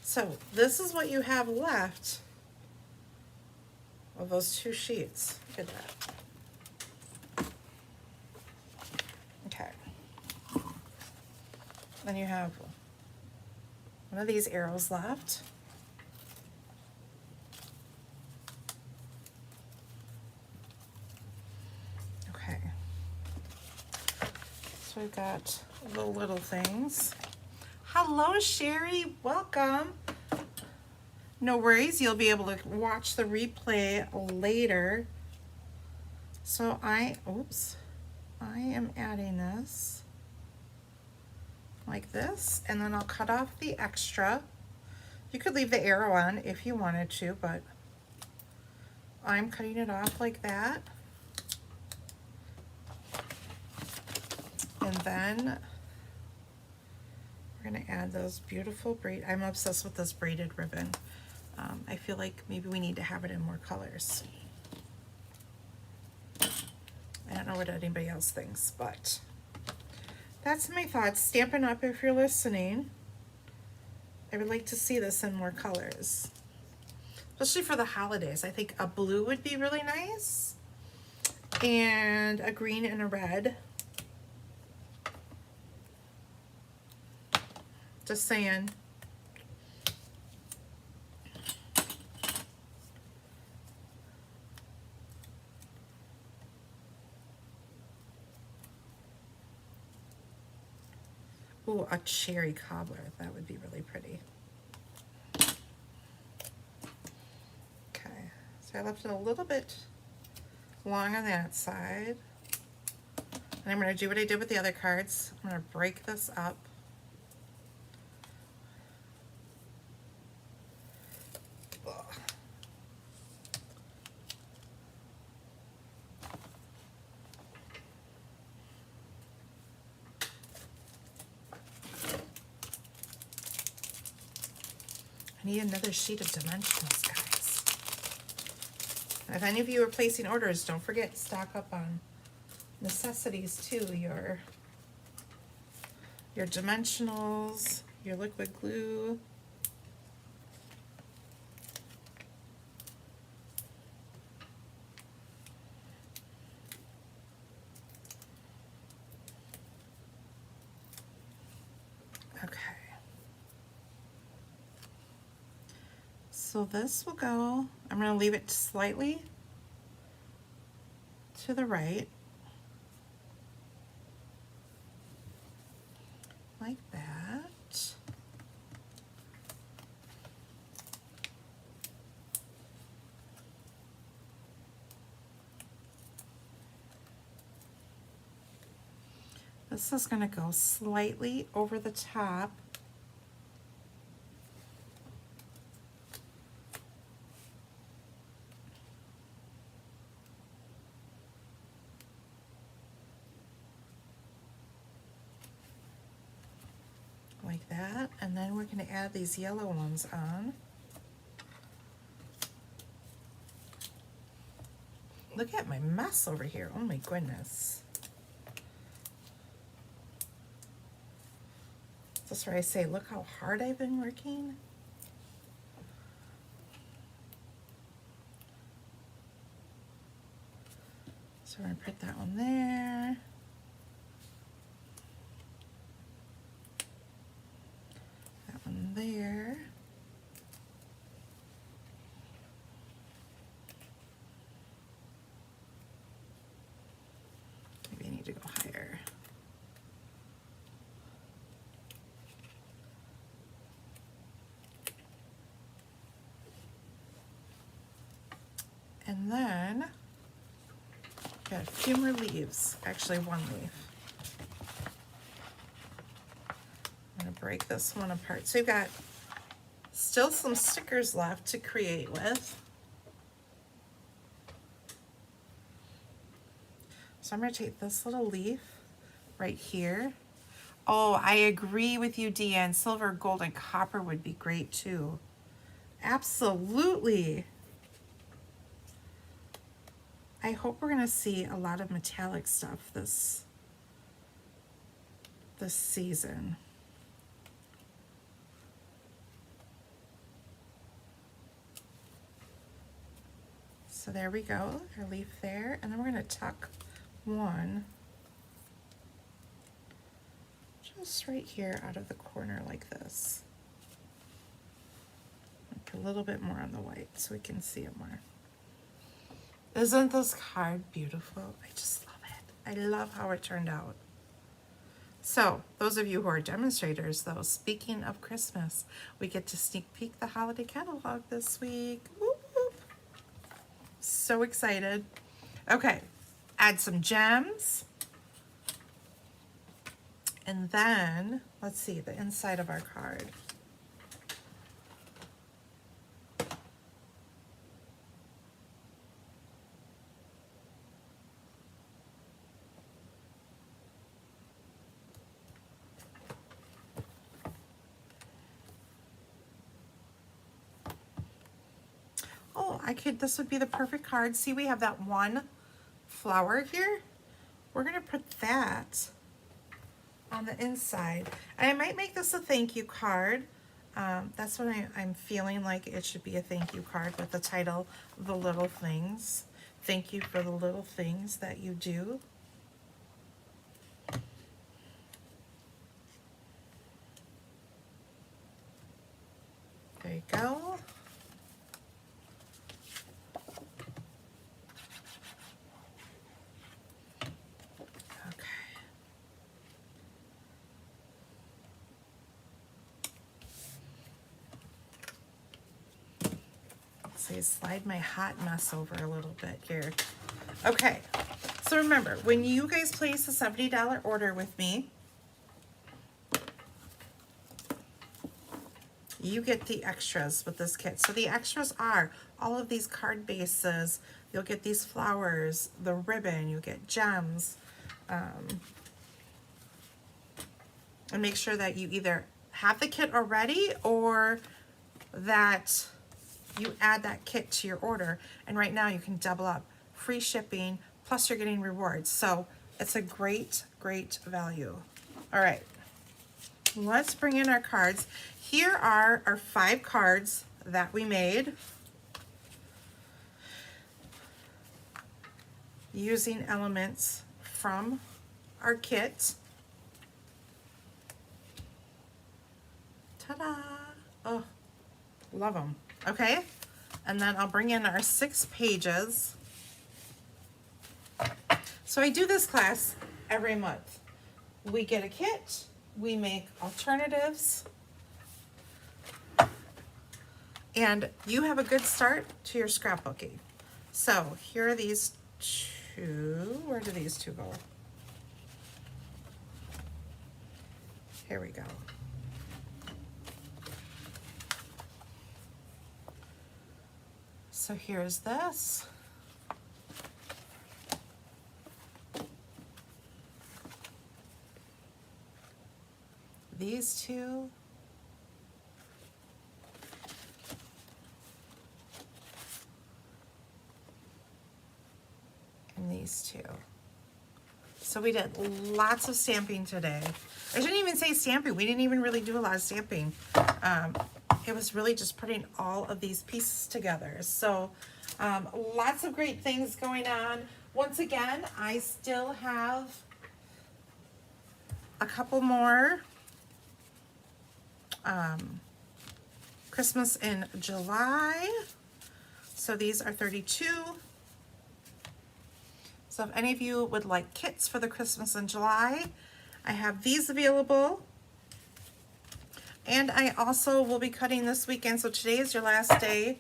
So this is what you have left of those 2 sheets. Look at that. Okay. Then you have one of these arrows left. Okay. So we've got the little things. Hello, Sherry. Welcome. No worries. You'll be able to watch the replay later. So I am adding this like this, and then I'll cut off the extra. You could leave the arrow on if you wanted to, but I'm cutting it off like that. And then we're gonna add those beautiful braid. I'm obsessed with this braided ribbon. I feel like maybe we need to have it in more colors. I don't know what anybody else thinks, but that's my thoughts. Stampin' Up! If you're listening. I would like to see this in more colors, especially for the holidays. I think a blue would be really nice, and a green and a red. Just saying. Ooh, a cherry cobbler. That would be really pretty. Okay, so I left it a little bit long on that side. And I'm going to do what I did with the other cards. I'm going to break this up. Ugh. I need another sheet of dimensionals, guys. And if any of you are placing orders, don't forget to stock up on necessities too. Your dimensionals, your liquid glue. Okay. So this will go, I'm going to leave it slightly to the right, like that. This is going to go slightly over the top. like that, and then we're going to add these yellow ones on. Look at my mess over here. Oh my goodness. That's where I say, look how hard I've been working. So we're going to put that one there. That one there. Maybe I need to go higher. And then got a few more leaves, actually one leaf. I'm gonna break this one apart. So you've got still some stickers left to create with. So I'm gonna take this little leaf right here. Oh, I agree with you, Deanne. Silver, gold, and copper would be great too. Absolutely. I hope we're gonna see a lot of metallic stuff this season. So there we go, our leaf there, and then we're gonna tuck one just right here out of the corner like this. Like a little bit more on the white so we can see it more. Isn't this card beautiful? I just love it. I love how it turned out. So, those of you who are demonstrators, though, speaking of Christmas, we get to sneak peek the holiday catalog this week. Whoop, whoop. So excited. Okay, add some gems. And then, let's see, the inside of our card. This would be the perfect card. See, we have that one flower here. We're gonna put that on the inside. And I might make this a thank you card. That's what I'm feeling like it should be, a thank you card with the title, The Little Things. Thank you for the little things that you do. There you go. Slide my hot mess over a little bit here. Okay, so remember, when you guys place a $70 order with me, you get the extras with this kit. So the extras are all of these card bases, you'll get these flowers, the ribbon, you get gems, and make sure that you either have the kit already or that you add that kit to your order, and right now you can double up. Free shipping, plus you're getting rewards. So it's a great, great value. All right, let's bring in our cards. Here are our 5 cards that we made using elements from our kit. Ta-da! Oh, love them. Okay, and then I'll bring in our 6 pages. So I do this class every month. We get a kit, we make alternatives, and you have a good start to your scrapbooking. So here are these 2. Where do these 2 go? Here we go. So here's this. these two. And these two. So we did lots of stamping today. I shouldn't even say stamping. We didn't even really do a lot of stamping. It was really just putting all of these pieces together. So lots of great things going on. Once again, I still have a couple more Christmas in July. So these are 32. So if any of you would like kits for the Christmas in July, I have these available. And I also will be cutting this weekend. So today is your last day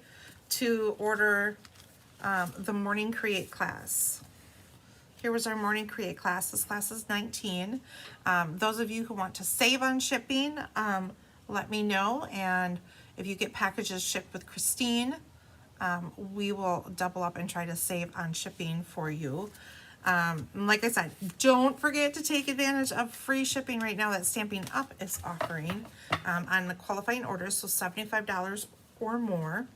to order the Morning Create class. Here was our Morning Create class. This class is 19. Those of you who want to save on shipping, let me know. And if you get packages shipped with Christine, we will double up and try to save on shipping for you. Like I said, don't forget to take advantage of free shipping right now that Stamping Up is offering on the qualifying orders, so $75 or more.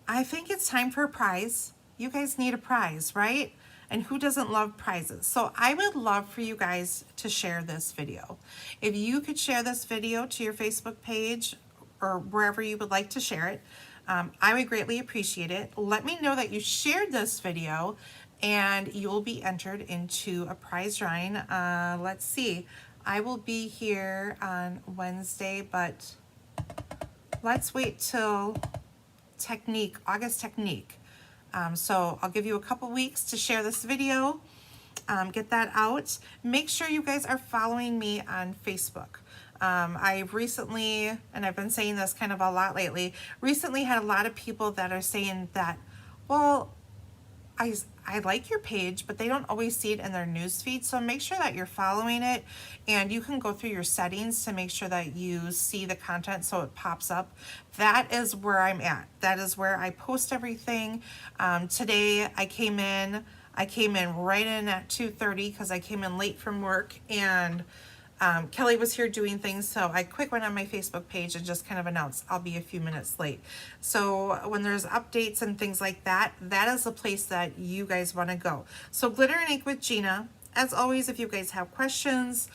I think it's time for a prize. You guys need a prize, right? And who doesn't love prizes? So I would love for you guys to share this video. If you could share this video to your Facebook page or wherever you would like to share it, I would greatly appreciate it. Let me know that you shared this video and you'll be entered into a prize drawing. Let's see. I will be here on Wednesday, but let's wait till August Technique. So I'll give you a couple weeks to share this video, get that out. Make sure you guys are following me on Facebook. I've recently, and I've been saying this kind of a lot lately, recently had a lot of people that are saying that, well, I like your page, but they don't always see it in their news feed. So make sure that you're following it, and you can go through your settings to make sure that you see the content so it pops up. That is where I'm at. That is where I post everything. Today I came in right in at 2:30 because I came in late from work, and Kelly was here doing things, so I quick went on my Facebook page and just kind of announced I'll be a few minutes late. So when there's updates and things like that, that is the place that you guys want to go. So Glitter and Ink with Gina. As always, if you guys have questions,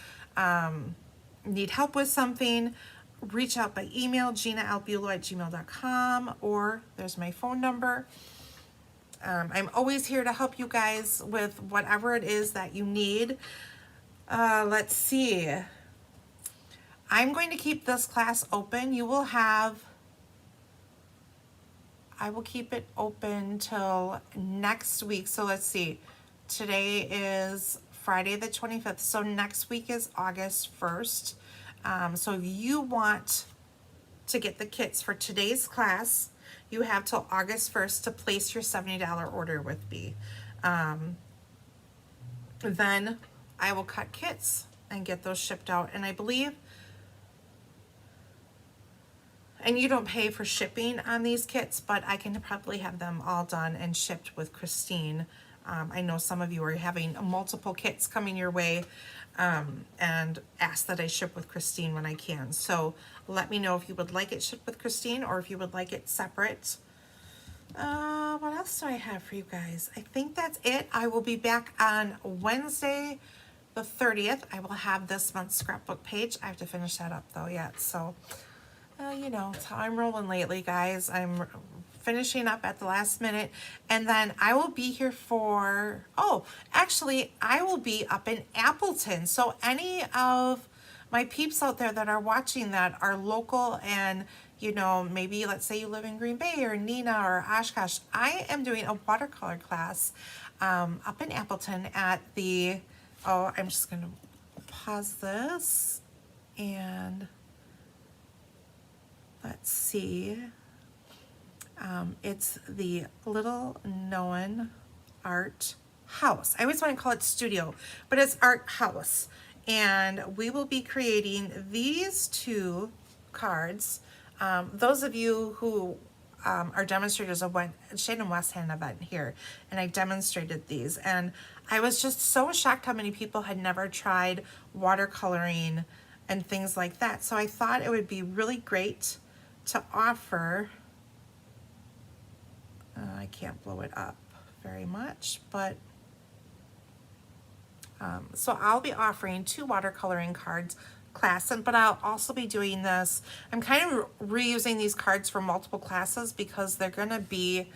need help with something, reach out by email, gina.albulo@gmail.com, or there's my phone number. I'm always here to help you guys with whatever it is that you need. Let's see. I'm going to keep this class open. I will keep it open till next week. So let's see. Today is Friday the 25th. So next week is August 1st. So if you want to get the kits for today's class, you have till August 1st to place your $70 order with me. Then I will cut kits and get those shipped out. And I believe, and you don't pay for shipping on these kits, but I can probably have them all done and shipped with Christine. I know some of you are having multiple kits coming your way, and ask that I ship with Christine when I can. So let me know if you would like it shipped with Christine or if you would like it separate. What else do I have for you guys? I think that's it. I will be back on Wednesday the 30th. I will have this month's scrapbook page. I have to finish that up though yet. So, you know, it's how I'm rolling lately, guys. I'm finishing up at the last minute. And then I will be here for, oh, actually, I will be up in Appleton. So any of my peeps out there that are watching that are local and, you know, maybe let's say you live in Green Bay or Nina or Oshkosh, I am doing a watercolor class up in Appleton at the, oh, I'm just going to pause this and let's see. It's the Little Known Art House. I always want to call it studio, but it's Art House. And we will be creating these two cards. Those of you who our demonstrators of Shane and West had an event here, and I demonstrated these, and I was just so shocked how many people had never tried watercoloring and things like that. So I thought it would be really great to offer. I can't blow it up very much, but so I'll be offering 2 watercoloring cards class, but I'll also be doing this. I'm kind of reusing these cards for multiple classes because they're going to be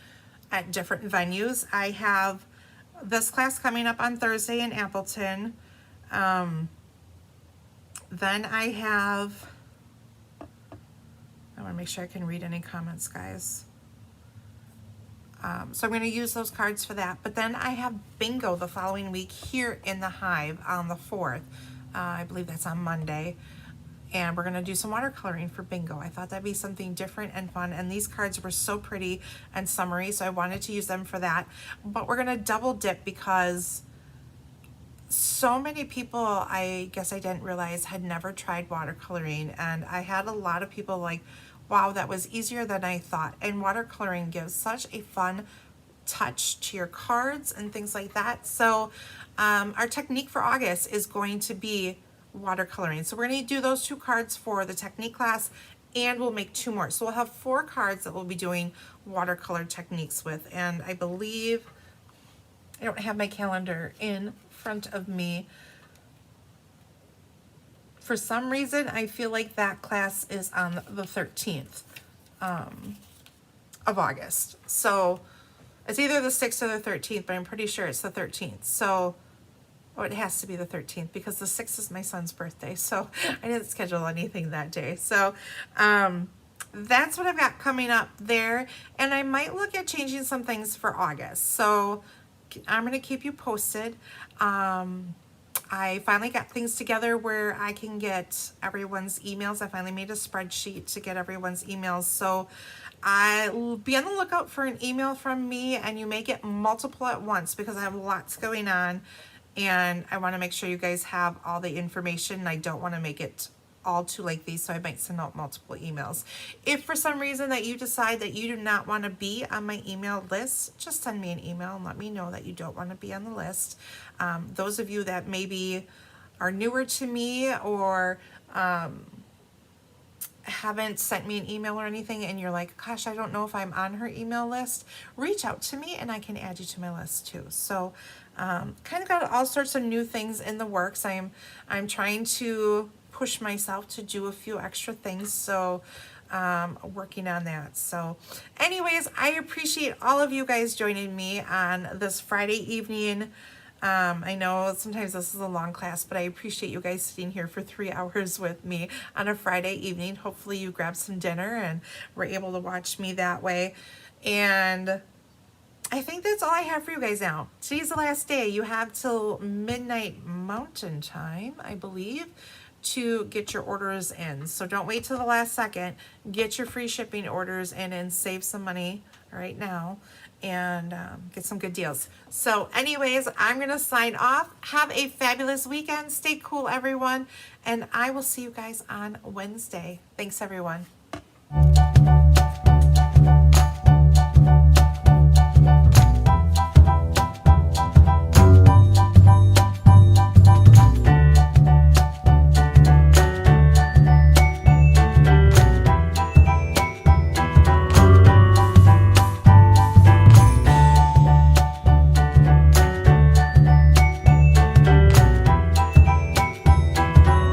at different venues. I have this class coming up on Thursday in Appleton. Then I have, I want to make sure I can read any comments, guys. So I'm going to use those cards for that. But then I have bingo the following week here in the Hive on the 4th. I believe that's on Monday. And we're going to do some watercoloring for bingo. I thought that'd be something different and fun. And these cards were so pretty and summery, so I wanted to use them for that. But we're going to double dip because so many people, I guess I didn't realize, had never tried watercoloring. And I had a lot of people like, wow, that was easier than I thought. And watercoloring gives such a fun touch to your cards and things like that. So our technique for August is going to be watercoloring. So we're going to do those 2 cards for the technique class, and we'll make 2 more. So we'll have 4 cards that we'll be doing watercolor techniques with. And I believe, I don't have my calendar in front of me. For some reason, I feel like that class is on the 13th of August. So it's either the 6th or the 13th, but I'm pretty sure it's the 13th. So, oh, it has to be the 13th because the 6th is my son's birthday. So I didn't schedule anything that day. So that's what I've got coming up there. And I might look at changing some things for August. So I'm going to keep you posted. I finally got things together where I can get everyone's emails. I finally made a spreadsheet to get everyone's emails. So I'll be on the lookout for an email from me, and you may get multiple at once because I have lots going on and I want to make sure you guys have all the information. I don't want to make it all too lengthy, so I might send out multiple emails. If for some reason that you decide that you do not want to be on my email list, just send me an email and let me know that you don't want to be on the list. Those of you that maybe are newer to me or haven't sent me an email or anything and you're like, gosh, I don't know if I'm on her email list, reach out to me and I can add you to my list too. So kind of got all sorts of new things in the works. I'm trying to push myself to do a few extra things, so working on that. So anyways, I appreciate all of you guys joining me on this Friday evening. I know sometimes this is a long class, but I appreciate you guys sitting here for 3 hours with me on a Friday evening. Hopefully you grabbed some dinner and were able to watch me that way. And I think that's all I have for you guys now. Today's the last day. You have till midnight Mountain Time, I believe, to get your orders in. So don't wait till the last second. Get your free shipping orders in and save some money right now and get some good deals. So anyways, I'm going to sign off. Have a fabulous weekend. Stay cool, everyone. And I will see you guys on Wednesday. Thanks, everyone.